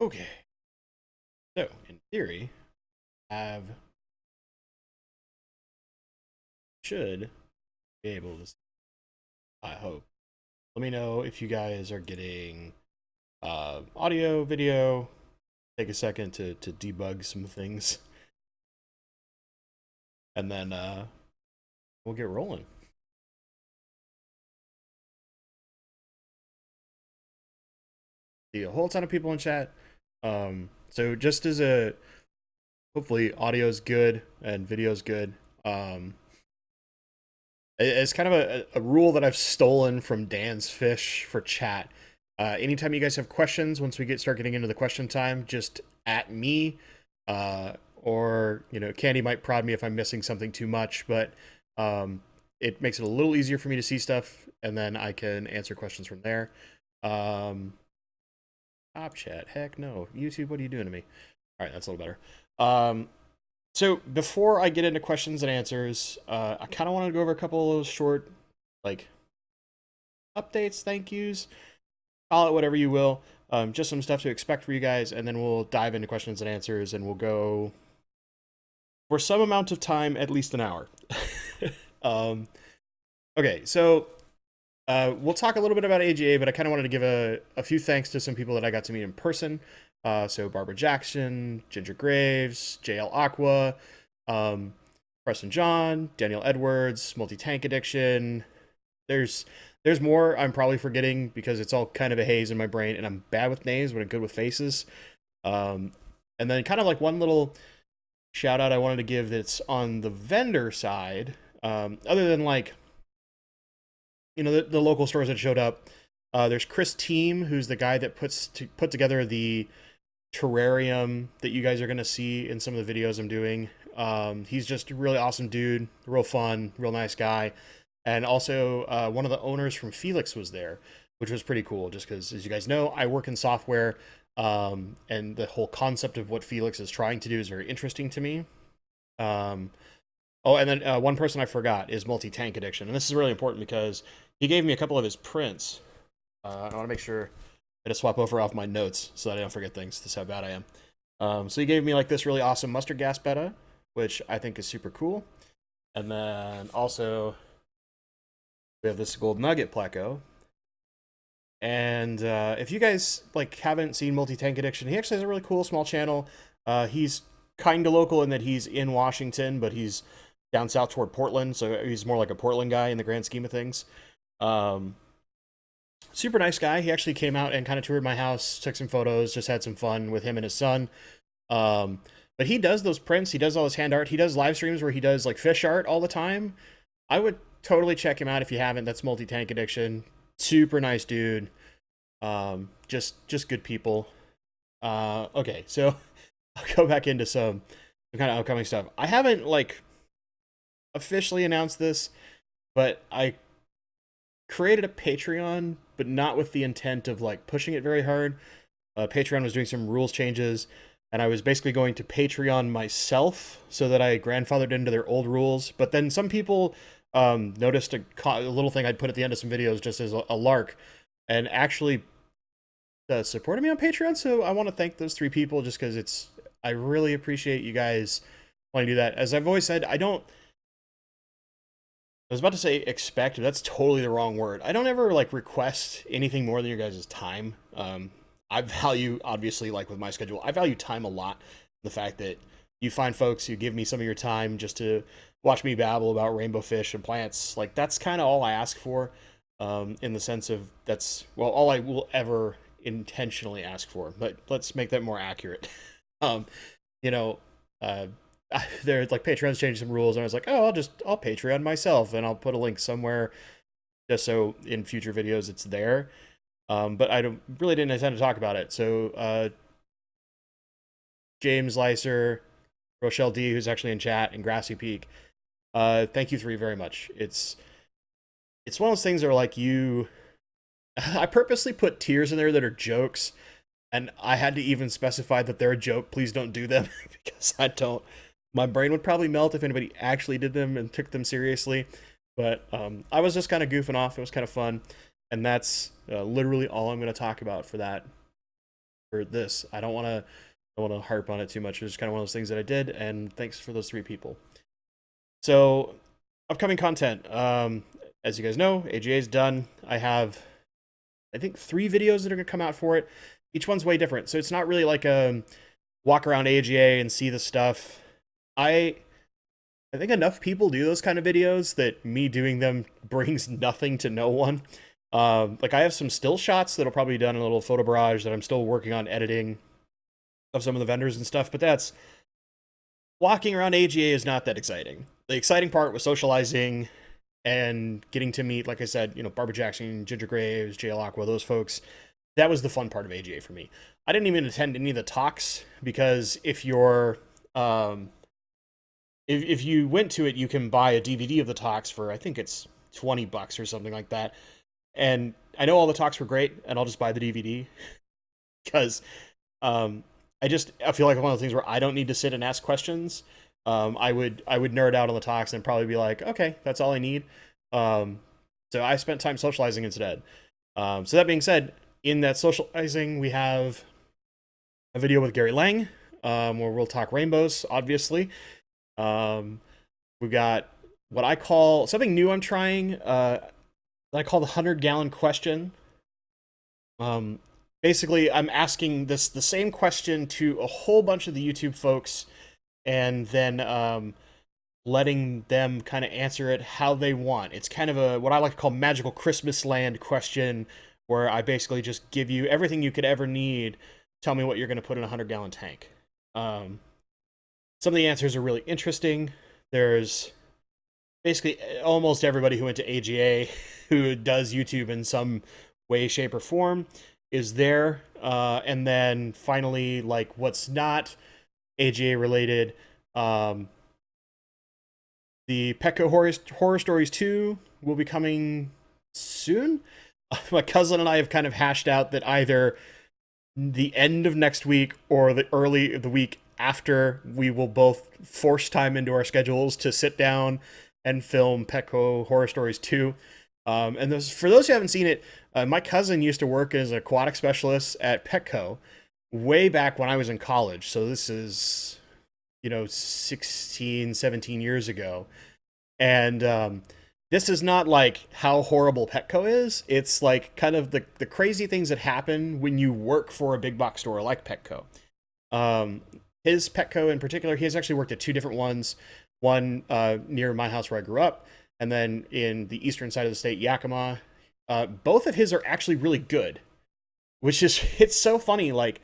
Okay, so in theory, have should be able to. I hope. Let me know if you guys are getting audio, video. Take a second to debug some things, and then we'll get rolling. See a whole ton of people in chat. So just as a hopefully audio is good and video is good. It's kind of a rule that I've stolen from Dan's Fish for chat. Anytime you guys have questions, once we start getting into the question time, just at me, or Candy might prod me if I'm missing something too much, but it makes it a little easier for me to see stuff, and then I can answer questions from there. Top chat, heck no, YouTube, what are you doing to me? All right, that's a little better. So before I get into questions and answers, I kind of wanted to go over a couple of those short, like, updates, thank yous, call it whatever you will. Just some stuff to expect for you guys, and then we'll dive into questions and answers, and we'll go for some amount of time, at least an hour. um, okay, so we'll talk a little bit about AGA, but I kind of wanted to give a few thanks to some people that I got to meet in person. So Barbara Jackson, Ginger Graves, JL Aqua, Preston John, Daniel Edwards, Multi Tank Addiction. There's more I'm probably forgetting because it's all kind of a haze in my brain, and I'm bad with names, but I'm good with faces. And then kind of like one little shout out I wanted to give that's on the vendor side, other than like the local stores that showed up. There's Chris Team, who's the guy that put together the terrarium that you guys are going to see in some of the videos I'm doing. He's just a really awesome dude, real fun, real nice guy. And also, one of the owners from Felix was there, which was pretty cool, just because, as you guys know, I work in software, and the whole concept of what Felix is trying to do is very interesting to me. Um, oh, and then one person I forgot is Multi Tank Addiction. And this is really important because he gave me a couple of his prints. I want to make sure I just swap over off my notes so that I don't forget things. This is how bad I am. So he gave me like this really awesome mustard gas betta, which I think is super cool. And then also we have this gold nugget pleco. And if you guys like haven't seen Multi Tank Addiction, he actually has a really cool small channel. He's kind of local in that he's in Washington, but he's down south toward Portland, so he's more like a Portland guy in the grand scheme of things. Um, Super nice guy. He actually came out and kind of toured my house, took some photos, just had some fun with him and his son. Um, but he does those prints. He does all his hand art. He does live streams where he does like fish art all the time. I would totally check him out if you haven't. That's Multi Tank Addiction. Super nice dude. Just good people. Okay, so I'll go back into some kind of upcoming stuff. I haven't like officially announced this, but I created a Patreon, but not with the intent of like pushing it very hard. Patreon was doing some rules changes, and I was basically going to Patreon myself so that I grandfathered into their old rules. But then some people noticed a little thing I'd put at the end of some videos just as a lark, and actually supported me on Patreon. So I want to thank those three people just because I really appreciate you guys wanting to do that. As I've always said, I was about to say expect, but that's totally the wrong word. I don't ever like request anything more than your guys' time. I value, obviously, like with my schedule, I value time a lot. The fact that you find folks who give me some of your time just to watch me babble about rainbow fish and plants, like that's kind of all I ask for. In the sense of that's well, all I will ever intentionally ask for. But let's make that more accurate. um, you know, uh, they're like Patreon's changed some rules, and I was like, oh, I'll Patreon myself, and I'll put a link somewhere just so in future videos it's there. But I really didn't intend to talk about it. So James Leiser, Rochelle D, who's actually in chat, and Grassy Peak, thank you three very much. It's one of those things that are like you. I purposely put tiers in there that are jokes, and I had to even specify that they're a joke. Please don't do them because I don't. My brain would probably melt if anybody actually did them and took them seriously. But I was just kind of goofing off. It was kind of fun, and that's literally all I'm going to talk about for that. for this. I don't want to harp on it too much. It's just kind of one of those things that I did, and thanks for those 3 people. So, upcoming content. As you guys know, AGA is done. I have, I think, 3 videos that are gonna come out for it. Each one's way different, so it's not really like a walk around AGA and see the stuff. I I think enough people do those kind of videos that me doing them brings nothing to no one. Like I have some still shots that'll probably be done in a little photo barrage that I'm still working on editing of some of the vendors and stuff, but that's walking around AGA is not that exciting. The exciting part was socializing and getting to meet, like I said, Barbara Jackson, Ginger Graves, JL Aqua, those folks. That was the fun part of AGA for me. I didn't even attend any of the talks because if you're if you went to it, you can buy a DVD of the talks for, I think it's $20 or something like that. And I know all the talks were great, and I'll just buy the DVD because I feel like one of the things where I don't need to sit and ask questions. I would nerd out on the talks and probably be like, okay, that's all I need. So I spent time socializing instead. So that being said, in that socializing, we have a video with Gary Lang, where we'll talk rainbows, obviously. We've got what I call something new I'm trying, that I call the 100-gallon question. Basically, I'm asking the same question to a whole bunch of the YouTube folks, and then letting them kind of answer it how they want. It's kind of a what I like to call magical Christmas land question, where I basically just give you everything you could ever need. Tell me what you're going to put in a 100-gallon tank. Some of the answers are really interesting. There's basically almost everybody who went to AGA who does YouTube in some way, shape, or form is there. And then finally, like what's not AGA related, the Petco Horror Stories 2 will be coming soon. My cousin and I have kind of hashed out that either the end of next week or the early of the week after, we will both force time into our schedules to sit down and film Petco Horror Stories 2. And for those who haven't seen it, my cousin used to work as an aquatic specialist at Petco way back when I was in college. So this is, 16, 17 years ago. And this is not like how horrible Petco is. It's like kind of the crazy things that happen when you work for a big box store like Petco. His Petco in particular, he has actually worked at 2 different ones. One near my house where I grew up, and then in the eastern side of the state, Yakima. Both of his are actually really good, which is, it's so funny. Like,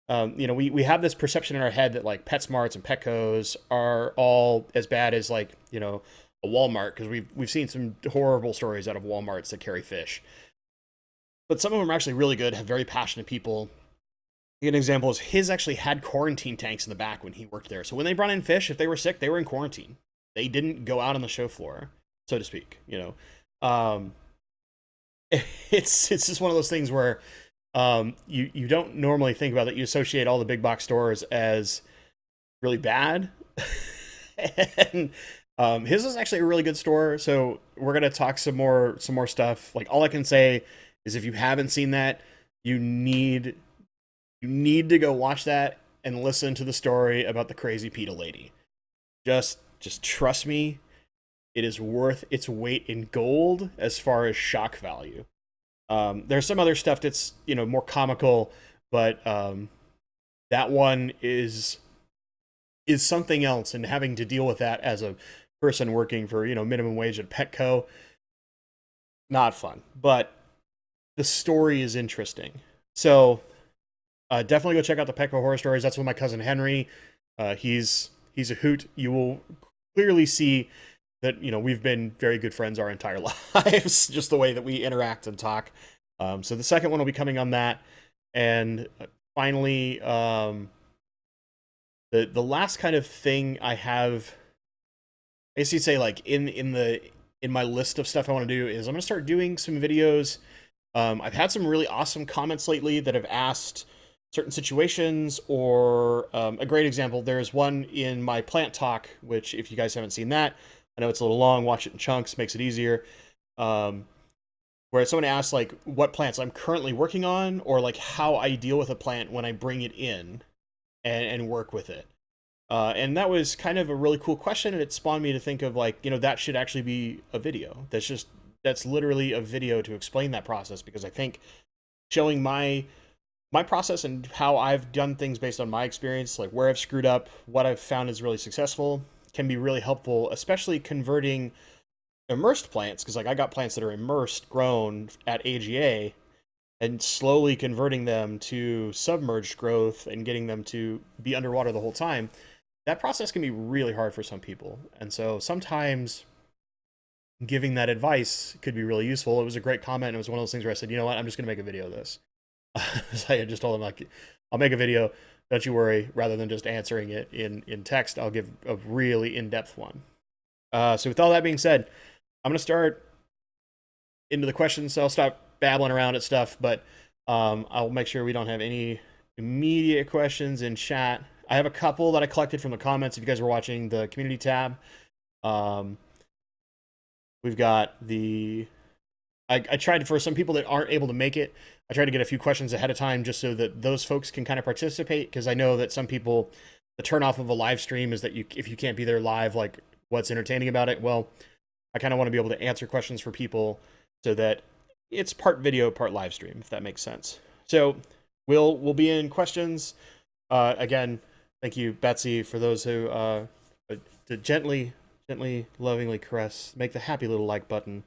we have this perception in our head that like PetSmarts and Petcos are all as bad as like, a Walmart, because we've seen some horrible stories out of Walmarts that carry fish. But some of them are actually really good, have very passionate people. An example is his actually had quarantine tanks in the back when he worked there. So when they brought in fish, if they were sick, they were in quarantine. They didn't go out on the show floor, so to speak. It's just one of those things where you don't normally think about that. You associate all the big box stores as really bad, and his is actually a really good store. So we're gonna talk some more stuff. Like all I can say is if you haven't seen that, you need to go watch that and listen to the story about the crazy PETA lady. Just trust me, it is worth its weight in gold as far as shock value. There's some other stuff that's more comical, but that one is something else, and having to deal with that as a person working for minimum wage at Petco, not fun. But the story is interesting, so definitely go check out the Petco Horror Stories. That's with my cousin Henry. He's a hoot. You will clearly see that we've been very good friends our entire lives, just the way that we interact and talk. So the second one will be coming on that, and finally, the last kind of thing I have, I guess you'd say, like in my list of stuff I want to do is I'm gonna start doing some videos. I've had some really awesome comments lately that have asked certain situations, or a great example, there's one in my plant talk, which if you guys haven't seen that, I know it's a little long, watch it in chunks, makes it easier, where someone asks like what plants I'm currently working on, or like how I deal with a plant when I bring it in and work with it. And that was kind of a really cool question, and it spawned me to think of like, that should actually be a video. That's literally a video to explain that process, because I think showing my process and how I've done things based on my experience, like where I've screwed up, what I've found is really successful, can be really helpful, especially converting immersed plants, because like I got plants that are immersed, grown at AGA, and slowly converting them to submerged growth and getting them to be underwater the whole time. That process can be really hard for some people. And so sometimes giving that advice could be really useful. It was a great comment. It was one of those things where I said, you know what, I'm just going to make a video of this. So I just told him, like, I'll make a video, don't you worry, rather than just answering it in text. I'll give a really in-depth one. So with all that being said, I'm going to start into the questions. So I'll stop babbling around at stuff, but I'll make sure we don't have any immediate questions in chat. I have a couple that I collected from the comments. If you guys were watching the community tab, we've got the... I tried, for some people that aren't able to make it, I tried to get a few questions ahead of time just so that those folks can kind of participate, because I know that some people, the turn off of a live stream is that if you can't be there live, like, what's entertaining about it? Well, I kind of want to be able to answer questions for people so that it's part video, part live stream, if that makes sense. So we'll be in questions. Again, thank you, Betsy, for those who to gently, lovingly caress, make the happy little like button.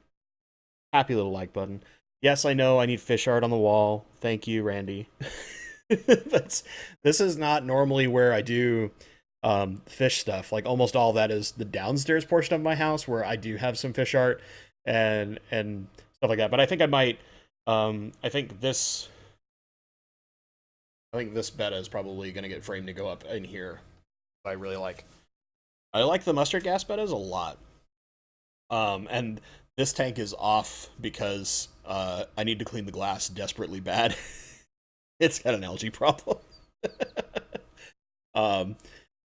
Happy little like button. Yes, I know I need fish art on the wall. Thank you, Randy. This is not normally where I do fish stuff. Like, almost all of that is the downstairs portion of my house, where I do have some fish art and stuff like that. But I think I might. I think this betta is probably going to get framed to go up in here. I like the mustard gas bettas a lot. And this tank is off because I need to clean the glass desperately bad. It's got an algae problem.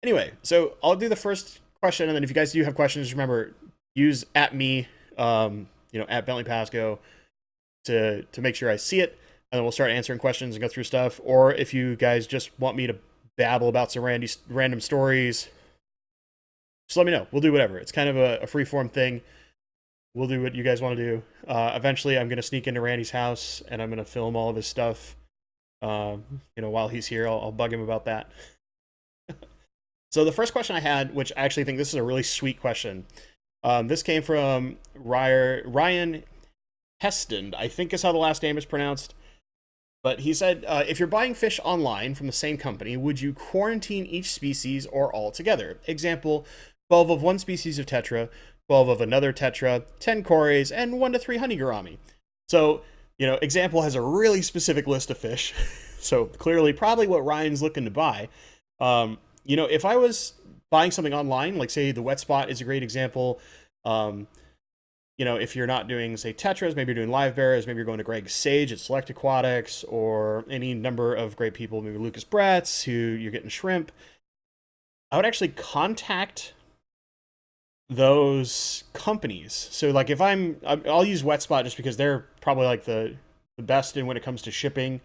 Anyway, so I'll do the first question, and then if you guys do have questions, remember, use @me, at Bentley Pasco to make sure I see it, and then we'll start answering questions and go through stuff. Or if you guys just want me to babble about some random stories, just let me know. We'll do whatever. It's kind of a free-form thing. We'll do what you guys want to do. Eventually, I'm going to sneak into Randy's house, and I'm going to film all of his stuff. While he's here, I'll bug him about that. So the first question I had, which I actually think this is a really sweet question. This came from Ryan Heston, I think is how the last name is pronounced. But he said, if you're buying fish online from the same company, would you quarantine each species or all together? Example, 12 of one species of tetra, 12 of another tetra, 10 cores, and 1 to 3 honey gourami. So, example has a really specific list of fish. So clearly, probably what Ryan's looking to buy. If I was buying something online, like say the wet spot is a great example. If you're not doing, say, tetras, maybe you're doing live bears, maybe you're going to Greg Sage at Select Aquatics, or any number of great people, maybe Lucas Bretz, who you're getting shrimp. I would actually contact those companies. So like if I'll use wet spot just because they're probably like the best in when it comes to shipping,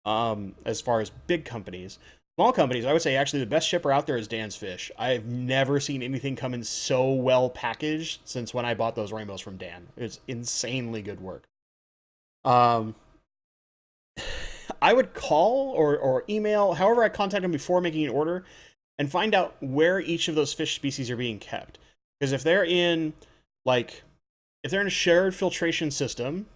as far as big companies. Small companies, I would say actually the best shipper out there is Dan's Fish. I've never seen anything come in so well packaged since when I bought those rainbows from Dan. It's insanely good work. I would call or email, however I contact them before making an order, and find out where each of those fish species are being kept. Because if they're in a shared filtration system,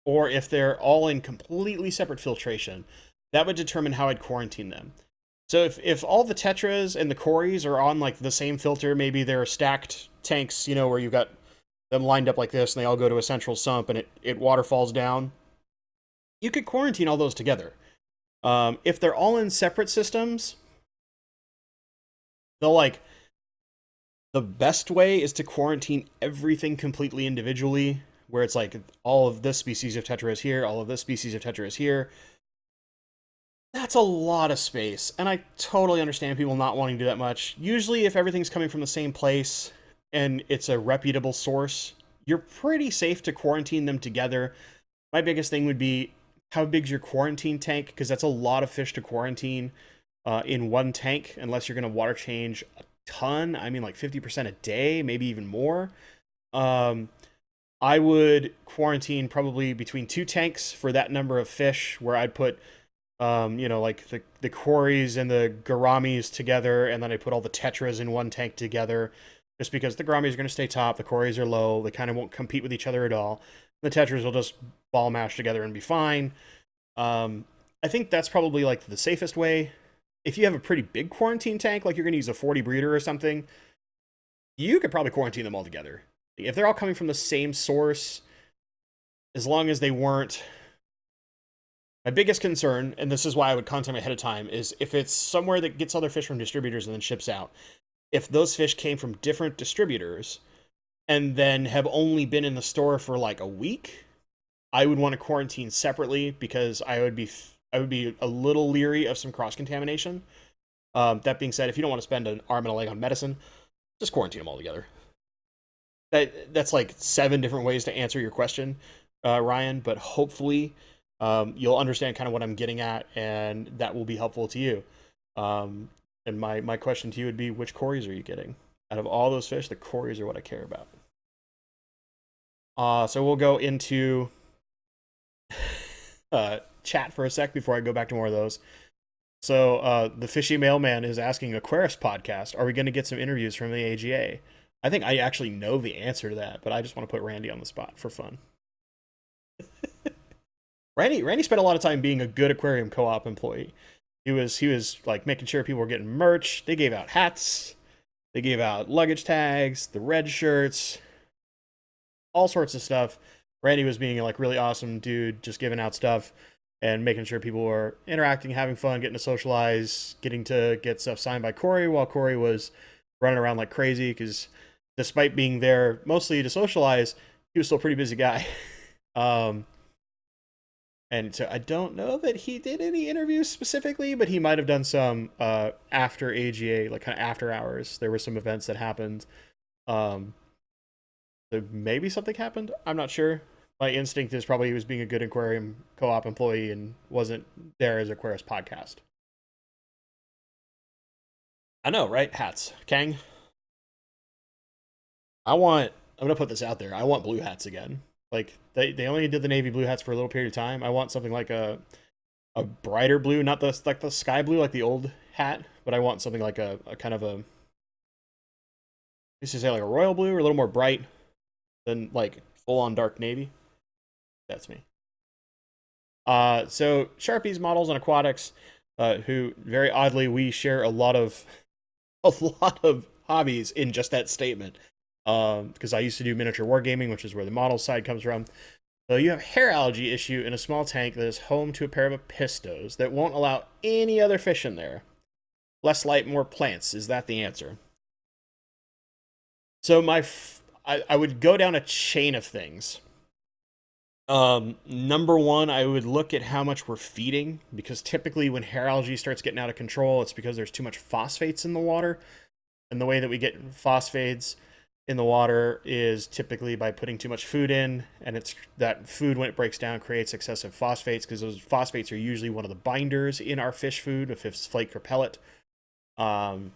or if they're all in completely separate filtration, that would determine how I'd quarantine them. So if all the tetras and the cories are on like the same filter, maybe they're stacked tanks, where you've got them lined up like this and they all go to a central sump and it waterfalls down, you could quarantine all those together. If they're all in separate systems, the best way is to quarantine everything completely individually, where it's like all of this species of tetra is here, all of this species of tetra is here. That's a lot of space, and I totally understand people not wanting to do that much. Usually, if everything's coming from the same place and it's a reputable source, you're pretty safe to quarantine them together. My biggest thing would be, how big's your quarantine tank? Because that's a lot of fish to quarantine in one tank, unless you're going to water change a ton. I mean, like 50% a day, maybe even more. Um, I would quarantine probably between two tanks for that number of fish, where I'd put, like the quarries and the gouramis together, and then I put all the tetras in one tank together, just because the gouramis are going to stay top, the quarries are low, they kind of won't compete with each other at all. The tetras will just ball mash together and be fine. I think that's probably like the safest way. If you have a pretty big quarantine tank, like you're going to use a 40 breeder or something, you could probably quarantine them all together. If they're all coming from the same source, as long as they weren't. My biggest concern, and this is why I would contact them ahead of time, is if it's somewhere that gets other fish from distributors and then ships out. If those fish came from different distributors and then have only been in the store for like a week, I would want to quarantine separately, because I would be a little leery of some cross contamination. That being said, if you don't want to spend an arm and a leg on medicine, just quarantine them all together. That's like 7 different ways to answer your question, Ryan. But hopefully, you'll understand kind of what I'm getting at, and that will be helpful to you. And my question to you would be, which cories are you getting? Out of all those fish, the cories are what I care about. So we'll go into chat for a sec before I go back to more of those. So the Fishy Mailman is asking, Aquarius podcast, are we going to get some interviews from the AGA? I think I actually know the answer to that, but I just want to put Randy on the spot for fun. Randy spent a lot of time being a good aquarium co-op employee. He was like making sure people were getting merch. They gave out hats, they gave out luggage tags, the red shirts, all sorts of stuff. Randy was being like really awesome dude, just giving out stuff and making sure people were interacting, having fun, getting to socialize, getting to get stuff signed by Corey, while Corey was running around like crazy, because despite being there mostly to socialize, he was still a pretty busy guy. um, and so I don't know that he did any interviews specifically, but he might have done some after AGA, like kind of after hours. There were some events that happened. Um, so maybe something happened. I'm not sure. My instinct is probably he was being a good aquarium co-op employee and wasn't there as Aquarius podcast. I know, right? Hats. Kang, I'm gonna put this out there. I want blue hats again. Like they only did the navy blue hats for a little period of time. I want something like a brighter blue, not the sky blue like the old hat, but I want something like a kind of a, let's just say like a royal blue, or a little more bright than like full on dark navy. That's me. So Sharpies, models, and aquatics, who very oddly we share a lot of a lot of hobbies in just that statement. Because I used to do miniature wargaming, which is where the model side comes from. So you have hair algae issue in a small tank that is home to a pair of apistos that won't allow any other fish in there. Less light, more plants. Is that the answer? So I would go down a chain of things. Number one, I would look at how much we're feeding, because typically when hair algae starts getting out of control, it's because there's too much phosphates in the water. And the way that we get phosphates in the water is typically by putting too much food in, and it's that food, when it breaks down, creates excessive phosphates, because those phosphates are usually one of the binders in our fish food, if it's flake or pellet. So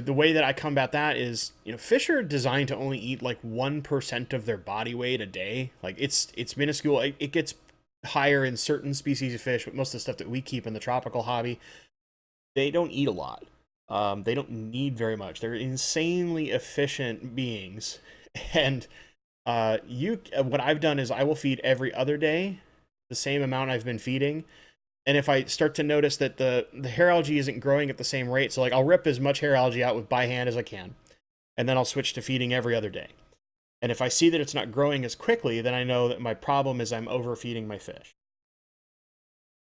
the way that I combat that is, fish are designed to only eat like 1% of their body weight a day. Like it's minuscule. It gets higher in certain species of fish, but most of the stuff that we keep in the tropical hobby, they don't eat a lot. They don't need very much. They're insanely efficient beings. And what I've done is I will feed every other day the same amount I've been feeding. And if I start to notice that the hair algae isn't growing at the same rate, so like I'll rip as much hair algae out by hand as I can, and then I'll switch to feeding every other day. And if I see that it's not growing as quickly, then I know that my problem is I'm overfeeding my fish.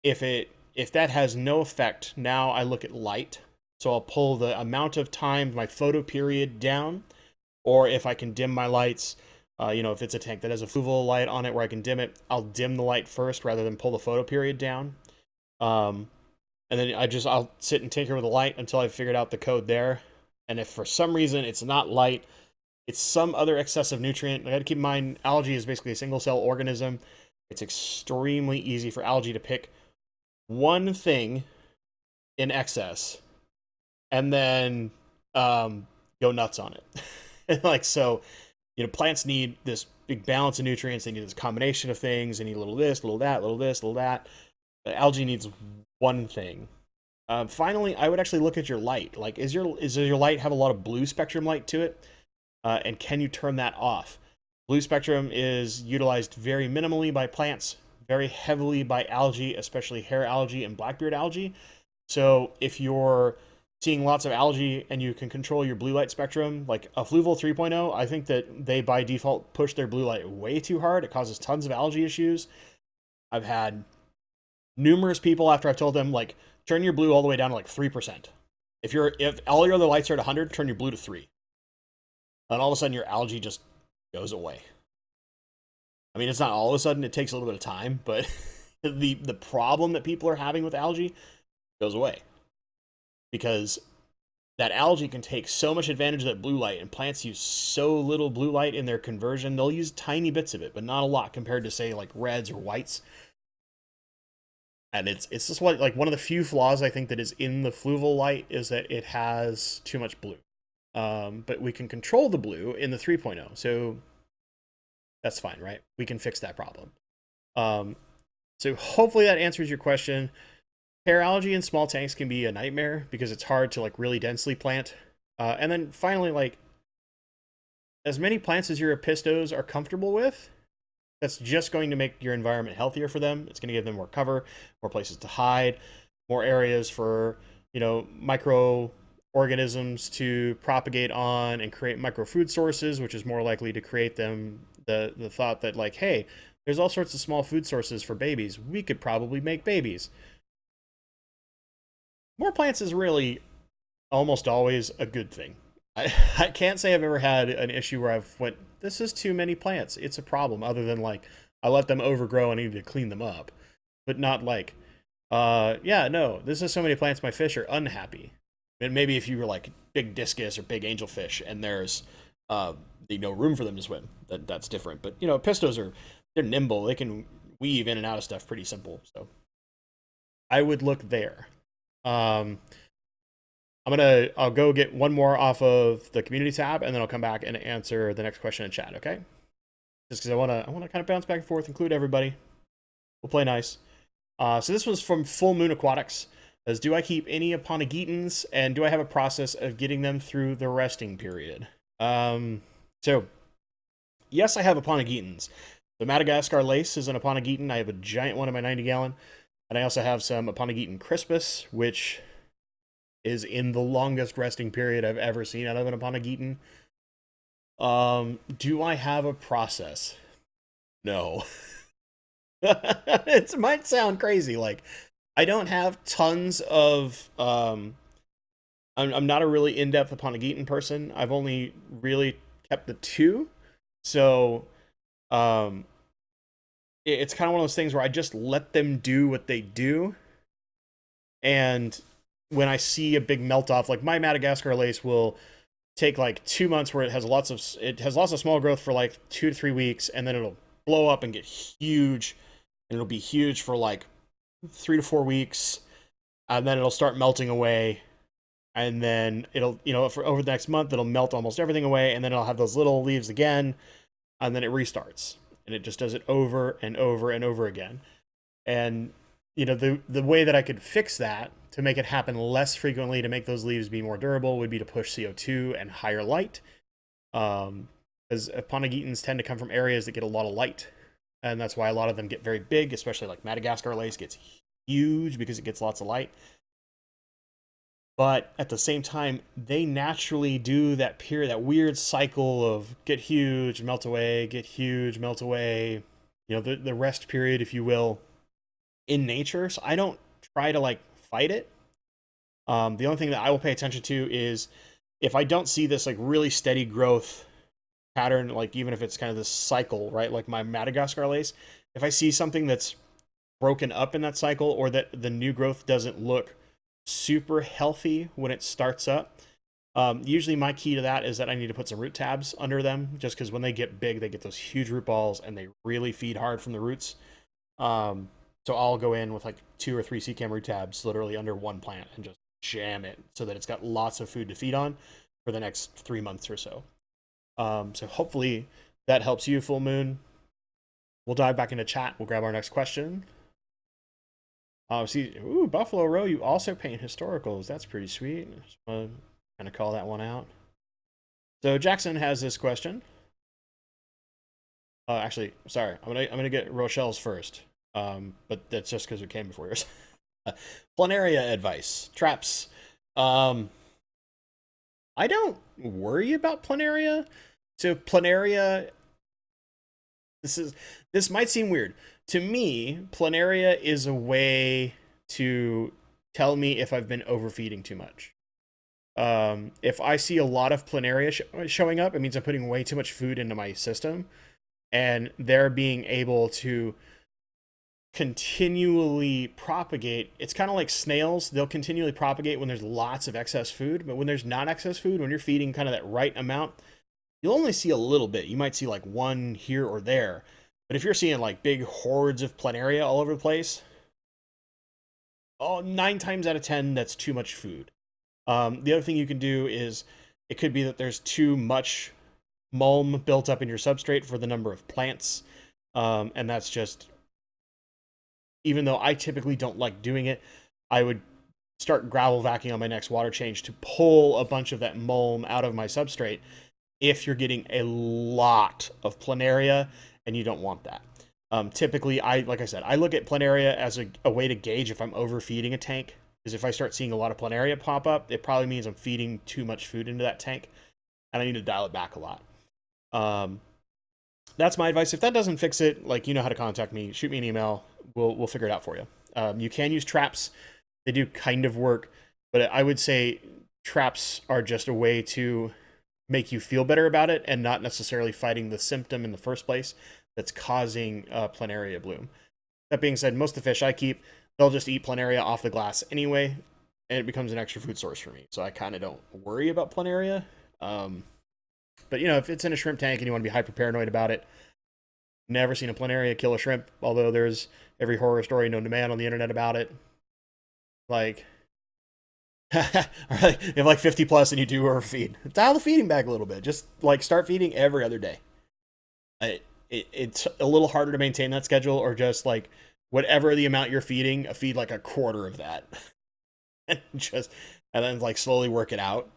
If that has no effect, now I look at light. So I'll pull the amount of time, my photo period, down, or if I can dim my lights, if it's a tank that has a fluval light on it where I can dim it, I'll dim the light first rather than pull the photo period down. And then I'll sit and tinker with the light until I've figured out the code there. And if for some reason it's not light, It's some other excessive nutrient. I got to keep in mind, algae is basically a single cell organism. It's extremely easy for algae to pick one thing in excess and then go nuts on it. Like, so, plants need this big balance of nutrients. They need this combination of things. They need a little this, a little that, a little this, a little that. But algae needs one thing. Finally, I would actually look at your light. Like, does your light have a lot of blue spectrum light to it? And can you turn that off? Blue spectrum is utilized very minimally by plants, very heavily by algae, especially hair algae and blackbeard algae. So if you're seeing lots of algae and you can control your blue light spectrum, like a Fluval 3.0, I think that they by default push their blue light way too hard. It causes tons of algae issues. I've had numerous people after I've told them, like, turn your blue all the way down to like 3%. If all your other lights are at 100, turn your blue to 3. And all of a sudden your algae just goes away. I mean, it's not all of a sudden, it takes a little bit of time, but the problem that people are having with algae goes away. Because that algae can take so much advantage of that blue light, and plants use so little blue light in their conversion. They'll use tiny bits of it, but not a lot compared to, say, like reds or whites. And it's just one of the few flaws I think that is in the Fluval light is that it has too much blue. But we can control the blue in the 3.0, so that's fine, right? We can fix that problem. So hopefully that answers your question. Hair algae in small tanks can be a nightmare because it's hard to like really densely plant. And then finally, like, as many plants as your apistos are comfortable with, that's just going to make your environment healthier for them. It's going to give them more cover, more places to hide, more areas for, microorganisms to propagate on and create micro food sources, which is more likely to create them the thought that, like, hey, there's all sorts of small food sources for babies. We could probably make babies. More plants is really almost always a good thing. I can't say I've ever had an issue where I've went, this is too many plants. It's a problem, other than like I let them overgrow and I need to clean them up. But not like, yeah, no, this is so many plants, my fish are unhappy. And maybe if you were like big discus or big angelfish and there's no room for them to swim, that's different. But pistos they're nimble. They can weave in and out of stuff pretty simple. So I would look there. I'll go get one more off of the community tab, and then I'll come back and answer the next question in chat, okay? Just because I want to kind of bounce back and forth, include everybody. We'll play nice. So this was from Full Moon Aquatics. As, do I keep any Aponogetans, and do I have a process of getting them through the resting period? So, yes, I have Aponogetans. The Madagascar Lace is an Aponogeton. I have a giant one in my 90-gallon. And I also have some Aponogeton Crispus, which is in the longest resting period I've ever seen out of an Aponogeton. Do I have a process? No. It might sound crazy. Like, I don't have tons of... I'm not a really in-depth Aponogeton person. I've only really kept the 2. So... it's kind of one of those things where I just let them do what they do. And when I see a big melt off, like my Madagascar Lace will take like 2 months where it has lots of small growth for like 2 to 3 weeks, and then it'll blow up and get huge, and it'll be huge for like 3 to 4 weeks, and then it'll start melting away, and then it'll, for over the next month, it'll melt almost everything away, and then it'll have those little leaves again, and then it restarts. And it just does it over and over and over again. And, the way that I could fix that to make it happen less frequently, to make those leaves be more durable, would be to push CO2 and higher light. Because Aponogetons tend to come from areas that get a lot of light. And that's why a lot of them get very big, especially like Madagascar Lace gets huge because it gets lots of light. But at the same time, they naturally do that that weird cycle of get huge, melt away, get huge, melt away. The rest period, if you will, in nature. So I don't try to like fight it. The only thing that I will pay attention to is if I don't see this like really steady growth pattern, like even if it's kind of this cycle, right? Like my Madagascar Lace, if I see something that's broken up in that cycle, or that the new growth doesn't look super healthy when it starts up, Usually my key to that is that I need to put some root tabs under them, just because when they get big, they get those huge root balls and they really feed hard from the roots. So I'll go in with like 2 or 3 CCAM root tabs literally under one plant and just jam it so that it's got lots of food to feed on for the next 3 months or so. So hopefully that helps you, Full Moon. We'll dive back into chat. We'll grab our next question. Ooh, Buffalo Row, you also paint historicals. That's pretty sweet. Just want to kind of call that one out. So Jackson has this question. Actually, sorry, I'm gonna get Rochelle's first. But that's just because it came before yours. Planaria advice, traps. I don't worry about planaria. So planaria, this might seem weird. To me, planaria is a way to tell me if I've been overfeeding too much. If I see a lot of planaria showing up, it means I'm putting way too much food into my system, and they're being able to continually propagate. It's kind of like snails. They'll continually propagate when there's lots of excess food, but when there's not excess food, when you're feeding kind of that right amount, you'll only see a little bit. You might see like one here or there. But if you're seeing like big hordes of planaria all over the place, 9 times out of 10, that's too much food. The other thing you can do is it could be that there's too much mulm built up in your substrate for the number of plants. And that's just, even though I typically don't like doing it, I would start gravel vacuuming on my next water change to pull a bunch of that mulm out of my substrate if you're getting a lot of planaria and you don't want that. Typically, like I said, I look at planaria as a way to gauge if I'm overfeeding a tank. Because if I start seeing a lot of planaria pop up, it probably means I'm feeding too much food into that tank, and I need to dial it back a lot. That's my advice. If that doesn't fix it, like, you know how to contact me. Shoot me an email. We'll figure it out for you. You can use traps. They do kind of work, but I would say traps are just a way to make you feel better about it and not necessarily fighting the symptom in the first place that's causing planaria bloom. That being said, most of the fish I keep, they'll just eat planaria off the glass anyway, and it becomes an extra food source for me. So I kind of don't worry about planaria. But, you know, if it's in a shrimp tank and you want to be hyper paranoid about it, never seen a planaria kill a shrimp, although there's every horror story known to man on the internet about it. Like, if like 50 plus and you do overfeed, dial the feeding back a little bit. Just like start feeding every other day. It's a little harder to maintain that schedule, or just like whatever the amount you're feeding, feed like a quarter of that, and then like slowly work it out.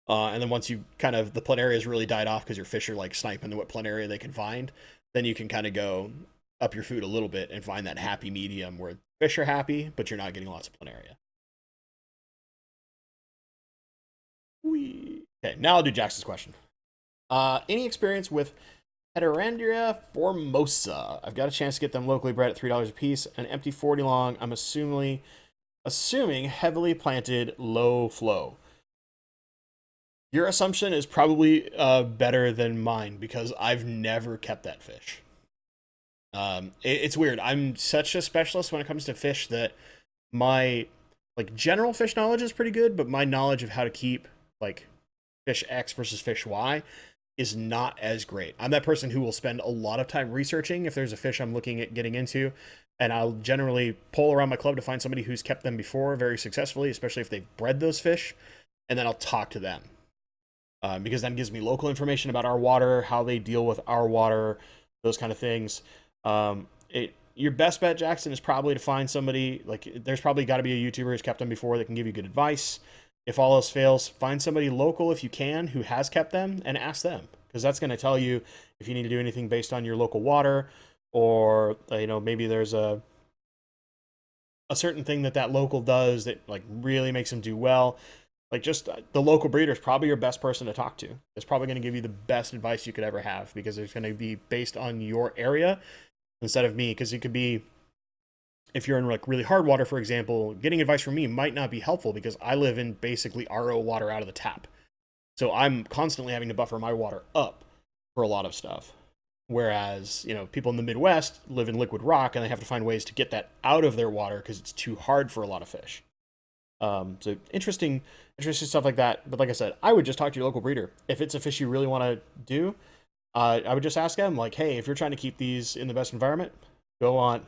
And then once you kind of, the planaria has really died off because your fish are like sniping to what planaria they can find, then you can kind of go up your food a little bit and find that happy medium where fish are happy, but you're not getting lots of planaria. Okay, now I'll do Jackson's question. Any experience with Heterandria formosa? I've got a chance to get them locally bred at $3 a piece. An empty 40 long. I'm assuming heavily planted, low flow. Your assumption is probably better than mine because I've never kept that fish. It's weird. I'm such a specialist when it comes to fish that my like general fish knowledge is pretty good, but my knowledge of how to keep like fish X versus fish Y is not as great. I'm that person who will spend a lot of time researching if there's a fish I'm looking at getting into, and I'll generally poll around my club to find somebody who's kept them before very successfully, especially if they've bred those fish, and then I'll talk to them. Because that gives me local information about our water, how they deal with our water, those kind of things. Your best bet, Jackson, is probably to find somebody, like there's probably got to be a YouTuber who's kept them before that can give you good advice. If all else fails, find somebody local if you can who has kept them and ask them, because that's going to tell you if you need to do anything based on your local water, or maybe there's a certain thing that local does that like really makes them do well. Like just the local breeder is probably your best person to talk to. It's probably going to give you the best advice you could ever have, because it's going to be based on your area instead of me. Because it could be, if you're in like really hard water, for example, getting advice from me might not be helpful because I live in basically RO water out of the tap. So I'm constantly having to buffer my water up for a lot of stuff. Whereas, people in the Midwest live in liquid rock and they have to find ways to get that out of their water because it's too hard for a lot of fish. So interesting stuff like that. But like I said, I would just talk to your local breeder. If it's a fish you really want to do, I would just ask them, like, hey, if you're trying to keep these in the best environment, go on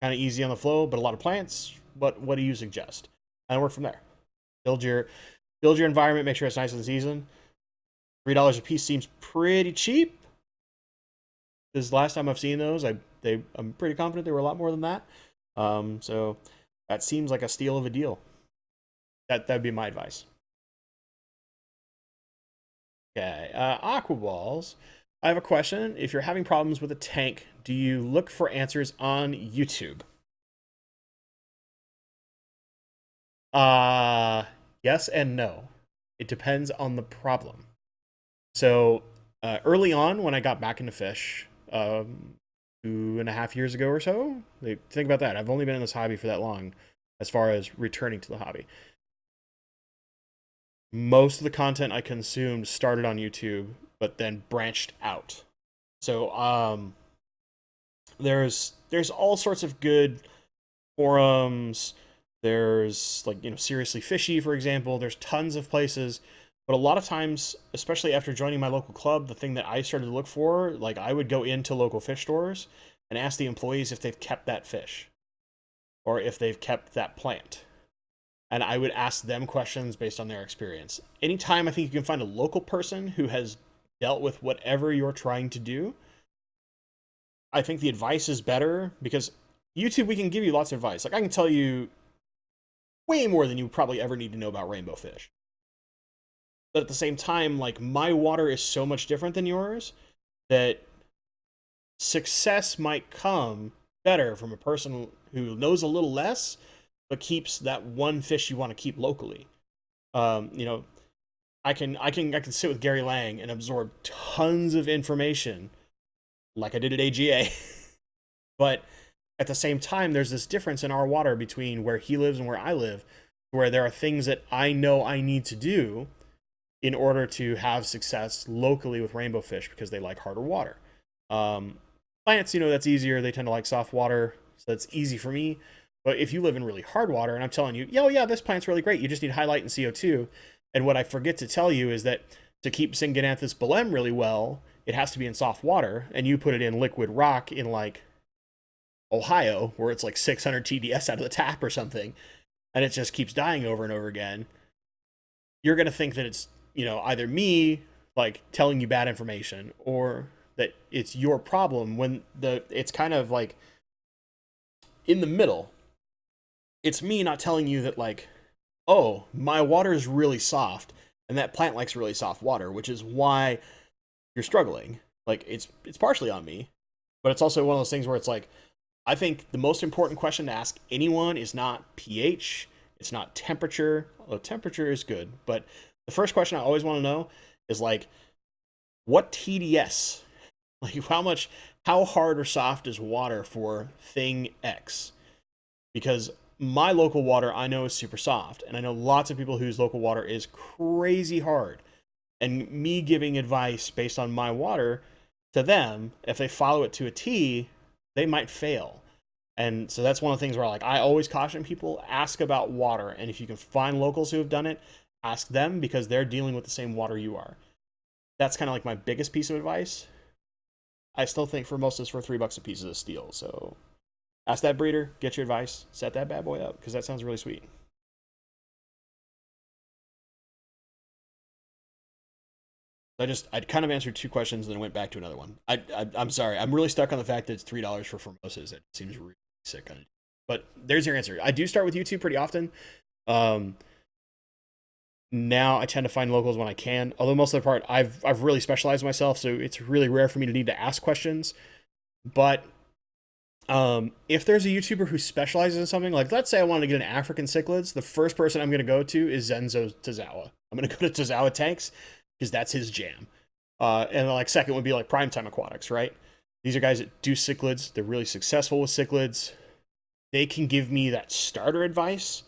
kind of easy on the flow, but a lot of plants. What do you suggest? And work from there. Build your build your environment. Make sure it's nice in the season. $3 a piece seems pretty cheap. This last time I've seen those, I'm pretty confident they were a lot more than that. So that seems like a steal of a deal. That'd be my advice. Okay, aqua balls. I have a question. If you're having problems with a tank, do you look for answers on YouTube? Uh, yes and no. It depends on the problem. So, early on, when I got back into fish, 2.5 years ago or so, think about that. I've only been in this hobby for that long, as far as returning to the hobby. Most of the content I consumed started on YouTube, but then branched out. So, there's all sorts of good forums. There's like, seriously fishy, for example. There's tons of places, but a lot of times, especially after joining my local club, the thing that I started to look for, like, I would go into local fish stores and ask the employees if they've kept that fish or if they've kept that plant. And I would ask them questions based on their experience. Anytime I think you can find a local person who has dealt with whatever you're trying to do, I think the advice is better, because YouTube, we can give you lots of advice. Like, I can tell you way more than you probably ever need to know about rainbow fish. But at the same time, like, my water is so much different than yours that success might come better from a person who knows a little less but keeps that one fish you want to keep locally. You know, I can sit with Gary Lang and absorb tons of information like I did at AGA. But at the same time, there's this difference in our water between where he lives and where I live, where there are things that I know I need to do in order to have success locally with rainbow fish because they like harder water. Um, Plants, that's easier. They tend to like soft water, so that's easy for me. But if you live in really hard water, and I'm telling you, yeah, this plant's really great, you just need highlight and CO2. And what I forget to tell you is that to keep Syngonathus belem really well, it has to be in soft water, and you put it in liquid rock in like Ohio, where it's like 600 TDS out of the tap or something, and it just keeps dying over and over again. You're gonna think that it's either me like telling you bad information or that it's your problem, when it's kind of like in the middle. It's me not telling you that, like, oh, my water is really soft and that plant likes really soft water, which is why you're struggling. Like, it's partially on me, but it's also one of those things where it's like, I think the most important question to ask anyone is not pH, it's not temperature, although temperature is good, but the first question I always want to know is, like, what TDS? Like, how hard or soft is water for thing X? Because my local water I know is super soft, and I know lots of people whose local water is crazy hard. And me giving advice based on my water to them, if they follow it to a T, they might fail. And so that's one of the things where, like, I always caution people, ask about water, and if you can find locals who have done it, ask them, because they're dealing with the same water you are. That's kind of like my biggest piece of advice. I still think for most of us, for $3 a piece is a steal. So ask that breeder, get your advice, set that bad boy up, because that sounds really sweet. I kind of answered two questions and then went back to another one. I'm sorry. I'm really stuck on the fact that it's $3 for Formosas. It seems really sick on it. But there's your answer. I do start with YouTube pretty often. Um, Now I tend to find locals when I can. Although most of the part I've really specialized myself, so it's really rare for me to need to ask questions. But if there's a YouTuber who specializes in something, like let's say I wanted to get an African cichlids, the first person I'm going to go to is Zenzo Tazawa. I'm going to go to Tazawa Tanks because that's his jam. And then, like, second would be like Primetime Aquatics, right? These are guys that do cichlids. They're really successful with cichlids. They can give me that starter advice,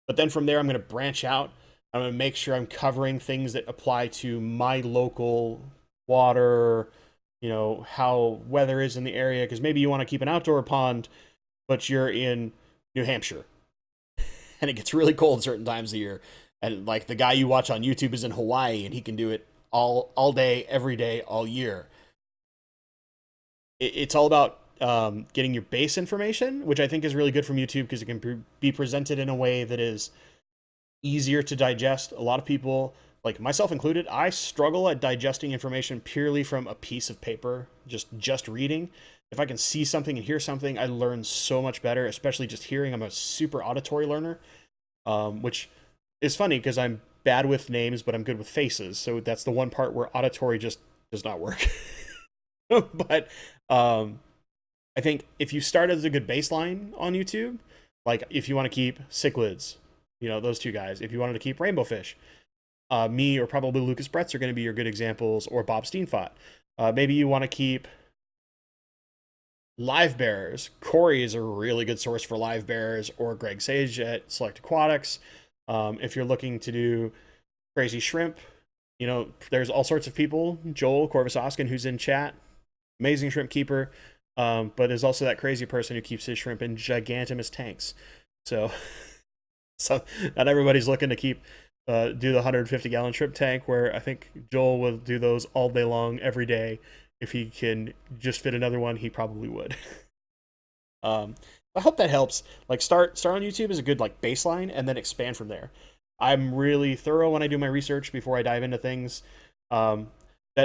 but then from there I'm going to branch out. I'm going to make sure I'm covering things that apply to my local water, how weather is in the area, because maybe you want to keep an outdoor pond, but you're in New Hampshire. and it gets really cold certain times of year. And like the guy you watch on YouTube is in Hawaii, and he can do it all day, every day, all year. It's all about getting your base information, which I think is really good from YouTube because it can be presented in a way that is easier to digest. A lot of people, like myself included, I struggle at digesting information purely from a piece of paper, just reading. If I can see something and hear something, I learn so much better, especially just hearing. I'm a super auditory learner, which is funny because I'm bad with names, but I'm good with faces. So that's the one part where auditory just does not work. But I think if you start as a good baseline on YouTube, like if you want to keep cichlids, those two guys. If you wanted to keep rainbow fish, me or probably Lucas Bretz are going to be your good examples, or Bob Steenfot. Maybe you want to keep live bears. Corey is a really good source for live bears, or Greg Sage at Select Aquatics. If you're looking to do crazy shrimp, there's all sorts of people. Joel Korvasoskin, who's in chat, amazing shrimp keeper, but there's also that crazy person who keeps his shrimp in gigantimous tanks. So not everybody's looking to keep do the 150-gallon shrimp tank, where I think Joel will do those all day long, every day. If he can just fit another one, he probably would. I hope that helps. Like start on YouTube as a good like baseline, and then expand from there. I'm really thorough when I do my research before I dive into things. That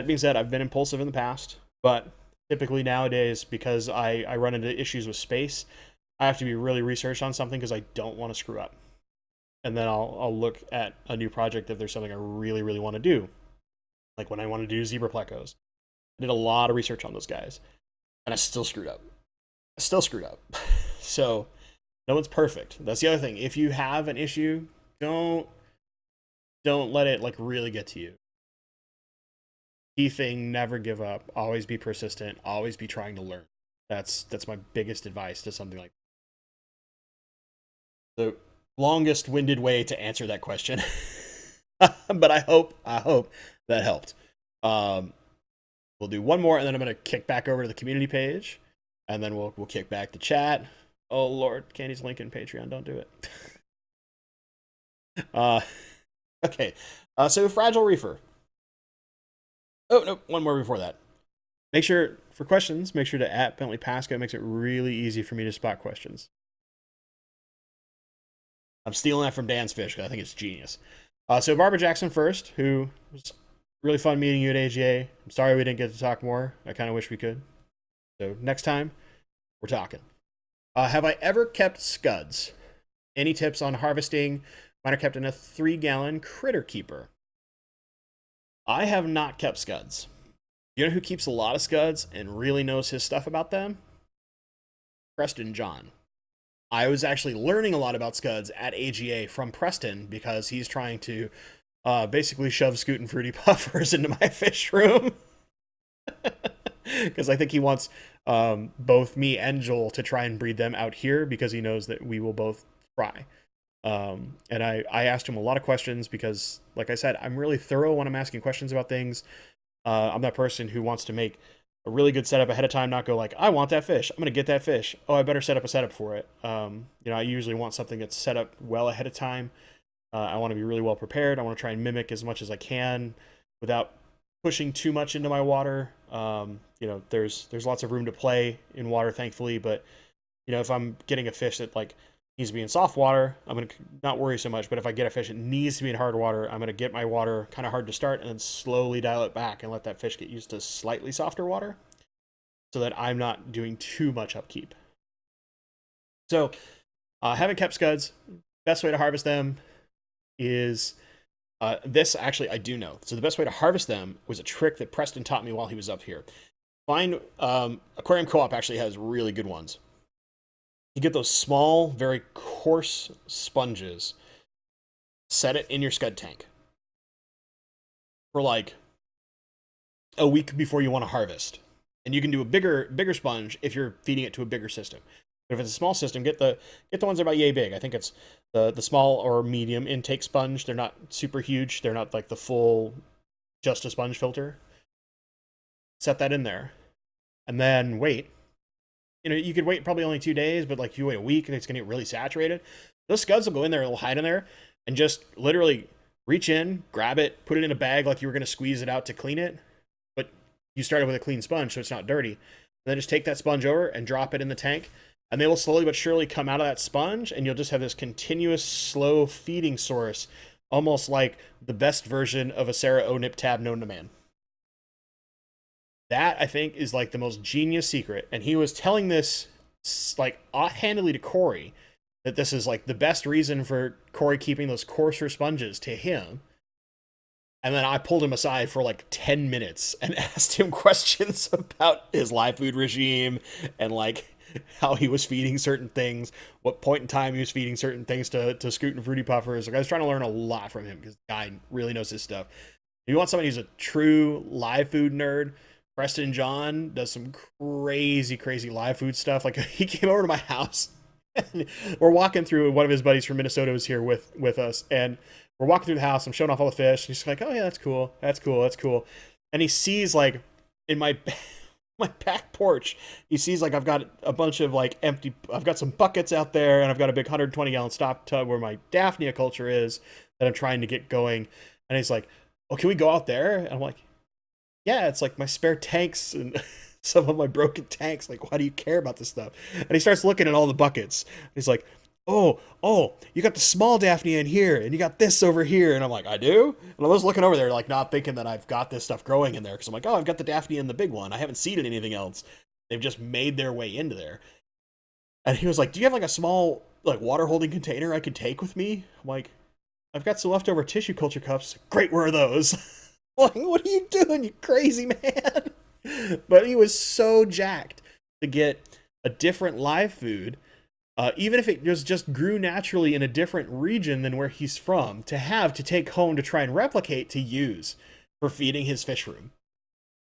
being said, I've been impulsive in the past, but typically nowadays, because I run into issues with space, I have to be really researched on something because I don't want to screw up. And then I'll look at a new project if there's something I really, really want to do. Like when I want to do zebra plecos, I did a lot of research on those guys, and I still screwed up. So no one's perfect. That's the other thing. If you have an issue, don't let it like really get to you. Key thing: never give up. Always be persistent. Always be trying to learn. That's my biggest advice to something like that. The longest winded way to answer that question. But I hope that helped. We'll do one more, and then I'm going to kick back over to the community page, and then we'll kick back to chat. Oh Lord, Candy's link in Patreon. Don't do it. Okay. So Fragile Reefer. Oh no, one more before that. Make sure for questions, make sure to @ Bentley Pasco. It makes it really easy for me to spot questions. I'm stealing that from Dan's Fish because I think it's genius. So Barbara Jackson first, who was really fun meeting you at AGA. I'm sorry we didn't get to talk more. I kind of wish we could. So next time, we're talking. Have I ever kept scuds? Any tips on harvesting? Mine are kept in a 3-gallon critter keeper. I have not kept scuds. You know who keeps a lot of scuds and really knows his stuff about them? Preston John. I was actually learning a lot about scuds at AGA from Preston because he's trying to basically shove Scoot and Fruity Puffers into my fish room. Because I think he wants both me and Joel to try and breed them out here because he knows that we will both fry. And I asked him a lot of questions because, like I said, I'm really thorough when I'm asking questions about things. I'm that person who wants to make a really good setup ahead of time, not go like, I want that fish, I'm going to get that fish. Oh, I better set up a setup for it. I usually want something that's set up well ahead of time. I want to be really well prepared. I want to try and mimic as much as I can without pushing too much into my water. There's lots of room to play in water, thankfully, but if I'm getting a fish that like needs to be in soft water, I'm going to not worry so much. But if I get a fish that needs to be in hard water, I'm going to get my water kind of hard to start and then slowly dial it back and let that fish get used to slightly softer water so that I'm not doing too much upkeep. So haven't kept scuds. Best way to harvest them is this. Actually, I do know. So the best way to harvest them was a trick that Preston taught me while he was up here. Aquarium Co-op actually has really good ones. You get those small, very coarse sponges, set it in your scud tank for like a week before you want to harvest. And you can do a bigger sponge if you're feeding it to a bigger system. But if it's a small system, get the ones that are about yay big. I think it's the small or medium intake sponge. They're not super huge. They're not like the full just a sponge filter. Set that in there. And then wait. You could wait probably only 2 days, but like if you wait a week and it's going to get really saturated, those scuds will go in there, they'll hide in there, and just literally reach in, grab it, put it in a bag like you were going to squeeze it out to clean it, but you started with a clean sponge, so it's not dirty. And then just take that sponge over and drop it in the tank, and they will slowly but surely come out of that sponge, and you'll just have this continuous, slow feeding source, almost like the best version of a Sarah O-Nip tab known to man. That, I think, is like the most genius secret. And he was telling this like offhandedly to Corey, that this is like the best reason for Corey keeping those coarser sponges to him. And then I pulled him aside for like 10 minutes and asked him questions about his live food regime and like how he was feeding certain things, what point in time he was feeding certain things to Scoot and Fruity Puffers. Like, I was trying to learn a lot from him because the guy really knows his stuff. If you want somebody who's a true live food nerd, Preston John does some crazy, crazy live food stuff. Like, he came over to my house. And we're walking through. One of his buddies from Minnesota was here with us, and we're walking through the house. I'm showing off all the fish. He's like, "Oh yeah, that's cool. That's cool. That's cool." And he sees like in my back porch, he sees like I've got a bunch of like empty. I've got some buckets out there, and I've got a big 120-gallon stock tub where my Daphnia culture is that I'm trying to get going. And he's like, "Oh, can we go out there?" And I'm like, "Yeah, it's like my spare tanks and some of my broken tanks. Like, why do you care about this stuff?" And he starts looking at all the buckets. He's like, oh, you got the small Daphnia in here, and you got this over here. And I'm like, I do? And I was looking over there, like, not thinking that I've got this stuff growing in there, because I'm like, oh, I've got the Daphnia in the big one. I haven't seeded anything else. They've just made their way into there. And he was like, do you have like a small like water holding container I could take with me? I'm like, I've got some leftover tissue culture cups. Great, where are those? Like, what are you doing, you crazy man? But he was so jacked to get a different live food, even if it just grew naturally in a different region than where he's from, to take home to try and replicate to use for feeding his fish room.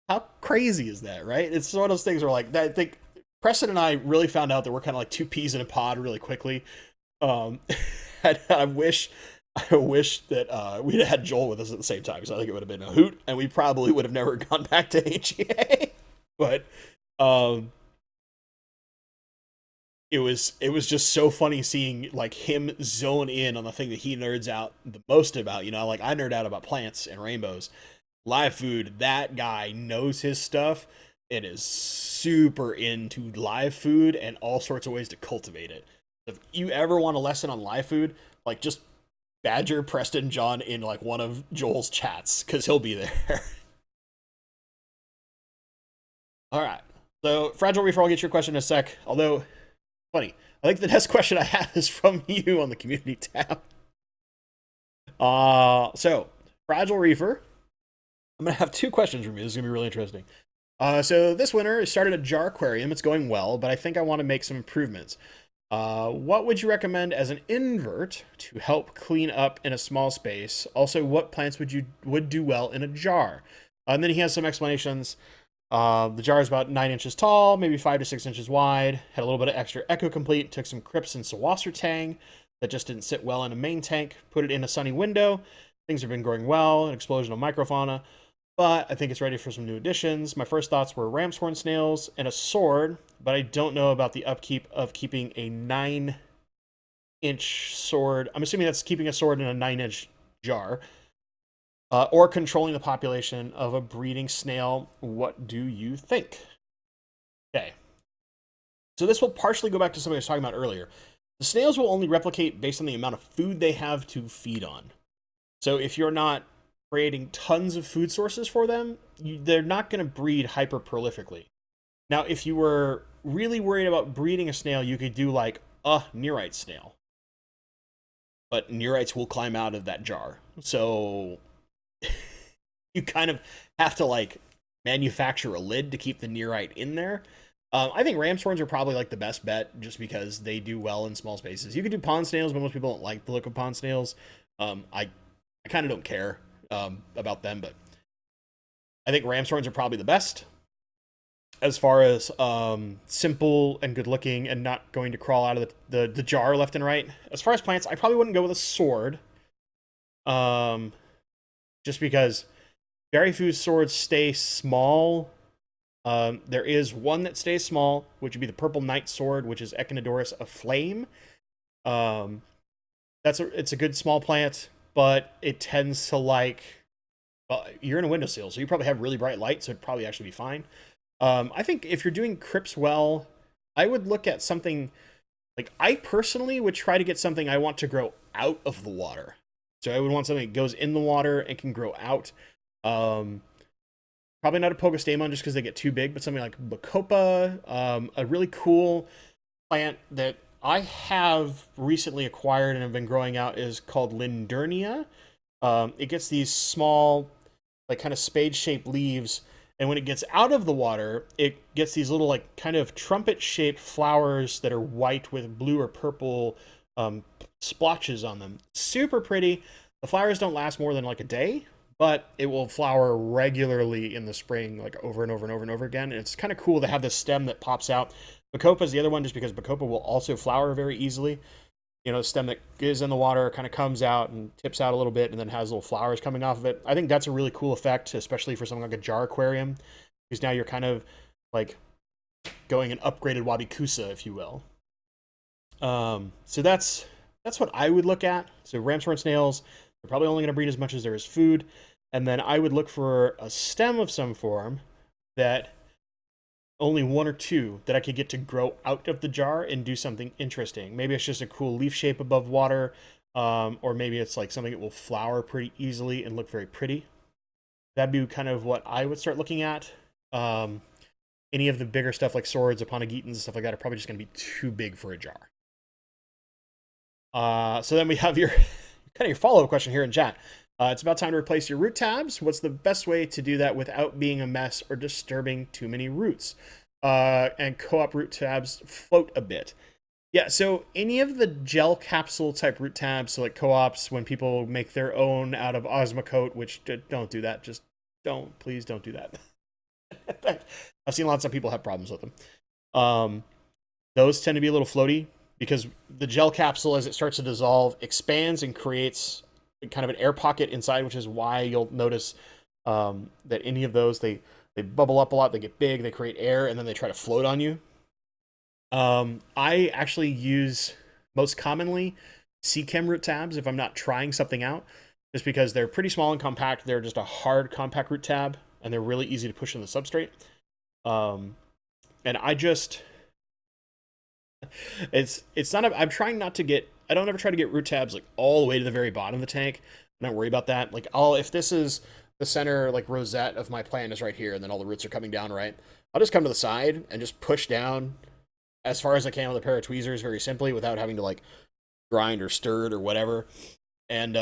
How crazy is that, right? It's one of those things where, like, I think Preston and I really found out that we're kind of like two peas in a pod really quickly. And I wish that we'd have had Joel with us at the same time, because I think it would have been a hoot, and we probably would have never gone back to AGA. But it was just so funny seeing like him zone in on the thing that he nerds out the most about. You know, like I nerd out about plants and rainbows. Live food, that guy knows his stuff and is super into live food and all sorts of ways to cultivate it. If you ever want a lesson on live food, like just badger Preston John in like one of Joel's chats, because he'll be there. All right. So, Fragile Reefer, I'll get your question in a sec. Although, funny, I think the next question I have is from you on the community tab. So, Fragile Reefer, I'm going to have two questions from you. This is going to be really interesting. So, this winter, I started a jar aquarium. It's going well, but I think I want to make some improvements. What would you recommend as an invert to help clean up in a small space? Also, what plants would do well in a jar? And then he has some explanations. The jar is about 9 inches tall, maybe 5 to 6 inches wide. Had a little bit of extra Eco Complete. Took some crypts and Sawasser tang that just didn't sit well in a main tank. Put it in a sunny window. Things have been growing well. An explosion of microfauna. But I think it's ready for some new additions. My first thoughts were ram's horn snails and a sword, but I don't know about the upkeep of keeping a 9-inch sword. I'm assuming that's keeping a sword in a 9-inch jar. Or controlling the population of a breeding snail. What do you think? Okay. So this will partially go back to something I was talking about earlier. The snails will only replicate based on the amount of food they have to feed on. So if you're not creating tons of food sources for them, they're not going to breed hyper prolifically. Now, if you were really worried about breeding a snail, you could do like a nearite snail. But nearites will climb out of that jar. So you kind of have to like manufacture a lid to keep the nearite in there. I think ram's horns are probably like the best bet, just because they do well in small spaces. You could do pond snails, but most people don't like the look of pond snails. I kind of don't care about them, but I think ram's horns are probably the best as far as simple and good looking and not going to crawl out of the jar left and right. As far as plants, I probably wouldn't go with a sword, just because very few swords stay small. There is one that stays small, which would be the purple knight sword, which is Echinodorus Aflame. It's a good small plant, but it tends to like, well, you're in a windowsill, so you probably have really bright light, so it'd probably actually be fine. I think if you're doing crypts well, I would look at something like, I personally would try to get something I want to grow out of the water. So I would want something that goes in the water and can grow out. Um, Probably not a Pogostemon just because they get too big, but something like Bacopa, a really cool plant that I have recently acquired and have been growing out is called Lindernia. It gets these small, like kind of spade-shaped leaves, and when it gets out of the water, it gets these little like kind of trumpet-shaped flowers that are white with blue or purple splotches on them. Super pretty. The flowers don't last more than like a day, but it will flower regularly in the spring, like over and over and over and over again. And it's kind of cool to have this stem that pops out. Bacopa is the other one, just because Bacopa will also flower very easily. You know, the stem that is in the water kind of comes out and tips out a little bit and then has little flowers coming off of it. I think that's a really cool effect, especially for something like a jar aquarium, because now you're kind of like going an upgraded Wabikusa, if you will. So that's what I would look at. So ramshorn snails, they're probably only going to breed as much as there is food. And then I would look for a stem of some form that only one or two that I could get to grow out of the jar and do something interesting. Maybe it's just a cool leaf shape above water, or maybe it's like something that will flower pretty easily and look very pretty. That'd be kind of what I would start looking at. Any of the bigger stuff like swords, Aponagitans, and stuff like that are probably just going to be too big for a jar. So then we have your kind of your follow-up question here in chat. It's about time to replace your root tabs. What's the best way to do that without being a mess or disturbing too many roots? And co-op root tabs float a bit. Yeah, so any of the gel capsule type root tabs, so like co-ops, when people make their own out of Osmocote, which don't do that. Just please don't do that. I've seen lots of people have problems with them. Those tend to be a little floaty because the gel capsule, as it starts to dissolve, expands and creates kind of an air pocket inside, which is why you'll notice that any of those, they bubble up a lot, they get big, they create air, and then they try to float on you. I actually use most commonly C-Chem root tabs if I'm not trying something out, just because they're pretty small and compact. They're just a hard compact root tab, and they're really easy to push in the substrate. And I just, it's not, I'm trying not to get, I don't ever try to get root tabs like all the way to the very bottom of the tank. I don't worry about that. Like if this is the center, like rosette of my plant is right here, and then all the roots are coming down, right? I'll just come to the side and just push down as far as I can with a pair of tweezers very simply without having to like grind or stir it or whatever. And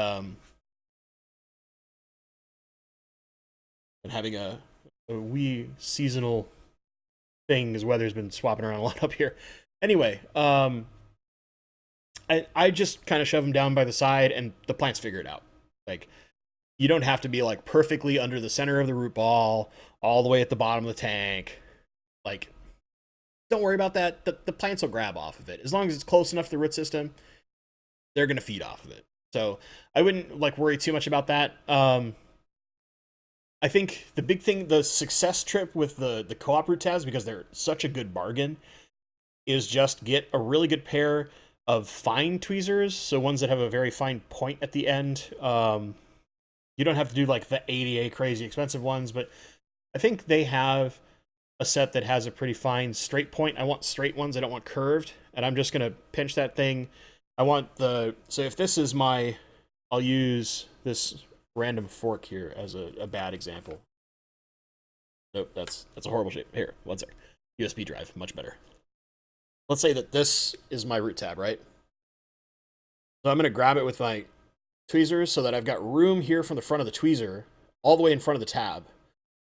having a wee seasonal thing as weather's been swapping around a lot up here. Anyway, I just kind of shove them down by the side and the plants figure it out. Like, you don't have to be like perfectly under the center of the root ball, all the way at the bottom of the tank. Like, don't worry about that. The plants will grab off of it. As long as it's close enough to the root system, they're going to feed off of it. So I wouldn't like worry too much about that. I think the big thing, the success trip with the co-op root tabs, because they're such a good bargain, is just get a really good pair of fine tweezers. So ones that have a very fine point at the end. You don't have to do like the ADA crazy expensive ones, but I think they have a set that has a pretty fine straight point. I want straight ones. I don't want curved. And I'm just going to pinch that thing. I want so if this is I'll use this random fork here as a bad example. Nope, that's a horrible shape. Here, one sec. USB drive, much better. Let's say that this is my root tab, right? So I'm going to grab it with my tweezers so that I've got room here from the front of the tweezer all the way in front of the tab.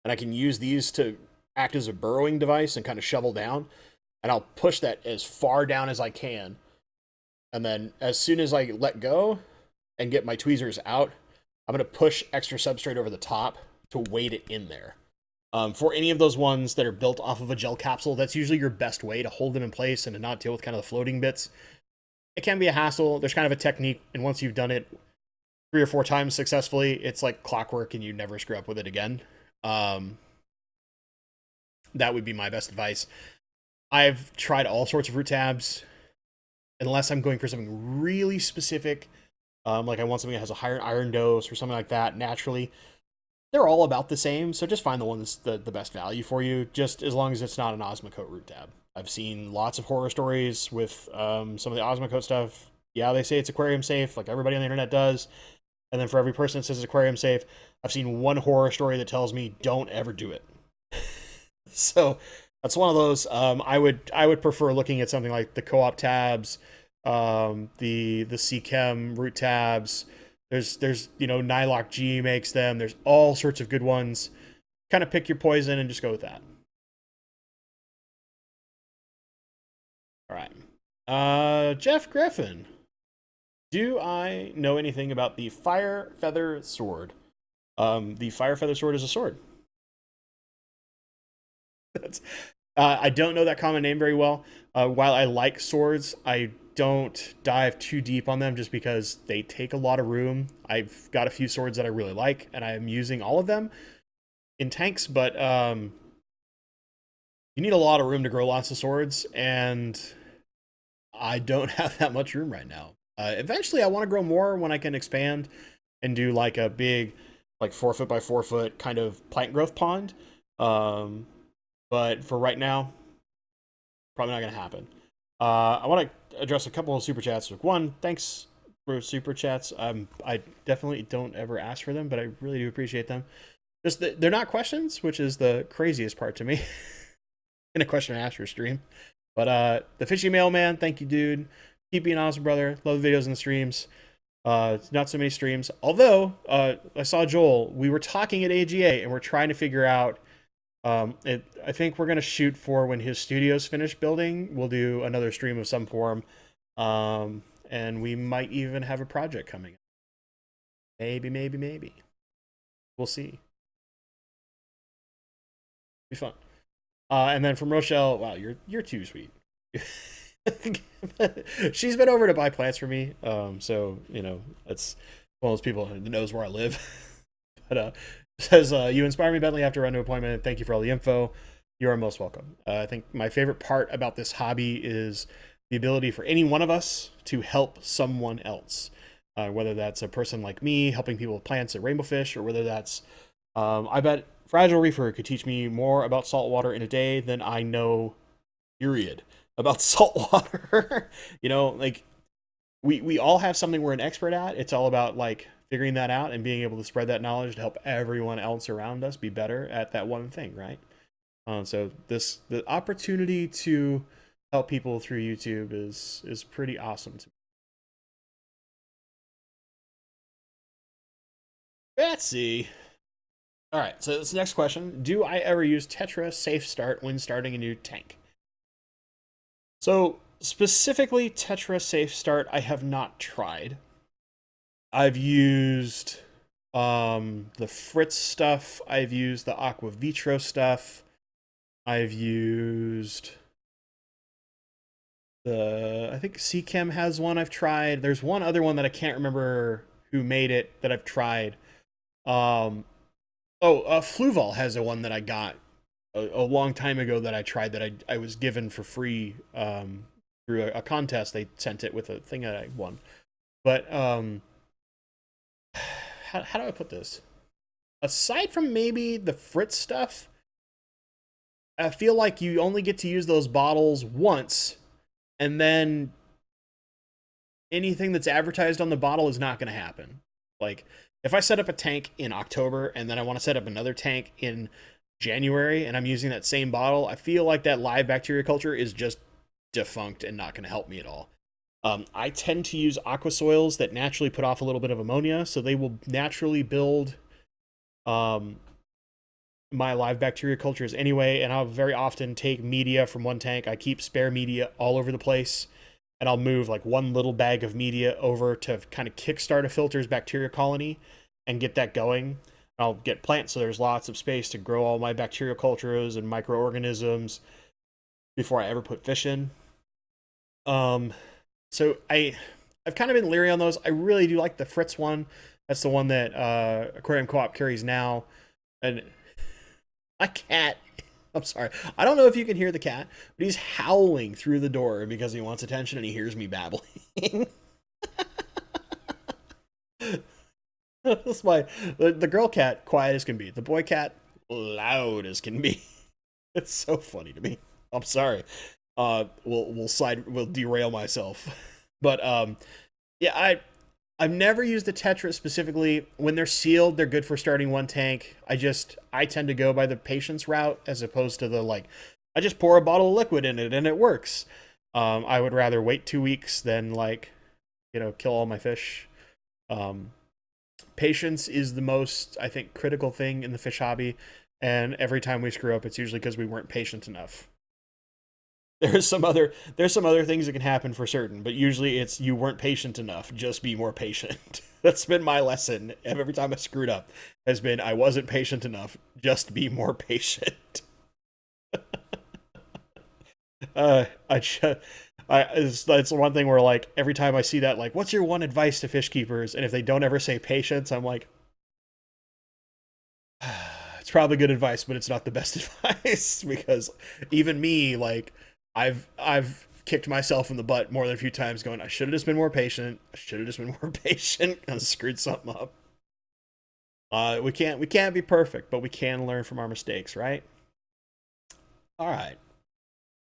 And I can use these to act as a burrowing device and kind of shovel down. And I'll push that as far down as I can. And then as soon as I let go and get my tweezers out, I'm going to push extra substrate over the top to weight it in there. For any of those ones that are built off of a gel capsule, that's usually your best way to hold them in place and to not deal with kind of the floating bits. It can be a hassle. There's kind of a technique, and once you've done it 3 or 4 times successfully, it's like clockwork and you never screw up with it again. That would be my best advice. I've tried all sorts of root tabs. Unless I'm going for something really specific, Like I want something that has a higher iron dose or something like that naturally. They're all about the same, so just find the one that's the best value for you, just as long as it's not an Osmocote root tab. I've seen lots of horror stories with some of the Osmocote stuff. Yeah, they say it's aquarium safe, like everybody on the internet does. And then for every person that says it's aquarium safe, I've seen one horror story that tells me don't ever do it. So that's one of those. I would prefer looking at something like the co-op tabs, the C-Chem root tabs. There's Nylock G makes them. There's all sorts of good ones. Kind of pick your poison and just go with that. All right. Jeff Griffin. Do I know anything about the Fire Feather Sword? The Fire Feather Sword is a sword. That's, I don't know that common name very well. While I like swords, I don't dive too deep on them just because they take a lot of room. I've got a few swords that I really like, and I'm using all of them in tanks, but you need a lot of room to grow lots of swords, and I don't have that much room right now. Eventually, I want to grow more when I can expand and do like a big, like 4 foot by 4 foot kind of plant growth pond. But for right now, probably not going to happen. I want to address a couple of super chats. One, thanks for super chats. I definitely don't ever ask for them, but I really do appreciate them. Just they're not questions, which is the craziest part to me in a question and answer stream. But the fishy mailman, thank you, dude. Keep being awesome, brother. Love the videos and the streams. Not so many streams. Although I saw Joel, we were talking at AGA and we're trying to figure out. I think we're gonna shoot for when his studio's finished building. We'll do another stream of some form, and we might even have a project coming. Maybe. We'll see. Be fun. And then from Rochelle, wow, you're too sweet. She's been over to buy plants for me. So that's one of those people that knows where I live. But says you inspire me, Bentley. I have to run to an appointment. Thank you for all the info. You are most welcome. I think my favorite part about this hobby is the ability for any one of us to help someone else. Whether that's a person like me helping people with plants at Rainbow Fish, or whether that's I bet Fragile Reefer could teach me more about saltwater in a day than I know, period, about saltwater. Like we all have something we're an expert at. It's all about like figuring that out and being able to spread that knowledge to help everyone else around us be better at that one thing, right? So the opportunity to help people through YouTube is pretty awesome to me. Betsy. All right, so this next question: do I ever use Tetra Safe Start when starting a new tank? So specifically, Tetra Safe Start, I have not tried. I've used the Fritz stuff. I've used the Aqua Vitro stuff. I've used I think C-Chem has one I've tried. There's one other one that I can't remember who made it that I've tried. Fluval has a one that I got a long time ago that I tried that I was given for free through a contest. They sent it with a thing that I won. But how do I put this? Aside from maybe the Fritz stuff, I feel like you only get to use those bottles once, and then anything that's advertised on the bottle is not going to happen. Like, if I set up a tank in October and then I want to set up another tank in January and I'm using that same bottle, I feel like that live bacteria culture is just defunct and not going to help me at all. I tend to use aqua soils that naturally put off a little bit of ammonia, so they will naturally build my live bacteria cultures anyway, and I'll very often take media from one tank. I keep spare media all over the place, and I'll move like one little bag of media over to kind of kickstart a filter's bacteria colony and get that going. I'll get plants so there's lots of space to grow all my bacterial cultures and microorganisms before I ever put fish in. So I've kind of been leery on those. I really do like the Fritz one. That's the one that Aquarium Co-op carries now. And my cat, I'm sorry, I don't know if you can hear the cat, but he's howling through the door because he wants attention and he hears me babbling. That's the girl cat quiet as can be. The boy cat loud as can be. It's so funny to me. I'm sorry. We'll derail myself. But yeah, I've never used the Tetra specifically. When they're sealed, they're good for starting one tank. I tend to go by the patience route as opposed to the like I just pour a bottle of liquid in it and it works. I would rather wait 2 weeks than like, kill all my fish. Um, Patience is the most, I think, critical thing in the fish hobby. And every time we screw up, it's usually because we weren't patient enough. There's some other things that can happen for certain, but usually it's you weren't patient enough. Just be more patient. That's been my lesson every time I screwed up. Has been I wasn't patient enough. Just be more patient. I just, it's one thing where like every time I see that, like, what's your one advice to fish keepers? And if they don't ever say patience, I'm like, it's probably good advice, but it's not the best advice because even me, like, I've kicked myself in the butt more than a few times, going, I should have just been more patient. I should have just been more patient and screwed something up. We can't be perfect, but we can learn from our mistakes, right? All right.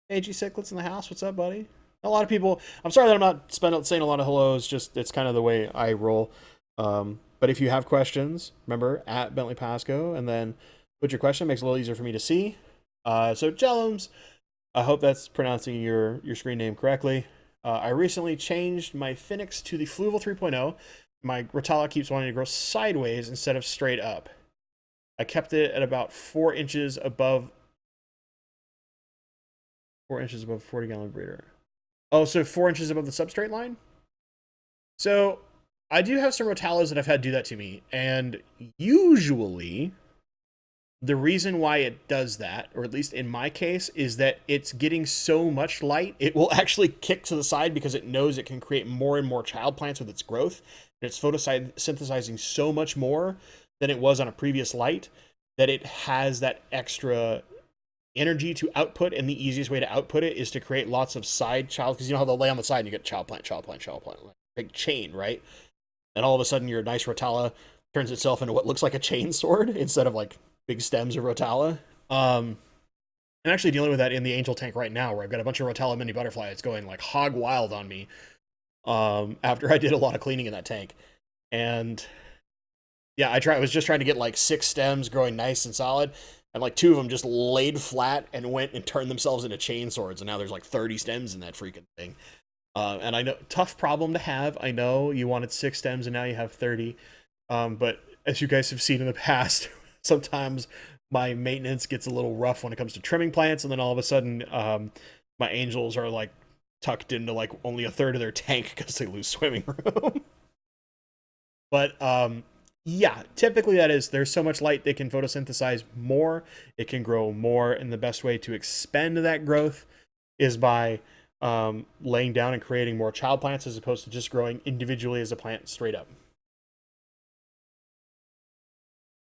AG Cichlids in the house. What's up, buddy? A lot of people. I'm sorry that I'm not saying a lot of hellos. Just it's kind of the way I roll. But if you have questions, remember at Bentley Pasco, and then put your question. It makes it a little easier for me to see. So Jellums, I hope that's pronouncing your screen name correctly. I recently changed my Phoenix to the Fluval 3.0. My Rotala keeps wanting to grow sideways instead of straight up. I kept it at about 4 inches above 4 inches above 40-gallon breeder. Oh, so 4 inches above the substrate line? So I do have some Rotalos that I've had do that to me. And usually the reason why it does that, or at least in my case, is that it's getting so much light, it will actually kick to the side because it knows it can create more and more child plants with its growth. And it's photosynthesizing so much more than it was on a previous light that it has that extra energy to output, and the easiest way to output it is to create lots of side child, because you know how they'll lay on the side and you get child plant, like big chain, right? And all of a sudden your nice Rotala turns itself into what looks like a chain sword instead of like big stems of Rotala. I'm actually dealing with that in the Angel tank right now, where I've got a bunch of Rotala mini butterflies going like hog wild on me. After I did a lot of cleaning in that tank, and yeah, I was just trying to get like 6 stems growing nice and solid, and like 2 of them just laid flat and went and turned themselves into chain swords, and now there's like 30 stems in that freaking thing. And I know, tough problem to have. I know you wanted 6 stems and now you have 30. But as you guys have seen in the past, sometimes my maintenance gets a little rough when it comes to trimming plants, and then all of a sudden, my angels are like tucked into like only a third of their tank because they lose swimming room. But yeah, typically there's so much light they can photosynthesize more, it can grow more, and the best way to expend that growth is by laying down and creating more child plants as opposed to just growing individually as a plant straight up.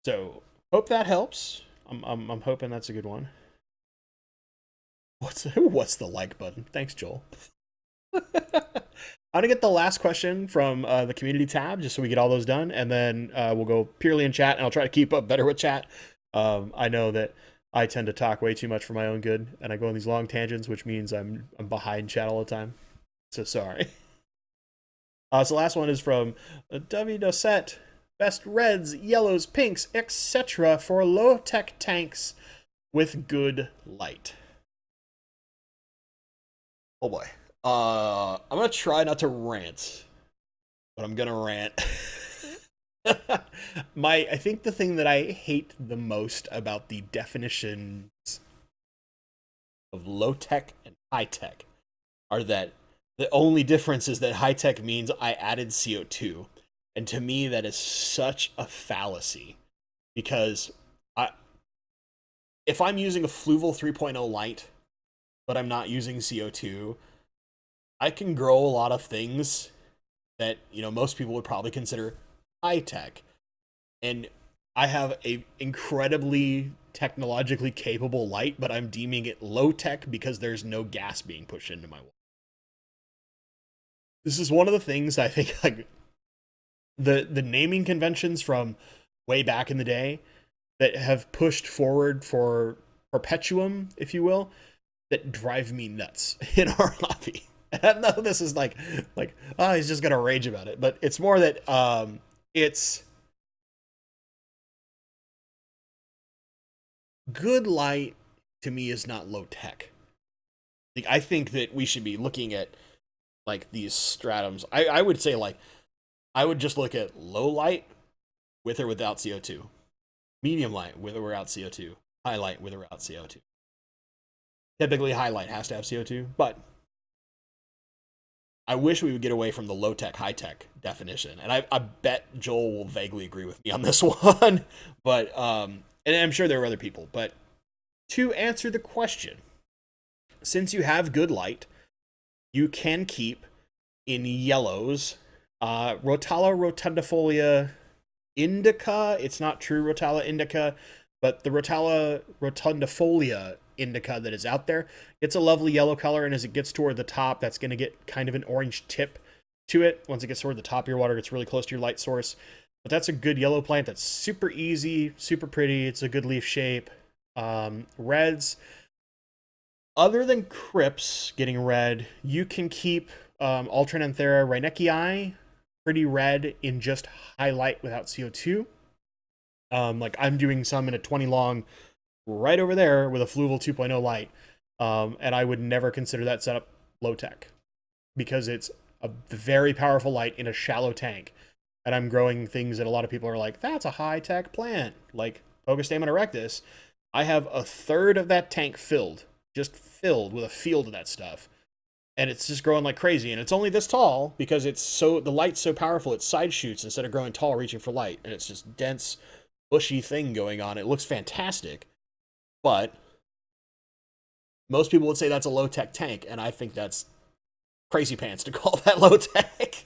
So hope that helps. I'm hoping that's a good one. What's the like button? Thanks, Joel. I'm gonna get the last question from the community tab just so we get all those done, and then we'll go purely in chat, and I'll try to keep up better with chat. I know that I tend to talk way too much for my own good, and I go on these long tangents, which means I'm behind chat all the time. So sorry. So the last one is from W. Dosset. Best reds, yellows, pinks, etc. for low-tech tanks with good light. Oh boy. I'm gonna try not to rant, but I'm gonna rant. I think the thing that I hate the most about the definitions of low tech and high tech are that the only difference is that high tech means I added CO2. And to me, that is such a fallacy, because if I'm using a Fluval 3.0 light, but I'm not using CO2, I can grow a lot of things that, most people would probably consider high tech. And I have a incredibly technologically capable light, but I'm deeming it low tech because there's no gas being pushed into my water. This is one of the things I think, like, the naming conventions from way back in the day that have pushed forward for perpetuum, if you will, that drive me nuts in our hobby. And I know this is like oh, he's just gonna rage about it, but it's more that it's good light to me is not low tech. Like I think that we should be looking at like these stratums. I would say like I would just look at low light with or without CO2, medium light with or without CO2, high light with or without CO2. Typically, high light has to have CO2, but I wish we would get away from the low tech, high tech definition. And I bet Joel will vaguely agree with me on this one, but and I'm sure there are other people. But to answer the question, since you have good light, you can keep in yellows Rotala rotundifolia indica. It's not true Rotala indica, but the Rotala rotundifolia indica that is out there, it's a lovely yellow color, and as it gets toward the top, that's going to get kind of an orange tip to it. Once it gets toward the top of your water, it's really close to your light source. But that's a good yellow plant that's super easy, super pretty. It's a good leaf shape. Reds, other than crypts getting red, you can keep Alternanthera reinekii pretty red in just highlight without CO2. Like I'm doing some in a 20 long right over there with a Fluval 2.0 light. And I would never consider that setup low tech because it's a very powerful light in a shallow tank. And I'm growing things that a lot of people are like, that's a high tech plant, like Pogostemon erectus. I have a third of that tank filled, just filled with a field of that stuff. And it's just growing like crazy. And it's only this tall because it's so, the light's so powerful, it side shoots instead of growing tall, reaching for light. And it's just dense, bushy thing going on. It looks fantastic. But most people would say that's a low-tech tank, and I think that's crazy pants to call that low-tech.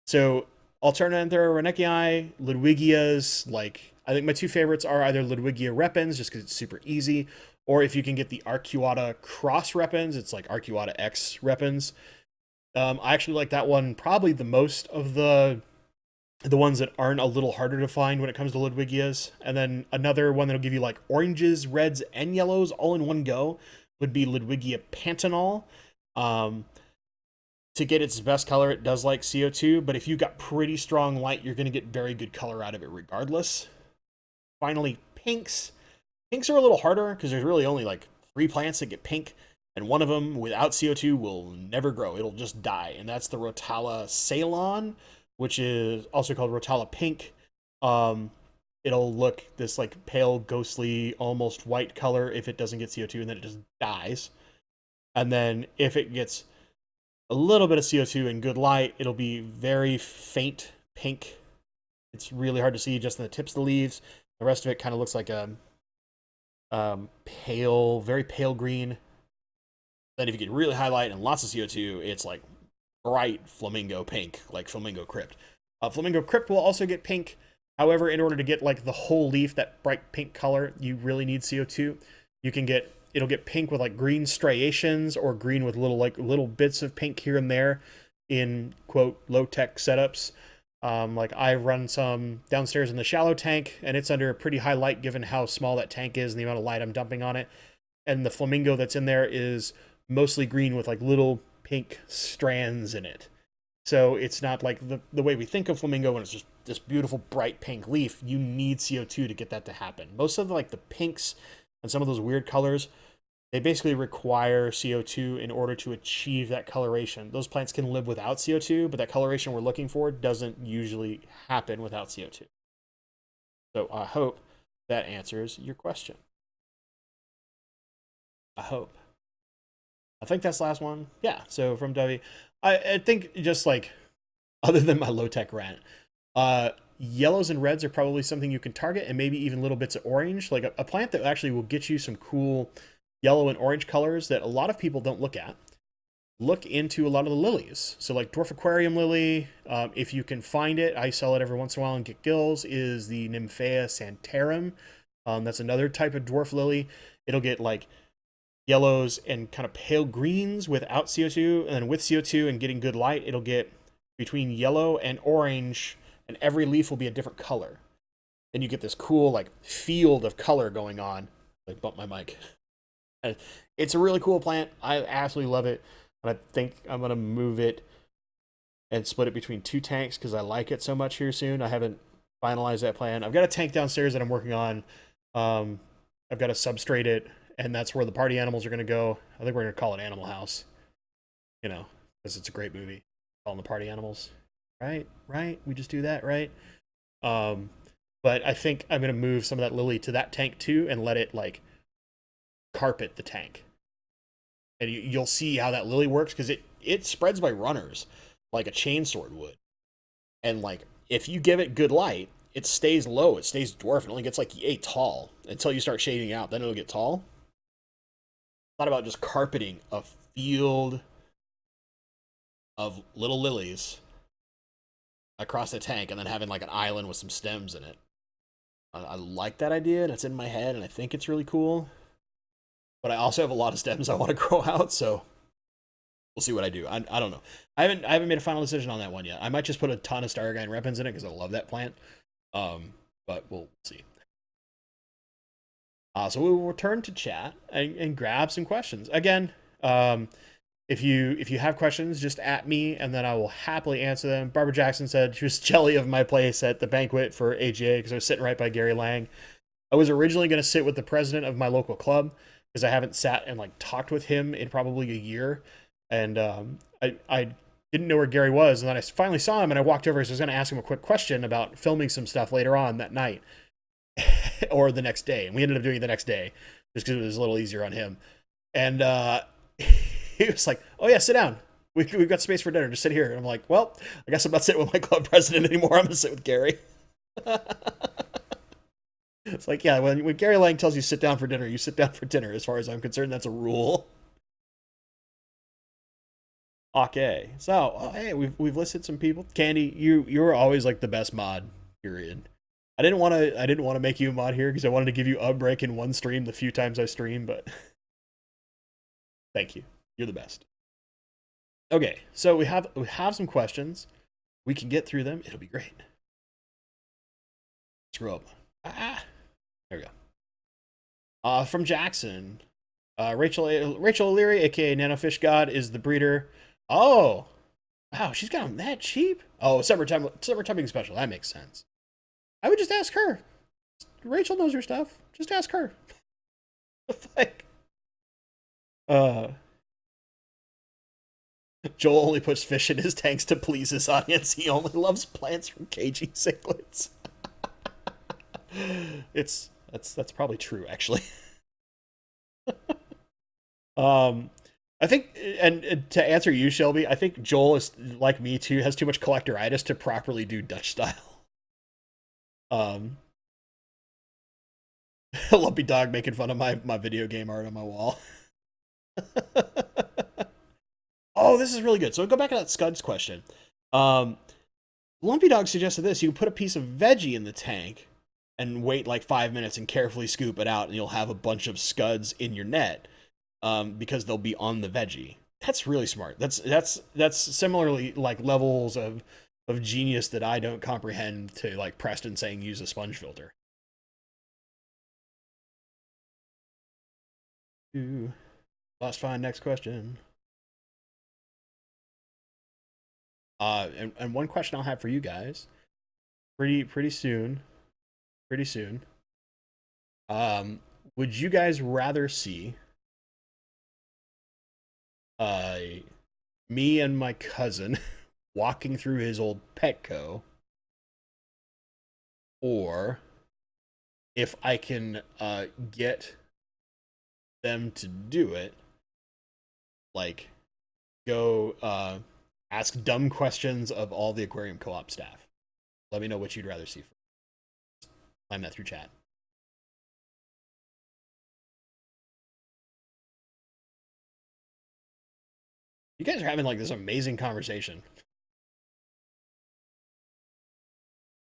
So Alternanthera reinekii, Ludwigias, like I think my two favorites are either Ludwigia repens, just because it's super easy, or if you can get the Arcuata cross repens, it's like Arcuata X repens. I actually like that one probably the most of the ones that aren't a little harder to find when it comes to Ludwigias. And then another one that'll give you like oranges, reds, and yellows all in one go would be Ludwigia Pantanal. To get its best color, it does like CO2, but if you got pretty strong light, you're going to get very good color out of it regardless. Finally, pinks. Pinks are a little harder because there's really only like 3 plants that get pink, and one of them without CO2 will never grow. It'll just die, and that's the Rotala Ceylon, which is also called Rotala Pink. It'll look this like pale, ghostly, almost white color if it doesn't get CO2, and then it just dies. And then if it gets a little bit of CO2 and good light, it'll be very faint pink. It's really hard to see just in the tips of the leaves. The rest of it kind of looks like a pale, very pale green. Then if you get really high light and lots of CO2, it's like bright flamingo pink, like flamingo crypt. Flamingo crypt will also get pink. However, in order to get like the whole leaf, that bright pink color, you really need CO2. You can get, it'll get pink with like green striations or green with little bits of pink here and there in quote low tech setups. Like I run some downstairs in the shallow tank, and it's under a pretty high light given how small that tank is and the amount of light I'm dumping on it. And the flamingo that's in there is mostly green with like little pink strands in it. So it's not like the way we think of flamingo when it's just this beautiful bright pink leaf. You need CO2 to get that to happen. Most of the pinks and some of those weird colors, they basically require CO2 in order to achieve that coloration. Those plants can live without CO2, but that coloration we're looking for doesn't usually happen without CO2. So I hope that answers your question. I hope. I think that's the last one. Yeah, so from Devi. I think just like, other than my low-tech rant, yellows and reds are probably something you can target, and maybe even little bits of orange. Like a plant that actually will get you some cool yellow and orange colors that a lot of people don't look at. Look into a lot of the lilies. So like dwarf aquarium lily, if you can find it, I sell it every once in a while and get gills, is the Nymphaea santarum. That's another type of dwarf lily. It'll get like yellows and kind of pale greens without CO2, and then with CO2 and getting good light, it'll get between yellow and orange, and every leaf will be a different color. And you get this cool like field of color going on. I bumped my mic. It's a really cool plant. I absolutely love it. And I think I'm gonna move it and split it between 2 tanks because I like it so much here soon. I haven't finalized that plan. I've got a tank downstairs that I'm working on. I've got to substrate it, and that's where the party animals are going to go. I think we're going to call it Animal House, you know, because it's a great movie. Calling the party animals, right? Right? We just do that, right? But I think I'm going to move some of that lily to that tank too and let it like carpet the tank. And you'll see how that lily works because it spreads by runners like a chainsword would. And like if you give it good light, it stays low. It stays dwarf. It only gets like yay tall until you start shading out. Then it'll get tall. Thought about just carpeting a field of little lilies across the tank and then having like an island with some stems in it. I like that idea, and it's in my head, and I think it's really cool. But I also have a lot of stems I want to grow out, so we'll see what I do. I don't know. I haven't made a final decision on that one yet. I might just put a ton of Stargine Repens in it because I love that plant. But we'll see. So we will return to chat and grab some questions. Again, if you have questions, just at me, and then I will happily answer them. Barbara Jackson said she was jelly of my place at the banquet for AGA because I was sitting right by Gary Lang. I was originally going to sit with the president of my local club because I haven't sat and like talked with him in probably a year, and I didn't know where Gary was, and then I finally saw him, and I walked over, so I was going to ask him a quick question about filming some stuff later on that night or the next day, and we ended up doing it the next day just because it was a little easier on him. And he was like, "Oh yeah, sit down. We've got space for dinner. Just sit here." And I'm like, "Well, I guess I'm not sitting with my club president anymore. I'm going to sit with Gary." It's like, yeah, when Gary Lang tells you sit down for dinner, you sit down for dinner. As far as I'm concerned, that's a rule. Okay, so hey, we've listed some people. Candy, you were always like the best mod. Period. I didn't want to make you a mod here because I wanted to give you a break in one stream the few times I stream, but thank you. You're the best. Okay, so we have some questions. We can get through them. It'll be great. Screw up. There we go. From Jackson, Rachel O'Leary, aka Nanofish God, is the breeder. Oh, wow, she's got them that cheap. Oh, summertime being special. That makes sense. I would just ask her. Rachel knows her stuff. Just ask her. Like, Joel only puts fish in his tanks to please his audience. He only loves plants from caging cichlids. That's probably true, actually. I think, and to answer you, Shelby, I think Joel is like me too, has too much collectoritis to properly do Dutch style. Lumpy Dog making fun of my video game art on my wall. Oh, this is really good. So go back to that Scuds question. Lumpy Dog suggested this. You can put a piece of veggie in the tank and wait like 5 minutes and carefully scoop it out, and you'll have a bunch of Scuds in your net because they'll be on the veggie. That's really smart. That's similarly like levels of genius that I don't comprehend to like Preston saying use a sponge filter. Ooh. Lost find, next question. And one question I'll have for you guys pretty soon. Would you guys rather see me and my cousin walking through his old Petco, or if I can get them to do it, like go ask dumb questions of all the aquarium co-op staff? Let me know what you'd rather see. Climb that through chat. You guys are having like this amazing conversation.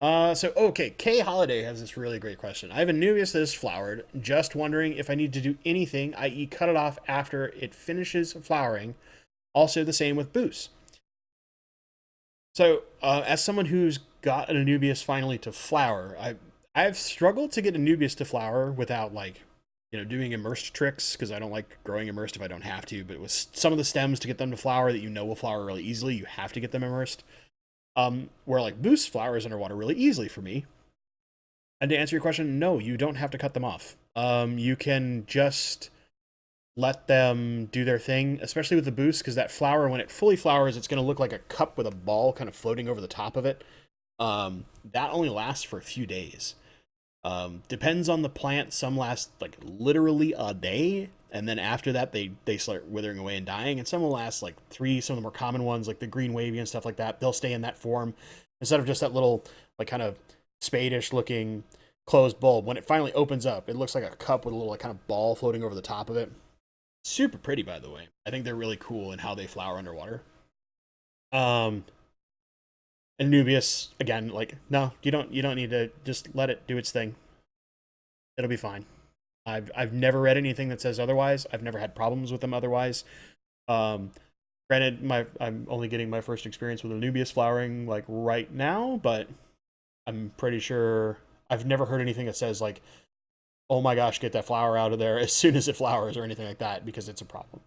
Okay, Kay Holiday has this really great question. I have a nubius that is flowered. Just wondering if I need to do anything, i.e. cut it off after it finishes flowering. Also the same with Boos. So, as someone who's got an Anubius finally to flower, I've struggled to get Anubius to flower without like, doing immersed tricks because I don't like growing immersed if I don't have to. But with some of the stems to get them to flower that will flower really easily, you have to get them immersed. Where like boost flowers underwater really easily for me. And to answer your question, no, you don't have to cut them off. You can just let them do their thing, especially with the boost, because that flower, when it fully flowers, it's going to look like a cup with a ball kind of floating over the top of it. That only lasts for a few days. Depends on the plant. Some last like literally a day, and then after that they start withering away and dying. And some will last like 3. Some of the more common ones, like the green wavy and stuff like that, they'll stay in that form instead of just that little like kind of spadish looking closed bulb. When it finally opens up, it looks like a cup with a little like kind of ball floating over the top of it. Super pretty, by the way. I think they're really cool in how they flower underwater. Um, and Nubius, again, like no, you don't need to, just let it do its thing. It'll be fine. I've never read anything that says otherwise. I've never had problems with them otherwise. Um, Granted, I'm only getting my first experience with Nubius flowering like right now, but I'm pretty sure I've never heard anything that says like, oh my gosh, get that flower out of there as soon as it flowers or anything like that, because it's a problem.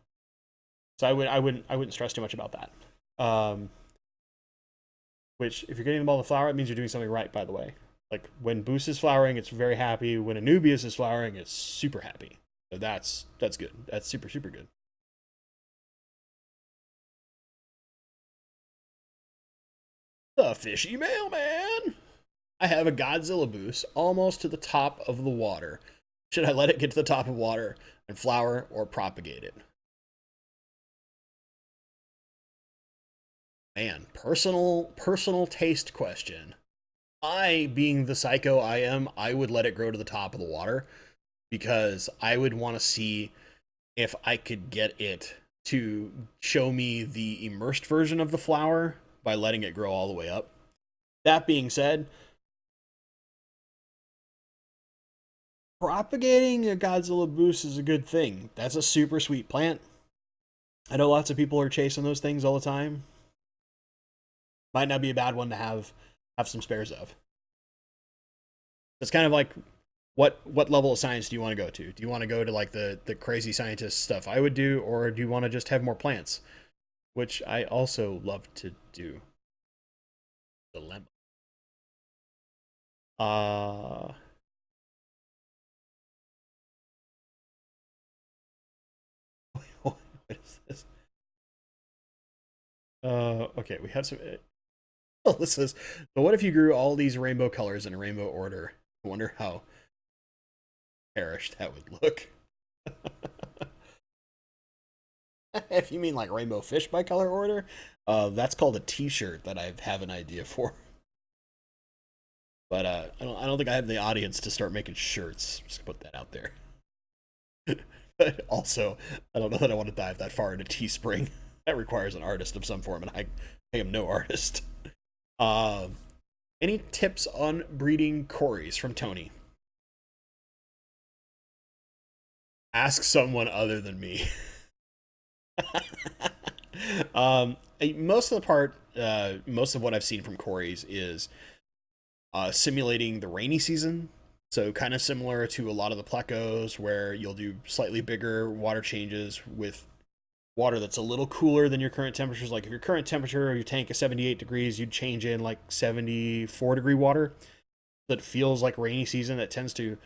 So I wouldn't stress too much about that. Which, if you're getting the ball to flower, it means you're doing something right, by the way. Like when Boost is flowering, it's very happy. When Anubius is flowering, it's super happy. So that's good. That's super super good. The fishy mailman. I have a Godzilla Boost almost to the top of the water. Should I let it get to the top of water and flower or propagate it? Man, personal taste question. I, being the psycho I am, I would let it grow to the top of the water because I would want to see if I could get it to show me the immersed version of the flower by letting it grow all the way up. That being said, propagating a Godzilla Boost is a good thing. That's a super sweet plant. I know lots of people are chasing those things all the time. Might not be a bad one to have some spares of. It's kind of like what level of science do you want to go to? Do you want to go to like the crazy scientist stuff I would do, or do you want to just have more plants? Which I also love to do. Dilemma. Uh what is this? Okay, we have some. Oh, this is. But what if you grew all these rainbow colors in a rainbow order? I wonder how perished that would look. If you mean like rainbow fish by color order, that's called a T-shirt that I have an idea for. But I don't think I have the audience to start making shirts. Just to put that out there. But also, I don't know that I want to dive that far into Teespring. That requires an artist of some form, and I am no artist. Um, any tips on breeding Corys from Tony? Ask someone other than me. Most of the part, most of what I've seen from Corey's is simulating the rainy season. So kind of similar to a lot of the plecos, where you'll do slightly bigger water changes with water that's a little cooler than your current temperatures. Like if your current temperature of your tank is 78 degrees, you'd change in like 74-degree water that feels like rainy season. That tends to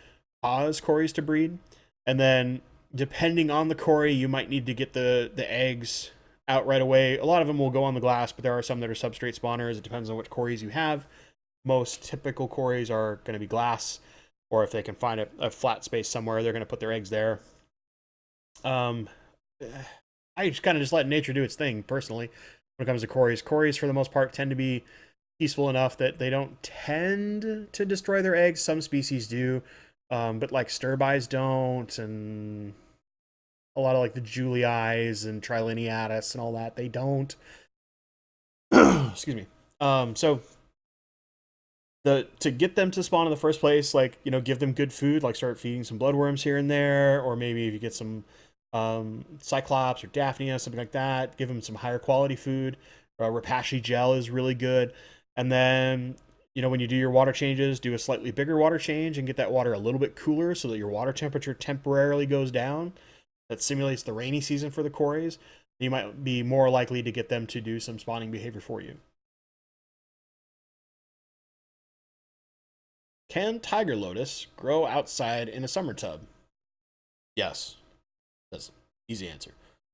cause Corys to breed. And then depending on the Cory, you might need to get the eggs out right away. A lot of them will go on the glass, but there are some that are substrate spawners. It depends on which Corys you have. Most typical Corys are going to be glass, or if they can find a flat space somewhere, they're going to put their eggs there. I just kind of just let nature do its thing, personally, when it comes to Corys. Corys, for the most part, tend to be peaceful enough that they don't tend to destroy their eggs. Some species do, but like Sturbis don't, and a lot of like the Julii and Trilineatus and all that, they don't. Excuse me. So to get them to spawn in the first place, like, give them good food, like start feeding some bloodworms here and there, or maybe if you get some Cyclops or Daphnia, something like that, give them some higher quality food. Repashy gel is really good. And then, when you do your water changes, do a slightly bigger water change and get that water a little bit cooler so that your water temperature temporarily goes down. That simulates the rainy season for the cories. You might be more likely to get them to do some spawning behavior for you. Can tiger lotus grow outside in a summer tub? Yes. That's an easy answer.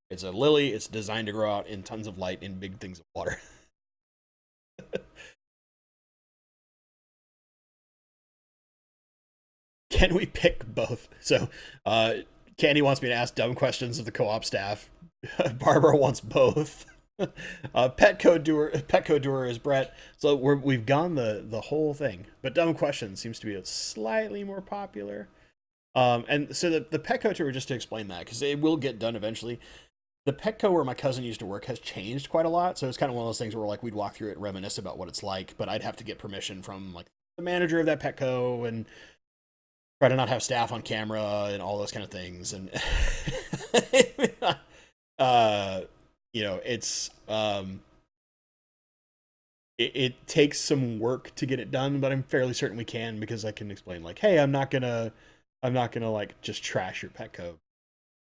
It's a lily. It's designed to grow out in tons of light in big things of water. Can we pick both? So, Candy wants me to ask dumb questions of the co-op staff. Barbara wants both. Petco doer is Brett. So we've gone the whole thing, but dumb questions seems to be slightly more popular. And so the Petco tour, just to explain that, because it will get done eventually. The Petco where my cousin used to work has changed quite a lot, so it's kind of one of those things where like we'd walk through it and reminisce about what it's like, but I'd have to get permission from like the manager of that Petco and try to not have staff on camera and all those kind of things. And it's it takes some work to get it done, but I'm fairly certain we can, because I can explain like, hey, I'm not gonna like just trash your Petco.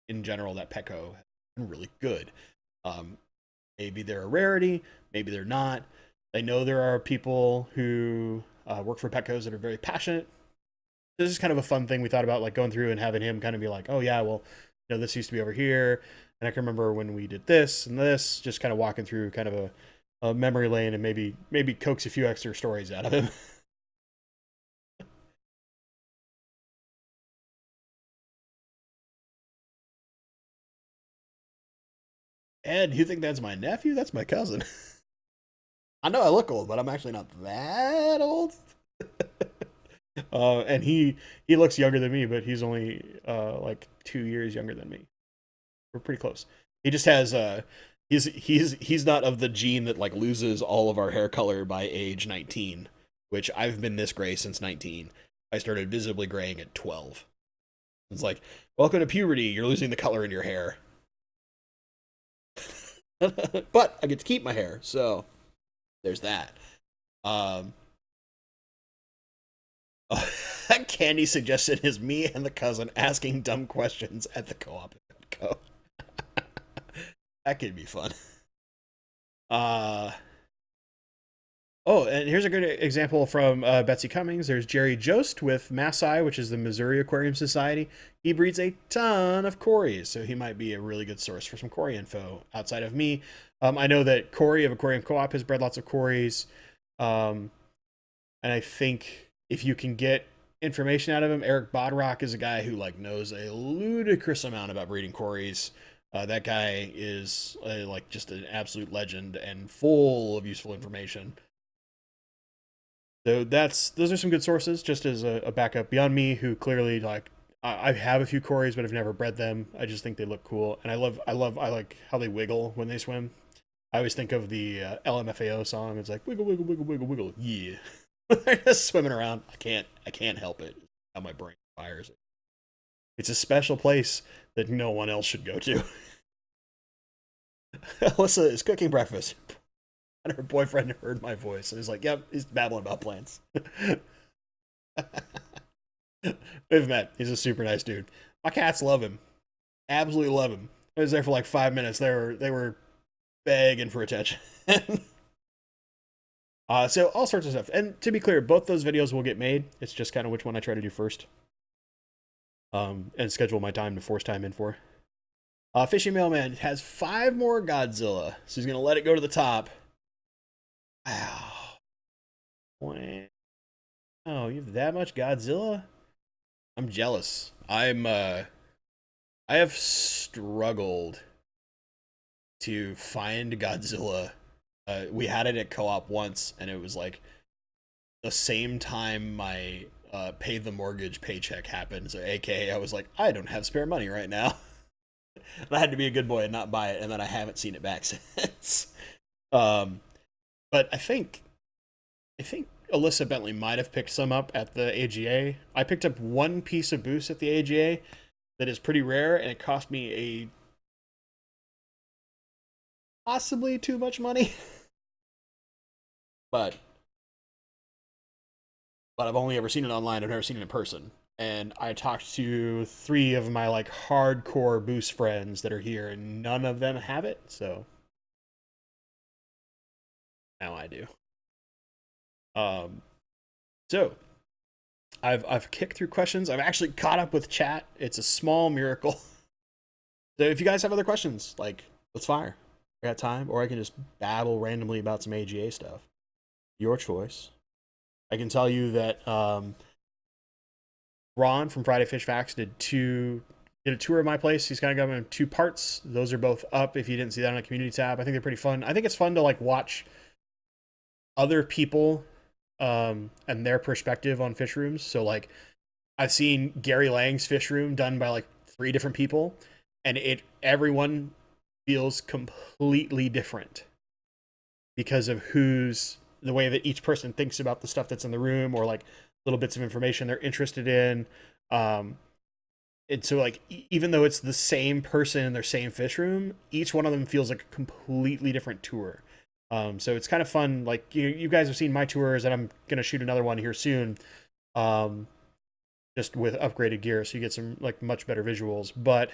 In general, that Petco has been really good. Maybe they're a rarity, maybe they're not. I know there are people who work for Petcos that are very passionate. This is kind of a fun thing we thought about, like going through and having him kind of be like, oh yeah, well, this used to be over here, and I can remember when we did this and this, just kind of walking through kind of a memory lane, and maybe coax a few extra stories out of him. Ed, you think that's my nephew? That's my cousin. I know I look old, but I'm actually not that old. And he looks younger than me, but he's only like 2 years younger than me. We're pretty close. He just has he's not of the gene that like loses all of our hair color by age 19, which I've been this gray since 19. I started visibly graying at 12. It's like, welcome to puberty. You're losing the color in your hair. But I get to keep my hair, so there's that. Um, Candy suggested is me and the cousin asking dumb questions at the co-op. That could be fun. Oh, and here's a good example from Betsy Cummings. There's Jerry Jost with Massai, which is the Missouri Aquarium Society. He breeds a ton of cories, so he might be a really good source for some cory info outside of me. I know that Corey of Aquarium Co-op has bred lots of cories, and I think if you can get information out of him, Eric Bodrock is a guy who like knows a ludicrous amount about breeding cories. That guy is like just an absolute legend and full of useful information. So those are some good sources, just as a backup. Beyond me, who clearly like I have a few cories, but I've never bred them. I just think they look cool, and I like how they wiggle when they swim. I always think of the LMFAO song. It's like wiggle, wiggle, wiggle, wiggle, wiggle. Yeah, they're just swimming around. I can't help it. How my brain fires it. It's a special place that no one else should go to. Alyssa is cooking breakfast. And her boyfriend heard my voice and he's like, yep, he's babbling about plants. We've met. He's a super nice dude. My cats love him. Absolutely love him. I was there for like 5 minutes. They were begging for attention. So all sorts of stuff. And to be clear, both those videos will get made. It's just kind of which one I try to do first. And schedule my time to force time in for. Fishy Mailman has 5 more Godzilla, so he's gonna let it go to the top. Wow. Oh, you have that much Godzilla? I'm jealous. I have struggled to find Godzilla. We had it at co-op once, and it was like the same time my pay the mortgage paycheck happened. So aka I was like, I don't have spare money right now. And I had to be a good boy and not buy it, and then I haven't seen it back since. But I think Alyssa Bentley might have picked some up at the AGA. I picked up one piece of boost at the AGA that is pretty rare, and it cost me a possibly too much money. but I've only ever seen it online. I've never seen it in person. And I talked to 3 of my like hardcore boost friends that are here, and none of them have it. So now I do. Um, so I've kicked through questions. I've actually caught up with chat. It's a small miracle. So if you guys have other questions, like, let's fire. I got time, or I can just babble randomly about some AGA stuff. Your choice. I can tell you that Ron from Friday Fish Facts did a tour of my place. He's kind of got them in 2 parts. Those are both up if you didn't see that on the community tab. I think they're pretty fun. I think it's fun to like watch other people and their perspective on fish rooms. So like I've seen Gary Lang's fish room done by like 3 different people, and everyone feels completely different because of the way that each person thinks about the stuff that's in the room, or like little bits of information they're interested in. And so like even though it's the same person in their same fish room, each one of them feels like a completely different tour. So it's kind of fun. Like you guys have seen my tours, and I'm gonna shoot another one here soon, just with upgraded gear, so you get some like much better visuals. But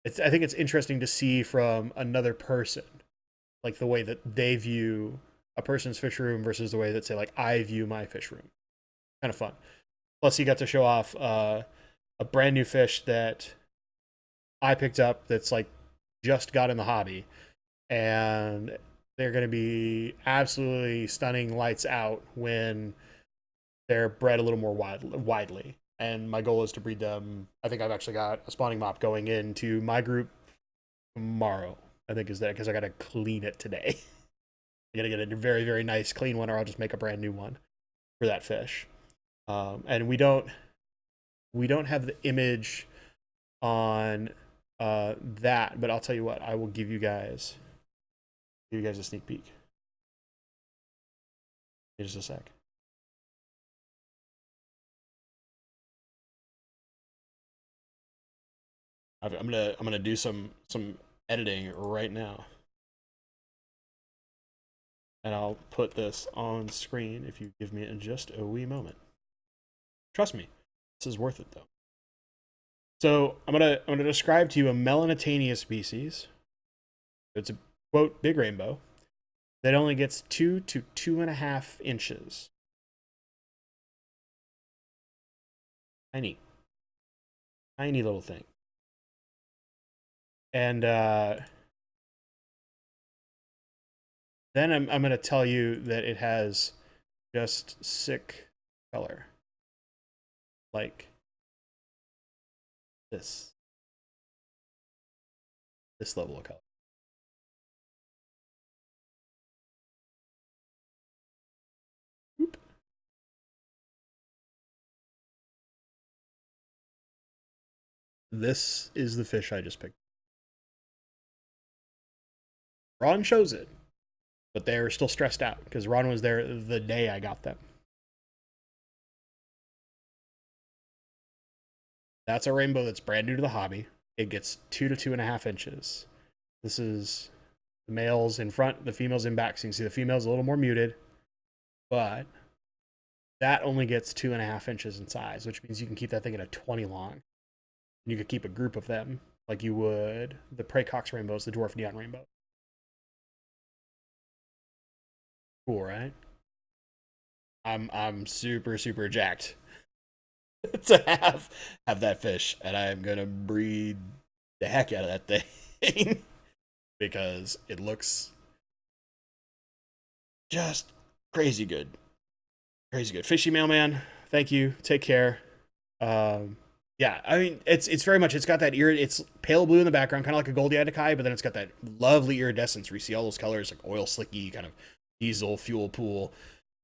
I think it's interesting to see from another person, like the way that they view a person's fish room versus the way that, say, like I view my fish room. Kind of fun. Plus, he got to show off a brand new fish that I picked up that's like just got in the hobby, and they're going to be absolutely stunning, lights out when they're bred a little more widely. And my goal is to breed them. I think I've actually got a spawning mop going into my group tomorrow. I think is that because I got to clean it today. I got to get a very, very nice clean one, or I'll just make a brand new one for that fish. And we don't have the image on that, but I'll tell you what, I will give you guys a sneak peek in just a sec. I'm gonna do some editing right now, and I'll put this on screen if you give me just a wee moment. Trust me, this is worth it though. So I'm gonna describe to you a Melanitania species. It's a quote big rainbow that only gets 2 to 2.5 inches. Tiny little thing. And then I'm going to tell you that it has just sick color. Like this level of color. Oop. This is the fish I just picked. Ron shows it, but they're still stressed out because Ron was there the day I got them. That's a rainbow that's brand new to the hobby. It gets 2 to 2.5 inches. This is the males in front, the females in back. So you can see the female's a little more muted, but that only gets 2.5 inches in size, which means you can keep that thing at a 20 long. You could keep a group of them like you would the Prey Cox rainbows, the dwarf neon rainbow. Cool, right? I'm super jacked to have that fish, and I am gonna breed the heck out of that thing because it looks just crazy good. Crazy good. Fishy mailman, thank you. Take care. Yeah, I mean it's very much, it's got that it's pale blue in the background, kind of like a Goldie Adakai, but then it's got that lovely iridescence where you see all those colors like oil slicky, kind of diesel fuel pool.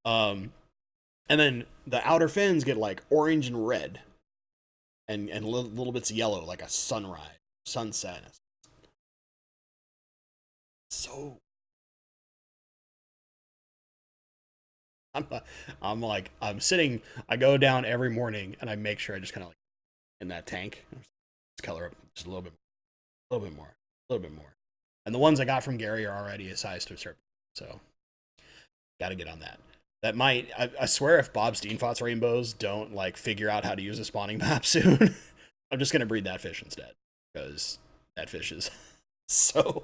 And then the outer fins get like orange and red, and little bits of yellow, like a sunset. So I'm like I'm sitting. I go down every morning and I make sure I just kind of like in that tank, just color up just a little bit more. And the ones I got from Gary are already a size to a certain. So Got to get on that. That might, I swear, if Bob Steenfots rainbows don't like figure out how to use a spawning map soon, I'm just gonna breed that fish instead because that fish is so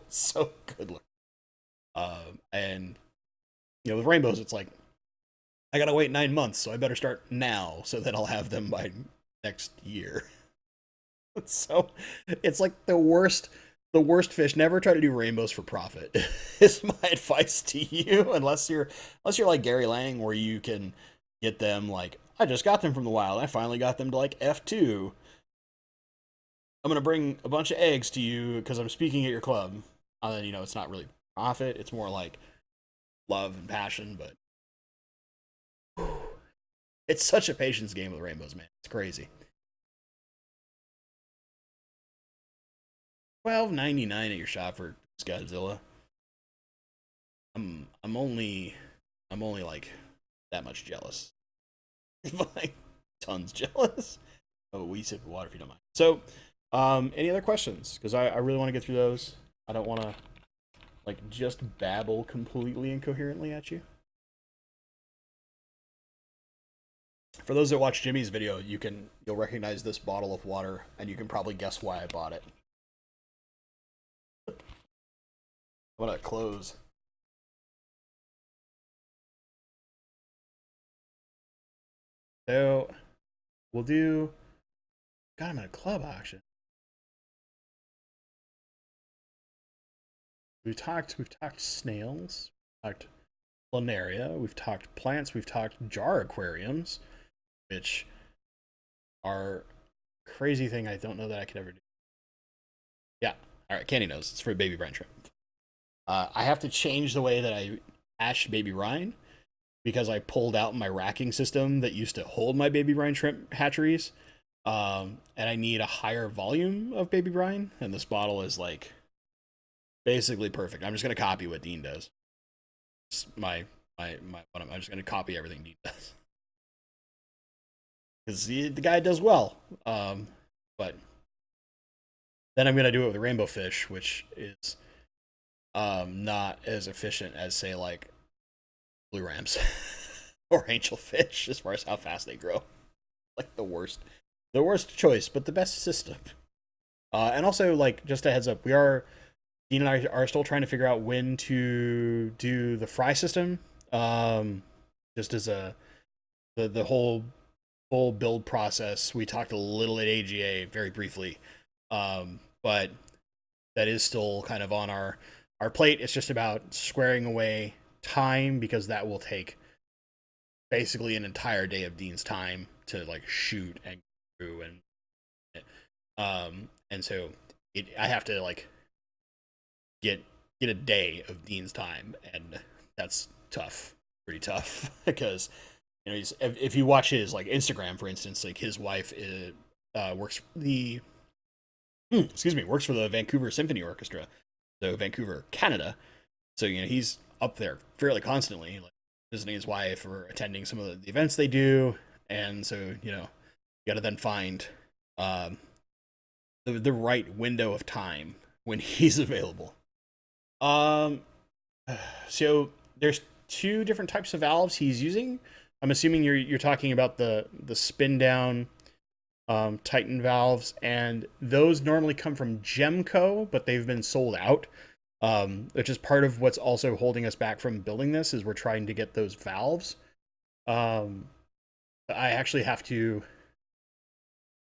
good looking. And with rainbows, it's like I gotta wait 9 months, so I better start now so that I'll have them by next year. So it's like the worst fish. Never try to do rainbows for profit. Is my advice to you, unless you're like Gary Lang, where you can get them like I just got them from the wild. I finally got them to like F2. I'm gonna bring a bunch of eggs to you because I'm speaking at your club. And then it's not really profit. It's more like love and passion. But it's such a patience game with rainbows, man. It's crazy. 12.99 at your shop for Godzilla. I'm only like that much jealous. Like tons jealous. Oh, we sip of water if you don't mind. So, any other questions? Because I really want to get through those. I don't want to like just babble completely incoherently at you. For those that watch Jimmy's video, you'll recognize this bottle of water, and you can probably guess why I bought it. I'm gonna close. So we'll do. God, I'm at a club auction. We've talked snails, we've talked planaria, we've talked plants, we've talked jar aquariums, which are crazy thing I don't know that I could ever do. Yeah. All right, candy nose. It's for baby brine shrimp. I have to change the way that I hatch baby brine because I pulled out my racking system that used to hold my baby brine shrimp hatcheries. And I need a higher volume of baby brine, and this bottle is like basically perfect. I'm just gonna copy what Dean does. It's I'm just gonna copy everything Dean does because the guy does well. But then I'm gonna do it with rainbow fish, which is not as efficient as say like blue rams or angelfish as far as how fast they grow. Like the worst choice, but the best system. And also, like, just a heads up, Dean and I are still trying to figure out when to do the fry system. Just as the whole full build process. We talked a little at AGA very briefly, but that is still kind of on our plate. It's just about squaring away time because that will take basically an entire day of Dean's time to like shoot and crew and so I have to like get a day of Dean's time, and that's tough, pretty tough because if you watch his like Instagram, for instance, like his wife works for the works for the Vancouver Symphony Orchestra, so Vancouver, Canada. So he's up there fairly constantly, like visiting his wife or attending some of the events they do, and so you got to then find um, the right window of time when he's available. Um, so there's two different types of valves he's using. I'm assuming you're talking about the spin down Titan valves, and those normally come from Gemco, but they've been sold out. Which is part of what's also holding us back from building this is we're trying to get those valves. Um, I actually have to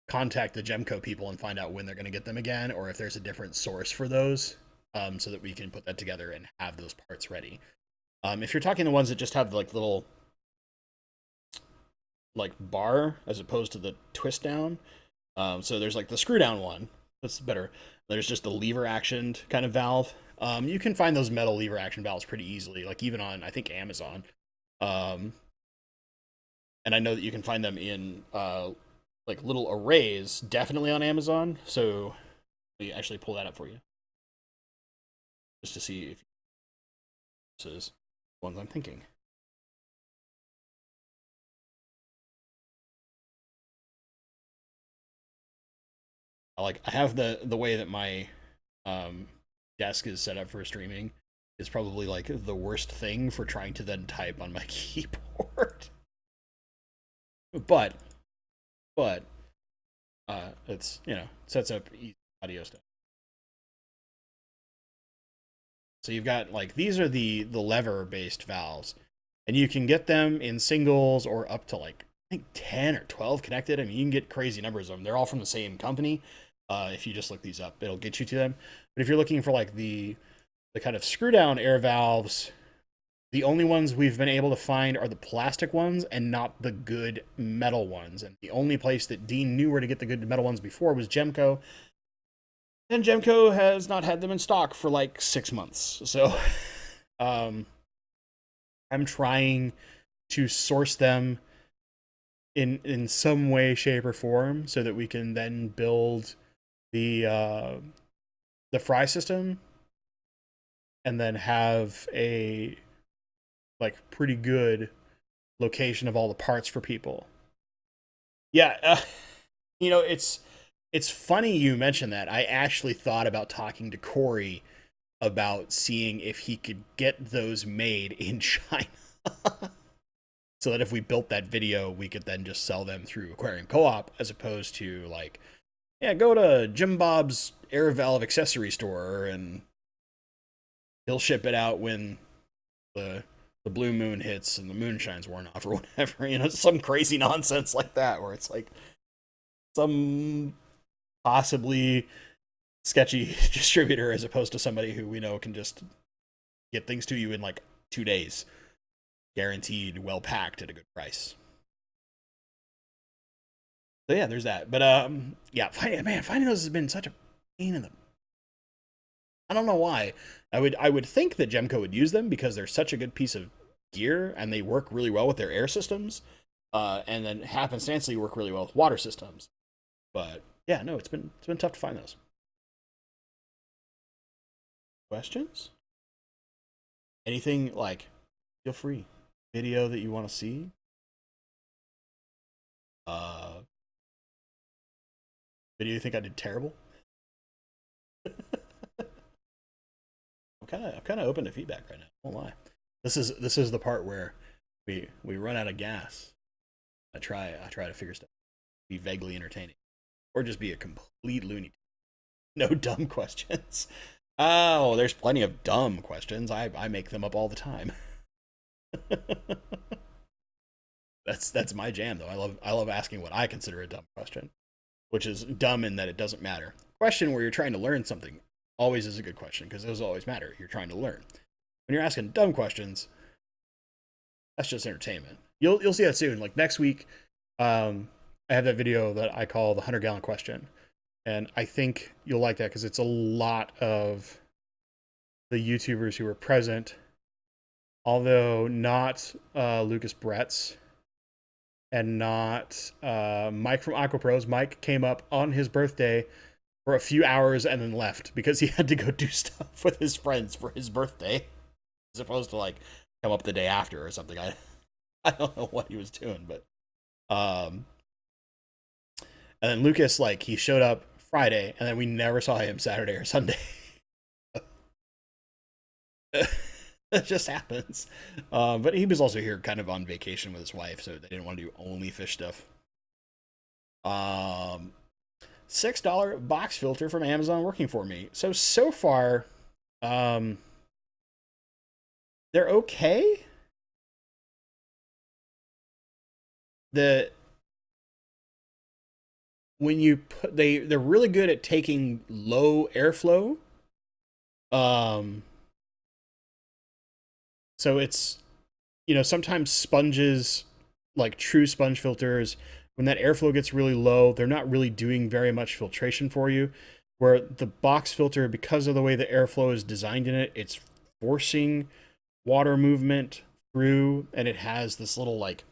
contact the Gemco people and find out when they're going to get them again, or if there's a different source for those, so that we can put that together and have those parts ready. If you're talking the ones that just have like little like bar as opposed to the twist down, so there's like the screw down one. That's better. There's just the lever actioned kind of valve. You can find those metal lever action valves pretty easily, like even on I think Amazon. Um, and I know that you can find them in like little arrays, definitely on Amazon. So let me actually pull that up for you, just to see if this is ones I'm thinking. I have the way that my um, desk is set up for streaming. is probably like the worst thing for trying to then type on my keyboard. but but it's, sets up easy audio stuff. So you've got like, these are the lever based valves, and you can get them in singles or up to like, I think 10 or 12 connected. I mean, you can get crazy numbers of them. They're all from the same company. If you just look these up, it'll get you to them. But if you're looking for like the kind of screw down air valves, the only ones we've been able to find are the plastic ones and not the good metal ones. And the only place that Dean knew where to get the good metal ones before was Gemco. And Gemco has not had them in stock for like 6 months. So I'm trying to source them in some way, shape, or form so that we can then build the fry system and then have a like pretty good location of all the parts for people. Yeah, it's funny you mentioned that. I actually thought about talking to Corey about seeing if he could get those made in China. So that if we built that video, we could then just sell them through Aquarium Co-op, as opposed to like, yeah, go to Jim Bob's air valve accessory store and he'll ship it out when the blue moon hits and the moonshine's worn off or whatever, some crazy nonsense like that, where it's like some possibly sketchy distributor as opposed to somebody who we know can just get things to you in like 2 days, guaranteed, well packed at a good price. So yeah, there's that. But yeah, finding those has been such a pain in the. I don't know why. I would think that Gemco would use them because they're such a good piece of gear and they work really well with their air systems, and then happenstancely work really well with water systems. But yeah, no, it's been tough to find those. Questions? Anything like, feel free. Video that you want to see? Video you think I did terrible? I'm kind of open to feedback right now. I won't lie. This is the part where we run out of gas. I try to figure stuff, be vaguely entertaining, or just be a complete loony. No dumb questions. Oh, there's plenty of dumb questions. I make them up all the time. That's my jam though. I love asking what I consider a dumb question, which is dumb in that it doesn't matter. Question where you're trying to learn something always is a good question because those always matter. You're trying to learn. When you're asking dumb questions, that's just entertainment. You'll see that soon. Like next week, I have that video that I call the 100-gallon question, and I think you'll like that because it's a lot of the YouTubers who were present, although not Lucas Bretz and not Mike from Aquapros. Mike came up on his birthday for a few hours and then left because he had to go do stuff with his friends for his birthday, as opposed to like come up the day after or something. I don't know what he was doing, but and then Lucas, like, he showed up Friday and then we never saw him Saturday or Sunday. It just happens. But he was also here kind of on vacation with his wife, so they didn't want to do only fish stuff. $6 box filter from Amazon working for me. So far, they're okay. When you put they're really good at taking low airflow. So it's, sometimes sponges, like true sponge filters, when that airflow gets really low, they're not really doing very much filtration for you. Where the box filter, because of the way the airflow is designed in it, it's forcing water movement through, and it has this little like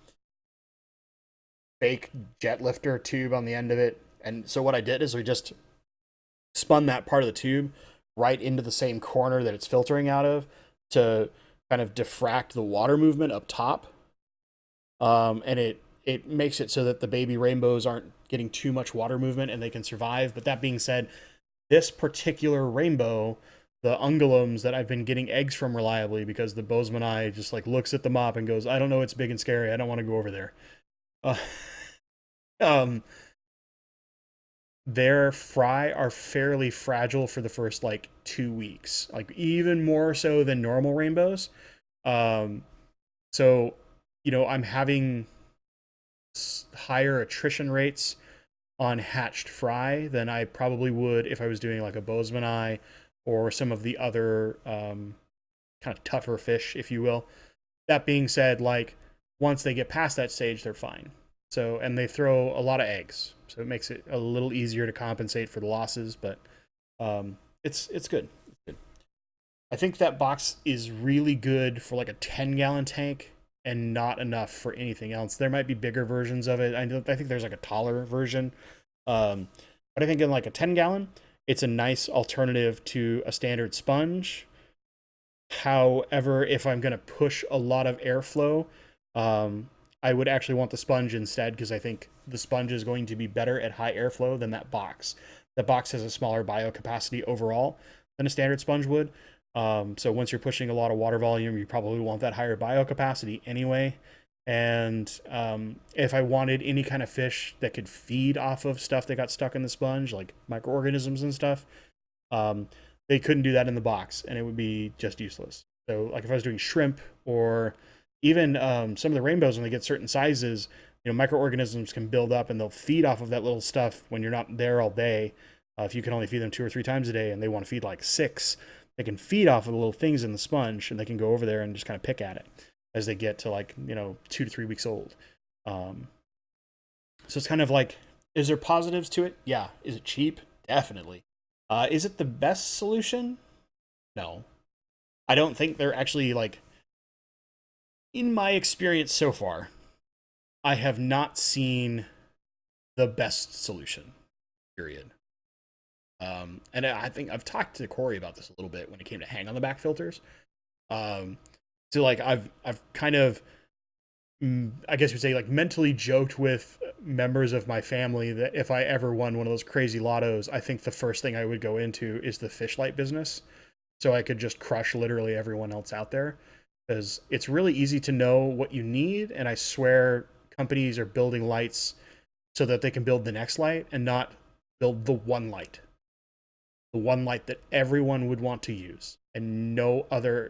fake jet lifter tube on the end of it. And so what I did is we just spun that part of the tube right into the same corner that it's filtering out of to kind of diffract the water movement up top. And it makes it so that the baby rainbows aren't getting too much water movement and they can survive. But that being said, this particular rainbow the ungulums that I've been getting eggs from reliably because the bozeman eye just like looks at the mop and goes, I don't know, it's big and scary. I don't want to go over there. Uh, um, their fry are fairly fragile for the first like 2 weeks, like even more so than normal rainbows. Um, so, I'm having higher attrition rates on hatched fry than I probably would if I was doing like a bozeman eye or some of the other kind of tougher fish, if you will. That being said, like once they get past that stage, they're fine. So, and they throw a lot of eggs, so it makes it a little easier to compensate for the losses. But it's good. It's good. I think that box is really good for like a 10-gallon tank and not enough for anything else. There might be bigger versions of it. I think there's like a taller version. But I think in like a 10-gallon, it's a nice alternative to a standard sponge. However, if I'm going to push a lot of airflow, I would actually want the sponge instead because I think the sponge is going to be better at high airflow than that box. That box has a smaller biocapacity overall than a standard sponge would. So once you're pushing a lot of water volume, you probably want that higher biocapacity anyway. And if I wanted any kind of fish that could feed off of stuff that got stuck in the sponge, like microorganisms and stuff, they couldn't do that in the box, and it would be just useless. So, like if I was doing shrimp or even some of the rainbows, when they get certain sizes, microorganisms can build up and they'll feed off of that little stuff when you're not there all day. If you can only feed them 2 or 3 times a day and they want to feed like 6, they can feed off of the little things in the sponge and they can go over there and just kind of pick at it as they get to like 2 to 3 weeks old. So it's kind of like, is there positives to it? Yeah. Is it cheap? Definitely. Is it the best solution? No. I don't think they're actually like, in my experience so far, I have not seen the best solution, period. And I think I've talked to Corey about this a little bit when it came to hang on the back filters. So like I've kind of, I guess you'd say, like mentally joked with members of my family that if I ever won one of those crazy lottos, I think the first thing I would go into is the fish light business, so I could just crush literally everyone else out there, because it's really easy to know what you need, and I swear companies are building lights so that they can build the next light and not build the one light that everyone would want to use, and no other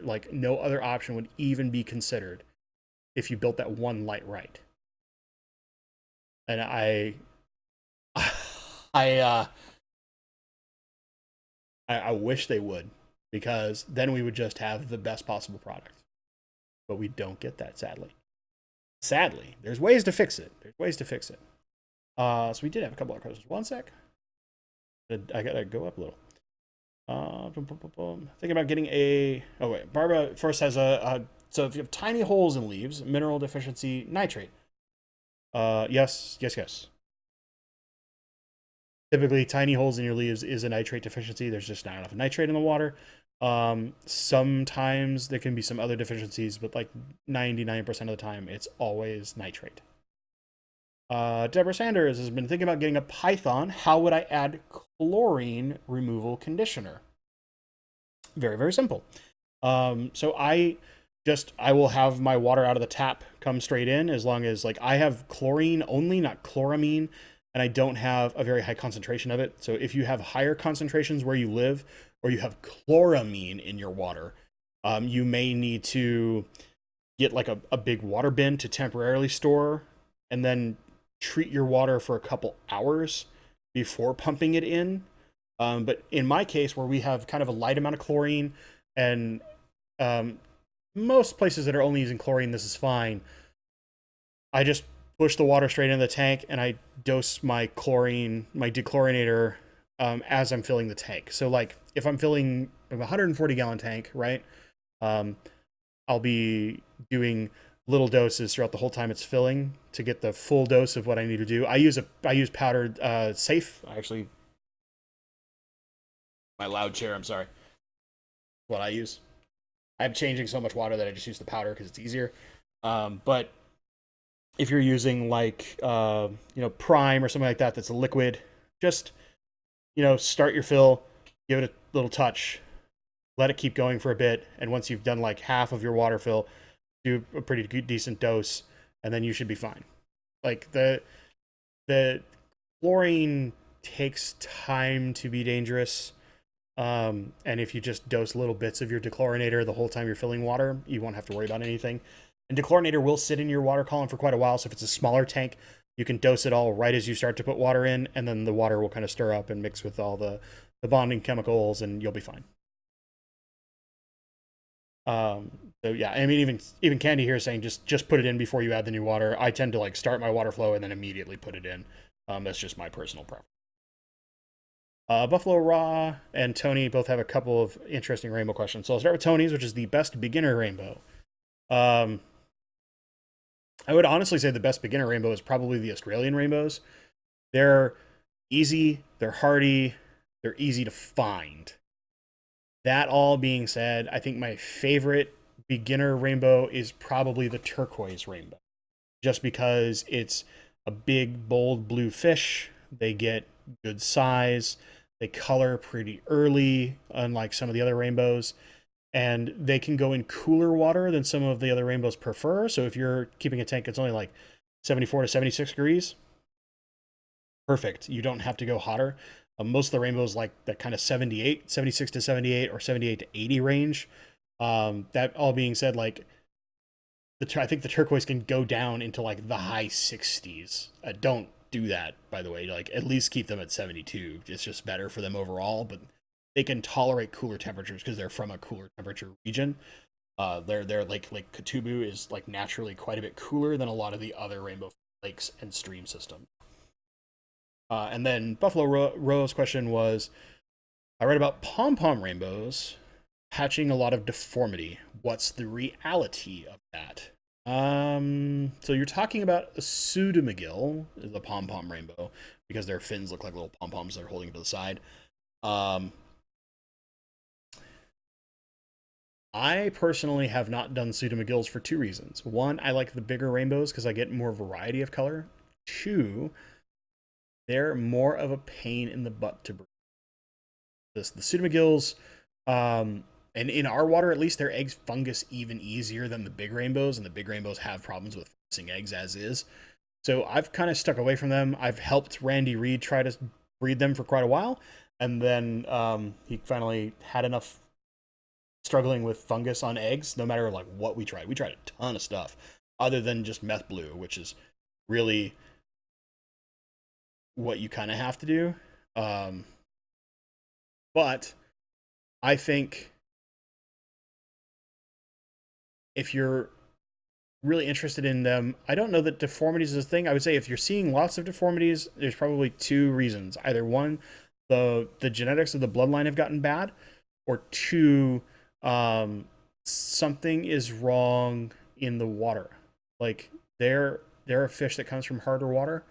option would even be considered if you built that one light right. And I I wish they would, because then we would just have the best possible product. But we don't get that, sadly. Sadly, there's ways to fix it. So we did have a couple of questions. One sec. I gotta go up a little. Thinking about getting a. Oh wait, Barbara first has So if you have tiny holes in leaves, mineral deficiency, nitrate. Yes. Typically, tiny holes in your leaves is a nitrate deficiency. There's just not enough nitrate in the water. Sometimes there can be some other deficiencies, but like 99% of the time, it's always nitrate. Deborah Sanders has been thinking about getting a python. How would I add chlorine removal conditioner? Very, very simple. So I will have my water out of the tap come straight in, as long as like I have chlorine only, not chloramine, and I don't have a very high concentration of it. So if you have higher concentrations where you live, or you have chloramine in your water, you may need to get like a big water bin to temporarily store, and then treat your water for a couple hours before pumping it in. But in my case, where we have kind of a light amount of chlorine, and most places that are only using chlorine, this is fine. I just push the water straight into the tank, and I dose my dechlorinator, as I'm filling the tank. So like if I'm filling a 140-gallon tank, right, I'll be doing little doses throughout the whole time it's filling to get the full dose of what I need to do. I use powdered safe. Actually, my loud chair, I'm sorry. What I use. I'm changing so much water that I just use the powder because it's easier. But if you're using like Prime or something like that, that's a liquid, just start your fill, give it a little touch, let it keep going for a bit, and once you've done like half of your water fill, do a pretty good, decent dose, and then you should be fine. Like the chlorine takes time to be dangerous. And if you just dose little bits of your dechlorinator the whole time you're filling water, you won't have to worry about anything. And dechlorinator will sit in your water column for quite a while. So if it's a smaller tank, you can dose it all right as you start to put water in, and then the water will kind of stir up and mix with all the bonding chemicals, and you'll be fine. Um, so yeah, I mean, even Candy here is saying just put it in before you add the new water. I tend to like start my water flow and then immediately put it in. That's just my personal preference. Buffalo Raw and Tony both have a couple of interesting rainbow questions. So I'll start with Tony's, which is the best beginner rainbow. Um, I would honestly say the best beginner rainbow is probably the Australian rainbows. They're easy, they're hardy, they're easy to find. That all being said, I think my favorite beginner rainbow is probably the turquoise rainbow, just because it's a big, bold blue fish. They get good size. They color pretty early, unlike some of the other rainbows. And they can go in cooler water than some of the other rainbows prefer. So if you're keeping a tank that's only like 74 to 76 degrees, perfect. You don't have to go hotter. Most of the rainbows like that kind of 76 to 78 or 78 to 80 range. That all being said, like I think the turquoise can go down into like the high 60s. Don't do that, by the way. Like at least keep them at 72. It's just better for them overall, but they can tolerate cooler temperatures because they're from a cooler temperature region. They're like Katubu is like naturally quite a bit cooler than a lot of the other rainbow lakes and stream systems. And then Buffalo Rose question was, I read about pom-pom rainbows patching a lot of deformity. What's the reality of that? So you're talking about a pseudomcgill, the pom-pom rainbow, because their fins look like little pom-poms they're holding to the side. I personally have not done pseudomcgills for two reasons. One, I like the bigger rainbows because I get more variety of color. Two, they're more of a pain in the butt to breed. The pseudomcgills, and in our water at least, their eggs fungus even easier than the big rainbows, and the big rainbows have problems with fungusing eggs as is. So I've kind of stuck away from them. I've helped Randy Reed try to breed them for quite a while, and then he finally had enough struggling with fungus on eggs. No matter like what we tried a ton of stuff other than just meth blue, which is really what you kind of have to do. But I think if you're really interested in them, I don't know that deformities is a thing. I would say if you're seeing lots of deformities, there's probably two reasons. Either one, the genetics of the bloodline have gotten bad, or two, something is wrong in the water. Like they're a fish that comes from harder water,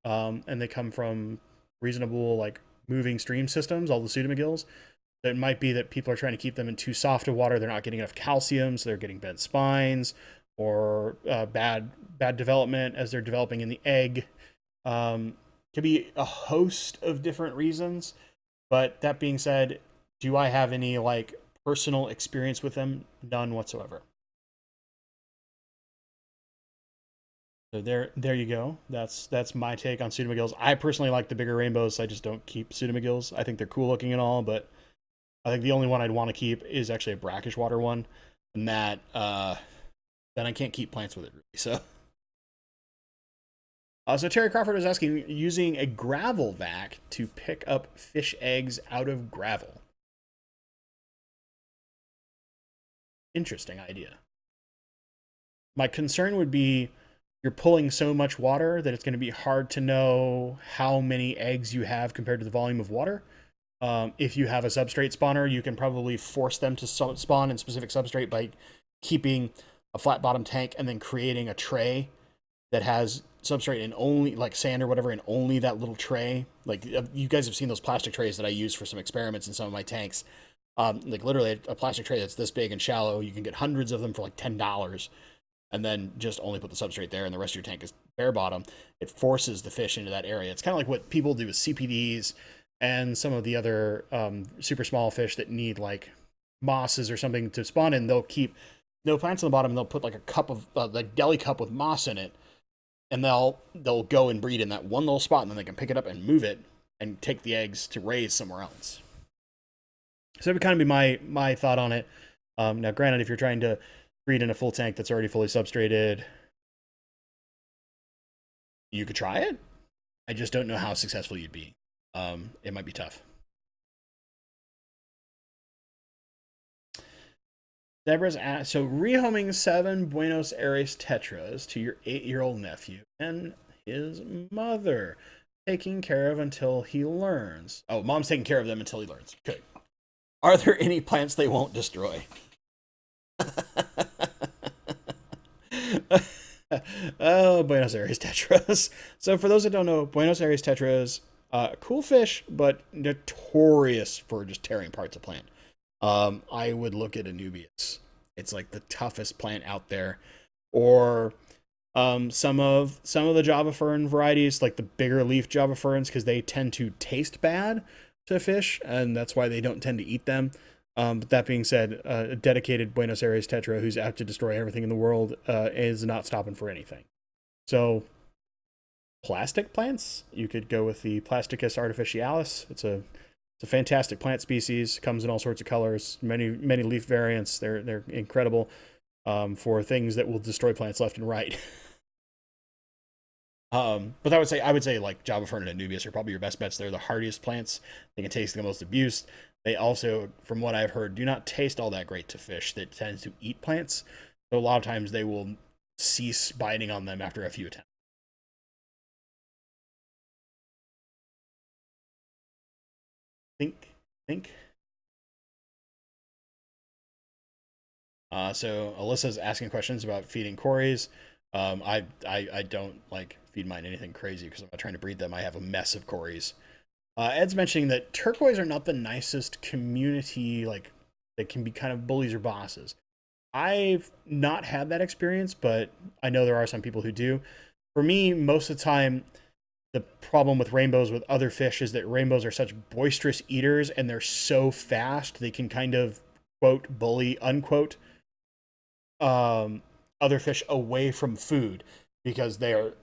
and they come from reasonable like moving stream systems. All the pseudomcgills. It might be that people are trying to keep them in too soft of water. They're not getting enough calcium, so they're getting bent spines or bad development as they're developing in the egg. Could be a host of different reasons. But that being said, do I have any like personal experience with them? None whatsoever. So there you go. That's my take on pseudomcgills. I personally like the bigger rainbows. I just don't keep pseudomcgills. I think they're cool looking and all, but I think the only one I'd want to keep is actually a brackish water one, and that then I can't keep plants with it really. So Terry Crawford was asking, using a gravel vac to pick up fish eggs out of gravel. Interesting idea. My concern would be you're pulling so much water that it's going to be hard to know how many eggs you have compared to the volume of water. If you have a substrate spawner, you can probably force them to spawn in specific substrate by keeping a flat bottom tank and then creating a tray that has substrate in only like sand or whatever in only that little tray. Like you guys have seen those plastic trays that I use for some experiments in some of my tanks. Like literally a plastic tray that's this big and shallow. You can get hundreds of them for like $10, and then just only put the substrate there, and the rest of your tank is bare bottom. It forces the fish into that area. It's kind of like what people do with CPDs and some of the other super small fish that need like mosses or something to spawn in, they'll keep no plants on the bottom, and they'll put like a cup of like deli cup with moss in it, and they'll go and breed in that one little spot, and then they can pick it up and move it and take the eggs to raise somewhere else. So that would kind of be my thought on it. Now, granted, if you're trying to breed in a full tank that's already fully substrated, you could try it. I just don't know how successful you'd be. It might be tough. Deborah's asked, so rehoming 7 Buenos Aires Tetras to your 8-year-old nephew and his mother, taking care of until he learns. Oh, mom's taking care of them until he learns. Good. Are there any plants they won't destroy? Oh, Buenos Aires Tetras. So for those that don't know, Buenos Aires Tetras, cool fish, but notorious for just tearing parts of plant. I would look at Anubias. It's like the toughest plant out there. Or some of the Java fern varieties, like the bigger leaf Java ferns, because they tend to taste bad to fish, and that's why they don't tend to eat them. But that being said, a dedicated Buenos Aires Tetra who's out to destroy everything in the world is not stopping for anything. So, plastic plants, you could go with the Plasticus artificialis. It's a fantastic plant species. Comes in all sorts of colors, many leaf variants. They're incredible for things that will destroy plants left and right. But I would say like Java fern and Anubias are probably your best bets. They're the hardiest plants. They can taste the most abuse. They also, from what I've heard, do not taste all that great to fish that tends to eat plants. So a lot of times they will cease biting on them after a few attempts. Think. So Alyssa's asking questions about feeding cories. I don't like feed mine anything crazy because I'm not trying to breed them. I have a mess of cories. Ed's mentioning that turquoise are not the nicest community, like they can be kind of bullies or bosses. I've not had that experience, but I know there are some people who do. For me, most of the time, the problem with rainbows with other fish is that rainbows are such boisterous eaters and they're so fast they can kind of quote bully unquote other fish away from food because they're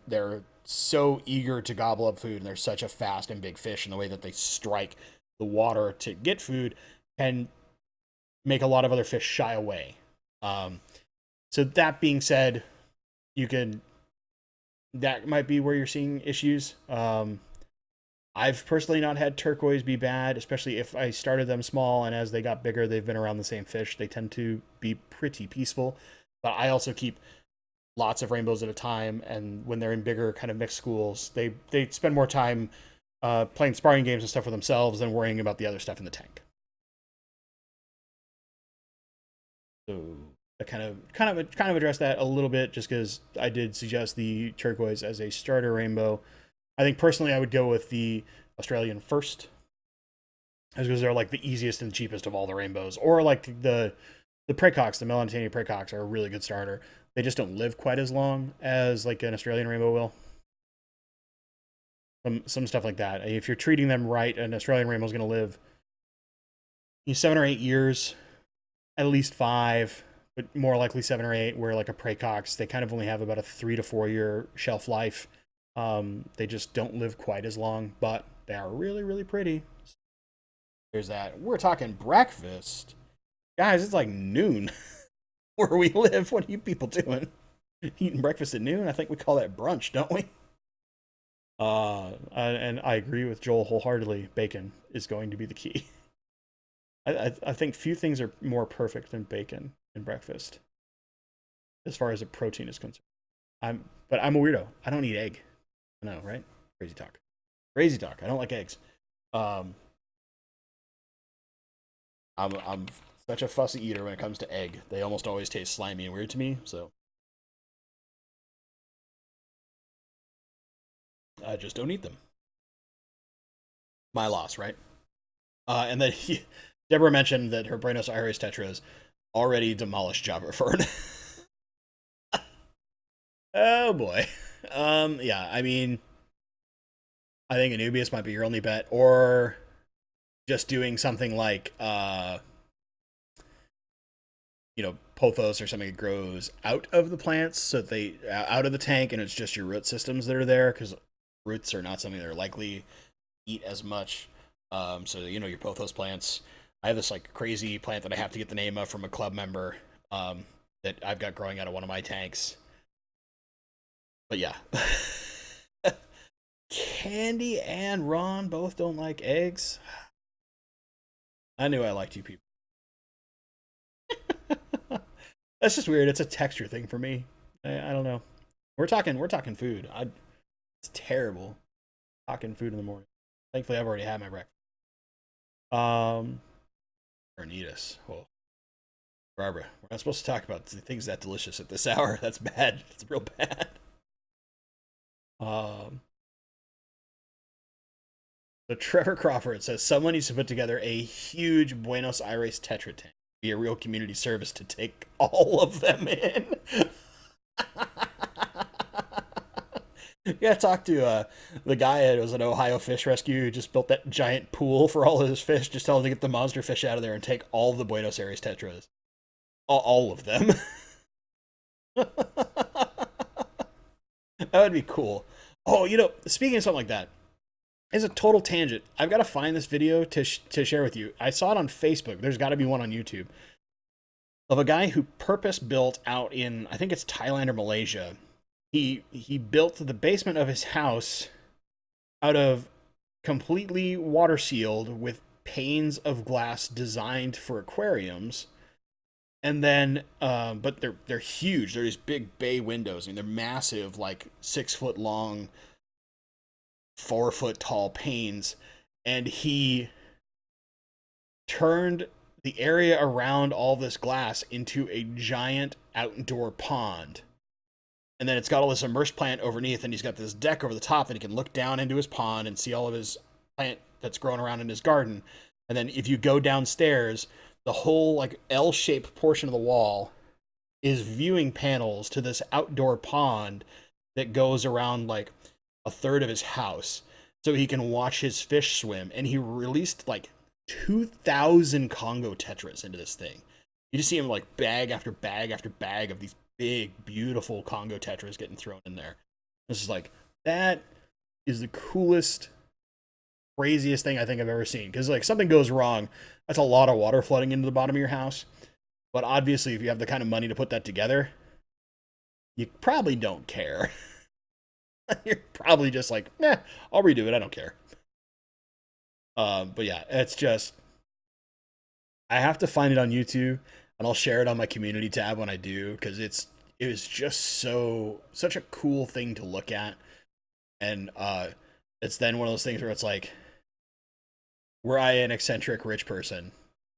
so eager to gobble up food and they're such a fast and big fish, and the way that they strike the water to get food can make a lot of other fish shy away. So that being said, that might be where you're seeing issues. I've personally not had turquoise be bad, especially if I started them small and as they got bigger, they've been around the same fish. They tend to be pretty peaceful. But I also keep lots of rainbows at a time, and when they're in bigger kind of mixed schools, they spend more time playing sparring games and stuff for themselves than worrying about the other stuff in the tank. So I kind of address that a little bit, just because I did suggest the turquoise as a starter rainbow. I think personally I would go with the Australian first, as because they're like the easiest and cheapest of all the rainbows, or like the Precox, the Melanotaenia Precox are a really good starter. They just don't live quite as long as like an Australian rainbow will. Some stuff like that. If you're treating them right, an Australian rainbow is going to live 7 or 8 years, at least 5, but more likely 7 or 8. Where like a Precox, they kind of only have about a 3 to 4 year shelf life. They just don't live quite as long, but they are really, really pretty. There's that. We're talking breakfast. Guys, it's like noon where we live. What are you people doing? Eating breakfast at noon? I think we call that brunch, don't we? And I agree with Joel wholeheartedly. Bacon is going to be the key. I think few things are more perfect than bacon in breakfast, as far as a protein is concerned. But I'm a weirdo. I don't eat egg. I know, right? Crazy talk. Crazy talk. I don't like eggs. I'm such a fussy eater when it comes to egg. They almost always taste slimy and weird to me, so I just don't eat them. My loss, right? And then Deborah mentioned that her Buenos Aires Tetras already demolished Java Fern. Oh boy. Yeah, I mean, I think Anubias might be your only bet, or just doing something like pothos or something that grows out of the plants, so that they out of the tank, and it's just your root systems that are there, because roots are not something they're likely eat as much. So your pothos plants. I have this like crazy plant that I have to get the name of from a club member, that I've got growing out of one of my tanks. But yeah, Candy and Ron both don't like eggs. I knew I liked you people. That's just weird. It's a texture thing for me. I don't know. We're talking food. It's terrible talking food in the morning. Thankfully, I've already had my breakfast. Um, Carnitas. Well, Barbara, we're not supposed to talk about things that delicious at this hour. That's bad. It's real bad. Um, so Trevor Crawford says someone needs to put together a huge Buenos Aires Tetra tank. Be a real community service to take all of them in. You gotta talk to the guy that was an Ohio Fish Rescue who just built that giant pool for all of his fish. Just tell him to get the monster fish out of there and take all of the Buenos Aires Tetras. All of them. That would be cool. Oh, speaking of something like that, it's a total tangent. I've got to find this video to share with you. I saw it on Facebook. There's got to be one on YouTube of a guy who purpose built out in, I think it's Thailand or Malaysia. He built the basement of his house out of completely water sealed with panes of glass designed for aquariums. And then, but they're huge. They're these big bay windows. I mean, they're massive, like 6 foot long, 4 foot tall panes. And he turned the area around all this glass into a giant outdoor pond. And then it's got all this immersed plant underneath, and he's got this deck over the top that he can look down into his pond and see all of his plant that's growing around in his garden. And then if you go downstairs, the whole like L-shaped portion of the wall is viewing panels to this outdoor pond that goes around like a third of his house, so he can watch his fish swim. And he released like 2,000 Congo tetras into this thing. You just see him like bag after bag after bag of these big, beautiful Congo tetras getting thrown in there. This is like, that is the coolest, craziest thing I think I've ever seen. Because like something goes wrong, that's a lot of water flooding into the bottom of your house. But obviously, if you have the kind of money to put that together, you probably don't care. You're probably just like, I'll redo it. I don't care. But yeah, it's just, I have to find it on YouTube, and I'll share it on my community tab when I do, because it was just such a cool thing to look at. And it's then one of those things where it's like, were I an eccentric rich person,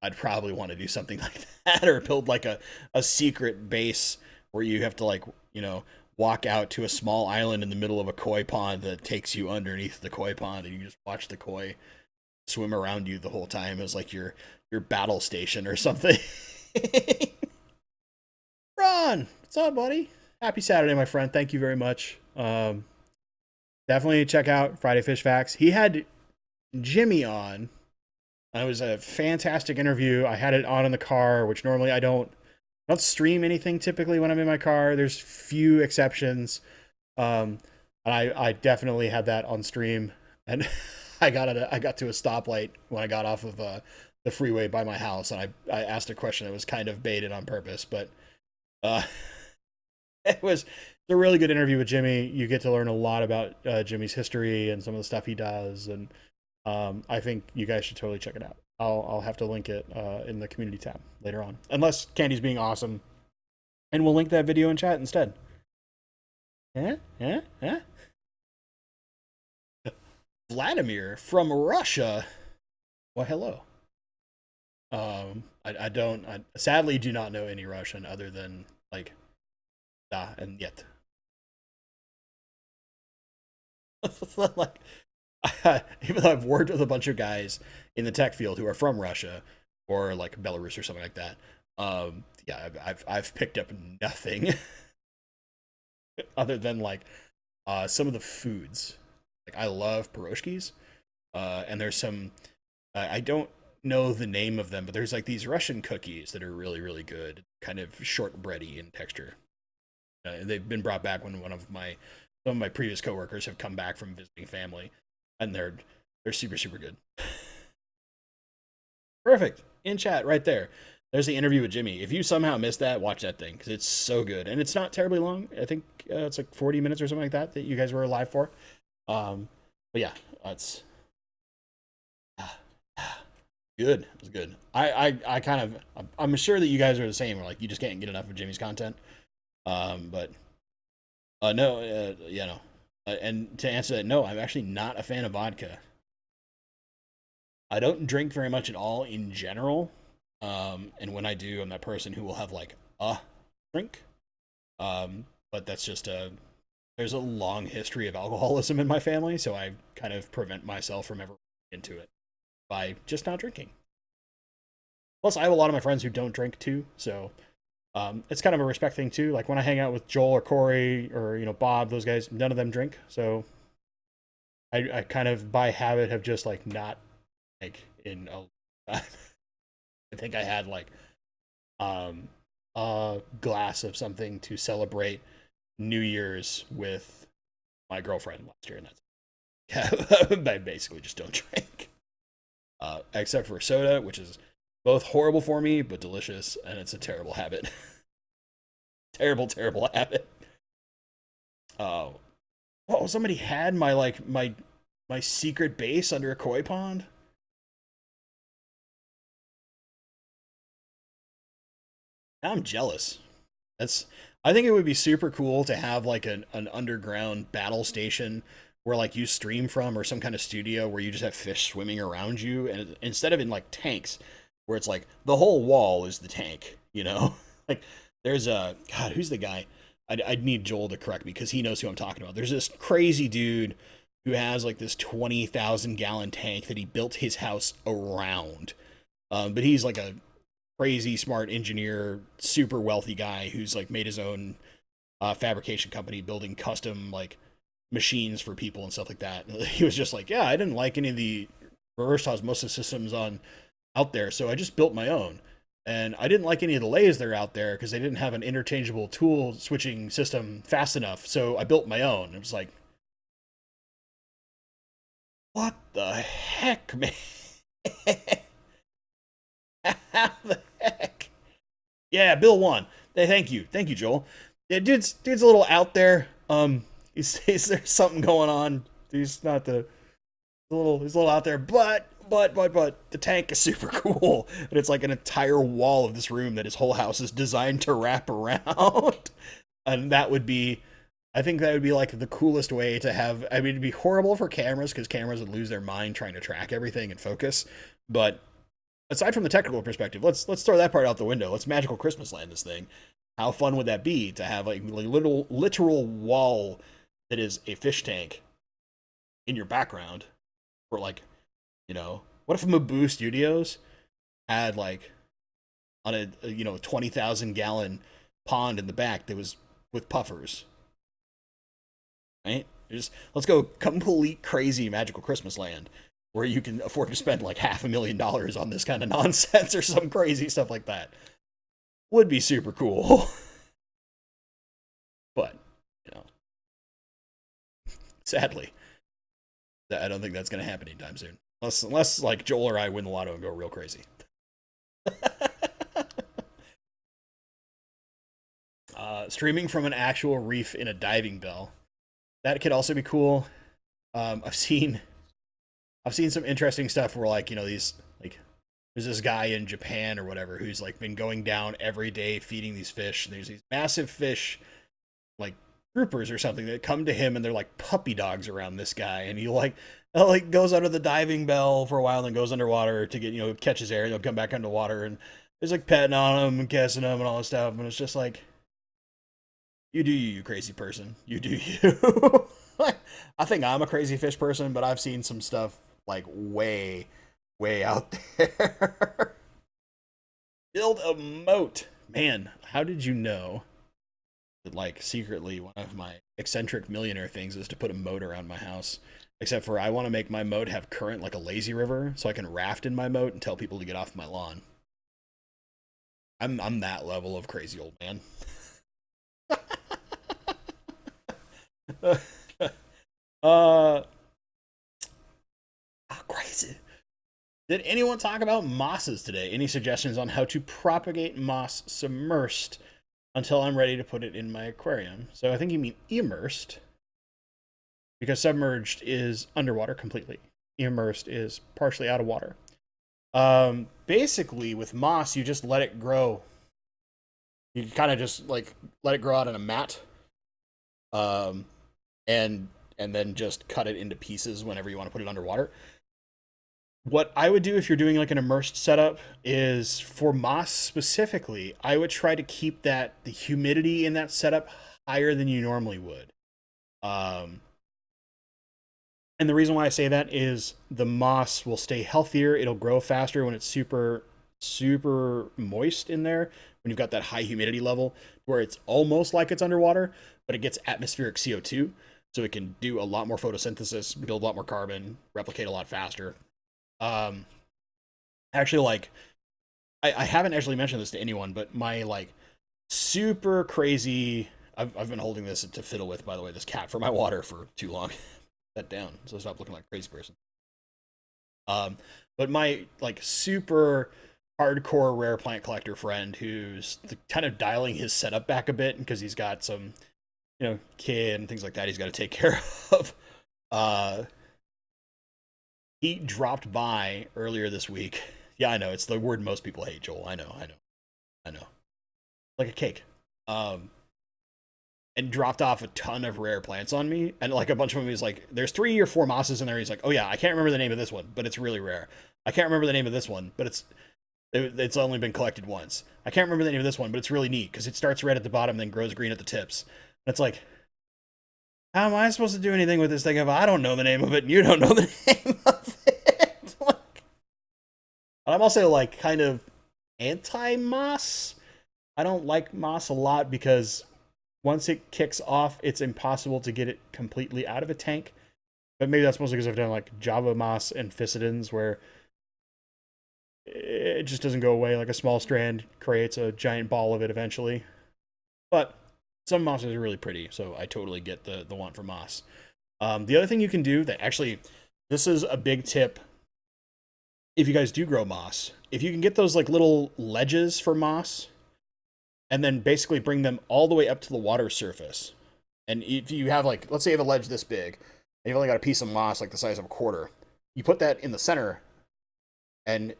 I'd probably want to do something like that, or build like a secret base where you have to like, walk out to a small island in the middle of a koi pond that takes you underneath the koi pond, and you just watch the koi swim around you the whole time as like your battle station or something. Ron, what's up, buddy? Happy Saturday, my friend. Thank you very much. Definitely check out Friday Fish Facts. He had Jimmy on. It was a fantastic interview. I had it on in the car, which normally I don't stream anything typically when I'm in my car. There's few exceptions. I definitely had that on stream, and I got to a stoplight when I got off of the freeway by my house, and I asked a question that was kind of baited on purpose, but it was a really good interview with Jimmy. You get to learn a lot about Jimmy's history and some of the stuff he does, and I think you guys should totally check it out. I'll have to link it in the community tab later on, unless Candy's being awesome, and we'll link that video in chat instead. Vladimir from Russia. Well, hello. I sadly do not know any Russian other than like da and yet. Like, even though I've worked with a bunch of guys in the tech field who are from Russia or like Belarus or something like that, yeah, I've picked up nothing other than like some of the foods. Like I love pierogies, and there's some I don't know the name of them, but there's like these Russian cookies that are really, really good, kind of shortbready in texture. They've been brought back when some of my previous coworkers have come back from visiting family, and they're super, super good. Perfect. In chat right there. There's the interview with Jimmy. If you somehow missed that, watch that thing because it's so good, and it's not terribly long. I think it's like 40 minutes or something like that you guys were live for. But yeah, it's good. It was good. I kind of I'm sure that you guys are the same. Or like you just can't get enough of Jimmy's content. But no, yeah, no. And to answer that, no, I'm actually not a fan of vodka. I don't drink very much at all in general. And when I do, I'm that person who will have like a drink. But that's just there's a long history of alcoholism in my family, so I kind of prevent myself from ever into it by just not drinking. Plus, I have a lot of my friends who don't drink too, so it's kind of a respect thing too. Like when I hang out with Joel or Corey or Bob, those guys, none of them drink, so I kind of by habit have just like not like in a I think I had like a glass of something to celebrate New Year's with my girlfriend last year, and that's I basically just don't drink, except for soda, which is both horrible for me but delicious, and it's a terrible habit. Terrible, terrible habit. Oh, somebody had my secret base under a koi pond. Now I'm jealous. That's I think it would be super cool to have like an underground battle station where like you stream from, or some kind of studio where you just have fish swimming around you, and instead of in like tanks where it's like the whole wall is the tank, like there's a God, who's the guy? I'd need Joel to correct me because he knows who I'm talking about. There's this crazy dude who has like this 20,000-gallon tank that he built his house around. But he's like a crazy smart engineer, super wealthy guy who's like made his own fabrication company building custom like machines for people and stuff like that. And he was just like, yeah, I didn't like any of the reverse osmosis systems on out there, so I just built my own. And I didn't like any of the lathes that are out there because they didn't have an interchangeable tool switching system fast enough, so I built my own. It was like, what the heck, man? How the heck? Yeah, Bill won. Hey, thank you, Joel. Yeah, dude's a little out there. He's there's something going on. He's not he's a little out there, but the tank is super cool, and it's like an entire wall of this room that his whole house is designed to wrap around, and I think that would be like the coolest way to have. I mean, it'd be horrible for cameras because cameras would lose their mind trying to track everything and focus, but aside from the technical perspective, let's throw that part out the window. Let's magical Christmas land this thing. How fun would that be to have like a literal wall that is a fish tank in your background? Or like, what if Mabu Studios had like on a 20,000-gallon pond in the back that was with puffers, right? Let's go complete crazy magical Christmas land where you can afford to spend like $500,000 on this kind of nonsense or some crazy stuff like that. Would be super cool. But, sadly, I don't think that's going to happen anytime soon. Unless like Joel or I win the lotto and go real crazy. Streaming from an actual reef in a diving bell. That could also be cool. I've seen some interesting stuff where like, these like there's this guy in Japan or whatever who's like been going down every day feeding these fish. And there's these massive fish like groupers or something that come to him, and they're like puppy dogs around this guy, and he like goes under the diving bell for a while and then goes underwater to get catches air, and he'll come back underwater, and there's like petting on him and kissing him and all this stuff, and it's just like, you do you crazy person, you do you. I think I'm a crazy fish person, but I've seen some stuff like way out there. Build a moat, man. How did you know that like secretly one of my eccentric millionaire things is to put a moat around my house. Except for I want to make my moat have current like a lazy river, so I can raft in my moat and tell people to get off my lawn. I'm that level of crazy old man. uh, crazy. Did anyone talk about mosses today? Any suggestions on how to propagate moss submersed until I'm ready to put it in my aquarium? So I think you mean immersed, because submerged is underwater completely. Immersed is partially out of water. Basically, with moss, you just let it grow. You kind of just like let it grow out on a mat, um, and then just cut it into pieces whenever you want to put it underwater. What I would do if you're doing like an immersed setup is for moss specifically, I would try to keep the humidity in that setup higher than you normally would. Um, and the reason why I say that is the moss will stay healthier. It'll grow faster when it's super moist in there. When you've got that high humidity level where it's almost like it's underwater, but it gets atmospheric CO2. So it can do a lot more photosynthesis, build a lot more carbon, replicate a lot faster. Um, actually, like, I haven't actually mentioned this to anyone, but my, like, super crazy, I've been holding this to fiddle with, by the way, this cat for my water for too long. That down, so stop looking like a crazy person. But my, like, super hardcore rare plant collector friend who's kind of dialing his setup back a bit because he's got some, kid and things like that he's got to take care of. Uh, he dropped by earlier this week. Yeah, I know, it's the word most people hate, Joel. I know. Like a cake. And dropped off a ton of rare plants on me. And like a bunch of them, he's like, there's 3 or 4 mosses in there. He's like, oh yeah, I can't remember the name of this one, but it's really rare. I can't remember the name of this one, but it's only been collected once. I can't remember the name of this one, but it's really neat because it starts red at the bottom, then grows green at the tips. And it's like, how am I supposed to do anything with this thing if I don't know the name of it and you don't know the name of it? Like, I'm also like kind of anti-moss. I don't like moss a lot because once it kicks off, it's impossible to get it completely out of a tank. But maybe that's mostly because I've done like Java moss and Physidans where it just doesn't go away. Like a small strand creates a giant ball of it eventually. But some mosses are really pretty, so I totally get the want for moss. The other thing you can do that actually, this is a big tip if you guys do grow moss. If you can get those like little ledges for moss, and then basically bring them all the way up to the water surface. And if you have like, let's say you have a ledge this big, and you've only got a piece of moss like the size of a quarter, you put that in the center, and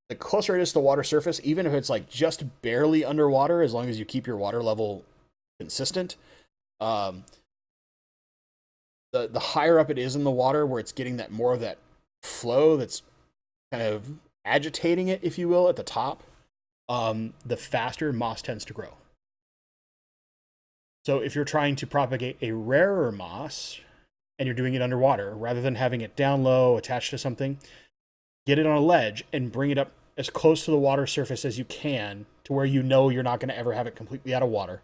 the closer it is to the water surface, even if it's like just barely underwater, as long as you keep your water level consistent, the higher up it is in the water, where it's getting that more of that flow that's kind of agitating it, if you will, at the top, the faster moss tends to grow. So if you're trying to propagate a rarer moss and you're doing it underwater, rather than having it down low, attached to something, get it on a ledge and bring it up as close to the water surface as you can to where you know you're not going to ever have it completely out of water.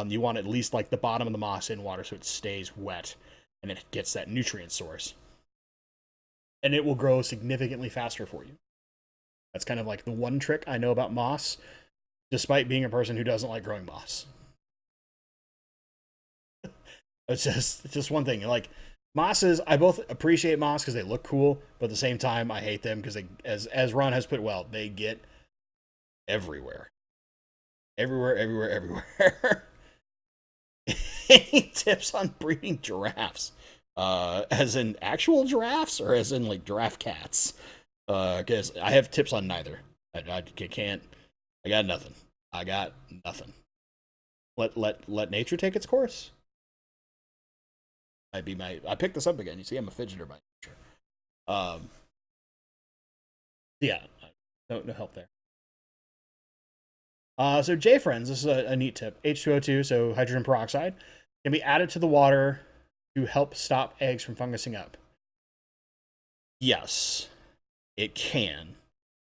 You want at least like the bottom of the moss in water so it stays wet and it gets that nutrient source. And it will grow significantly faster for you. That's kind of like the one trick I know about moss, despite being a person who doesn't like growing moss. It's just one thing. Like mosses, I both appreciate moss because they look cool, but at the same time, I hate them because they, as Ron has put well, they get everywhere. Everywhere. Any tips on breeding giraffes? As in actual giraffes or as in like giraffe cats? Because I have tips on neither. I can't. I got nothing. Let nature take its course. Might be my. I picked this up again. You see, I'm a fidgeter by nature. Yeah, no help there. So J friends, this is a neat tip. H2O2, so hydrogen peroxide, can be added to the water to help stop eggs from fungusing up. Yes, it can,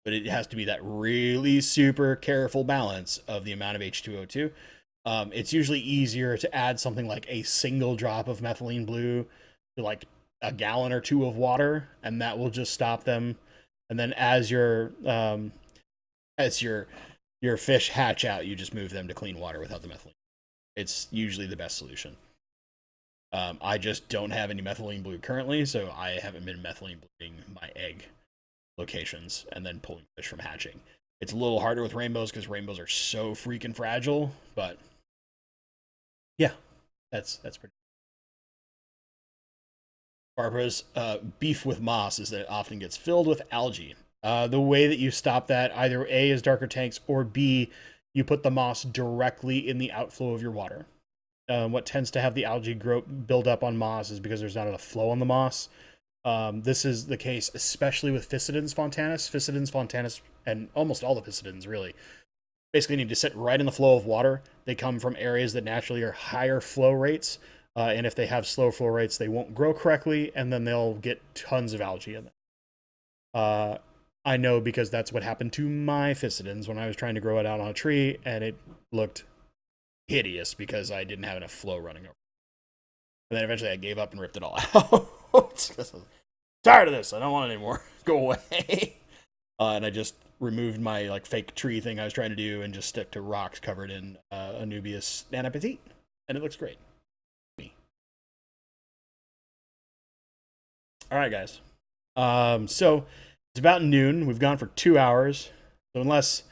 but it has to be that really super careful balance of the amount of H2O2. It's usually easier to add something like a single drop of methylene blue to like a gallon or two of water, and that will just stop them. And then as your fish hatch out, you just move them to clean water without the methylene. It's usually the best solution. I just don't have any methylene blue currently, so I haven't been methylene bluing my egg locations and then pulling fish from hatching. It's a little harder with rainbows because rainbows are so freaking fragile, but yeah, that's pretty. Barbara's beef with moss is that it often gets filled with algae. The way that you stop that, either A is darker tanks, or B, you put the moss directly in the outflow of your water. What tends to have the algae grow build up on moss is because there's not enough flow on the moss. This is the case especially with Physidens fontanus. Physidens fontanus, and almost all the Physidens really, basically need to sit right in the flow of water. They come from areas that naturally are higher flow rates, and if they have slow flow rates, they won't grow correctly, and then they'll get tons of algae in them. I know because that's what happened to my Physidens when I was trying to grow it out on a tree, and it looked hideous because I didn't have enough flow running over. And then eventually I gave up and ripped it all out. I'm tired of this. I don't want it anymore. Go away. And I just removed my like fake tree thing I was trying to do and just stick to rocks covered in Anubias Nana Petite, and it looks great. All right, guys. So it's about noon. We've gone for 2 hours. So unless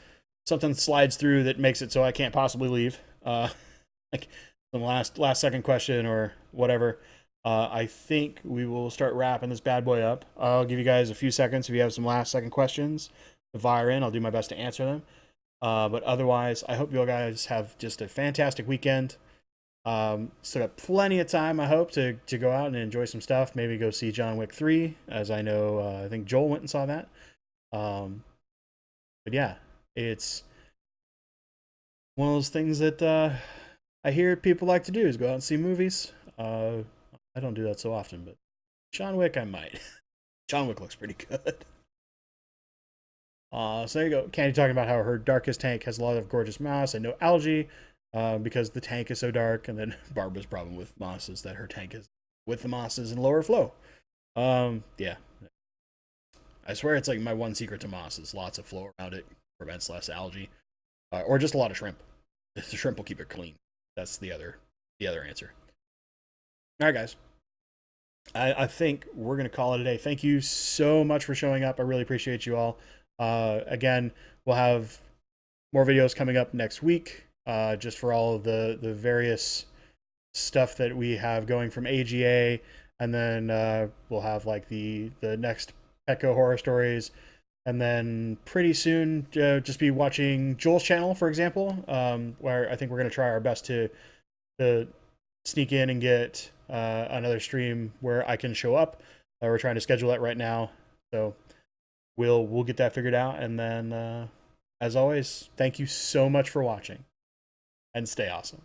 something slides through that makes it so I can't possibly leave, like the last second question or whatever, I think we will start wrapping this bad boy up. I'll give you guys a few seconds if you have some last second questions to fire in. I'll do my best to answer them. But otherwise, I hope you all guys have just a fantastic weekend. Still got plenty of time, I hope, to go out and enjoy some stuff. Maybe go see John Wick 3, as I know, I think Joel went and saw that. But yeah, it's one of those things that I hear people like to do is go out and see movies. I don't do that so often, but John Wick, I might. John Wick looks pretty good. So there you go. Candy talking about how her darkest tank has a lot of gorgeous moss and no algae because the tank is so dark. And then Barbara's problem with moss is that her tank is with the mosses and lower flow. Yeah. I swear it's like my one secret to moss is lots of flow around it, prevents less algae, or just a lot of shrimp. The shrimp will keep it clean. That's the other answer. All right, guys. I think we're going to call it a day. Thank you so much for showing up. I really appreciate you all. Again, we'll have more videos coming up next week, just for all of the various stuff that we have going from AGA. And then we'll have like the next Petco horror stories. And then pretty soon, just be watching Joel's channel, for example, where I think we're going to try our best to sneak in and get another stream where I can show up. We're trying to schedule that right now, so we'll get that figured out. And then, as always, thank you so much for watching, and stay awesome.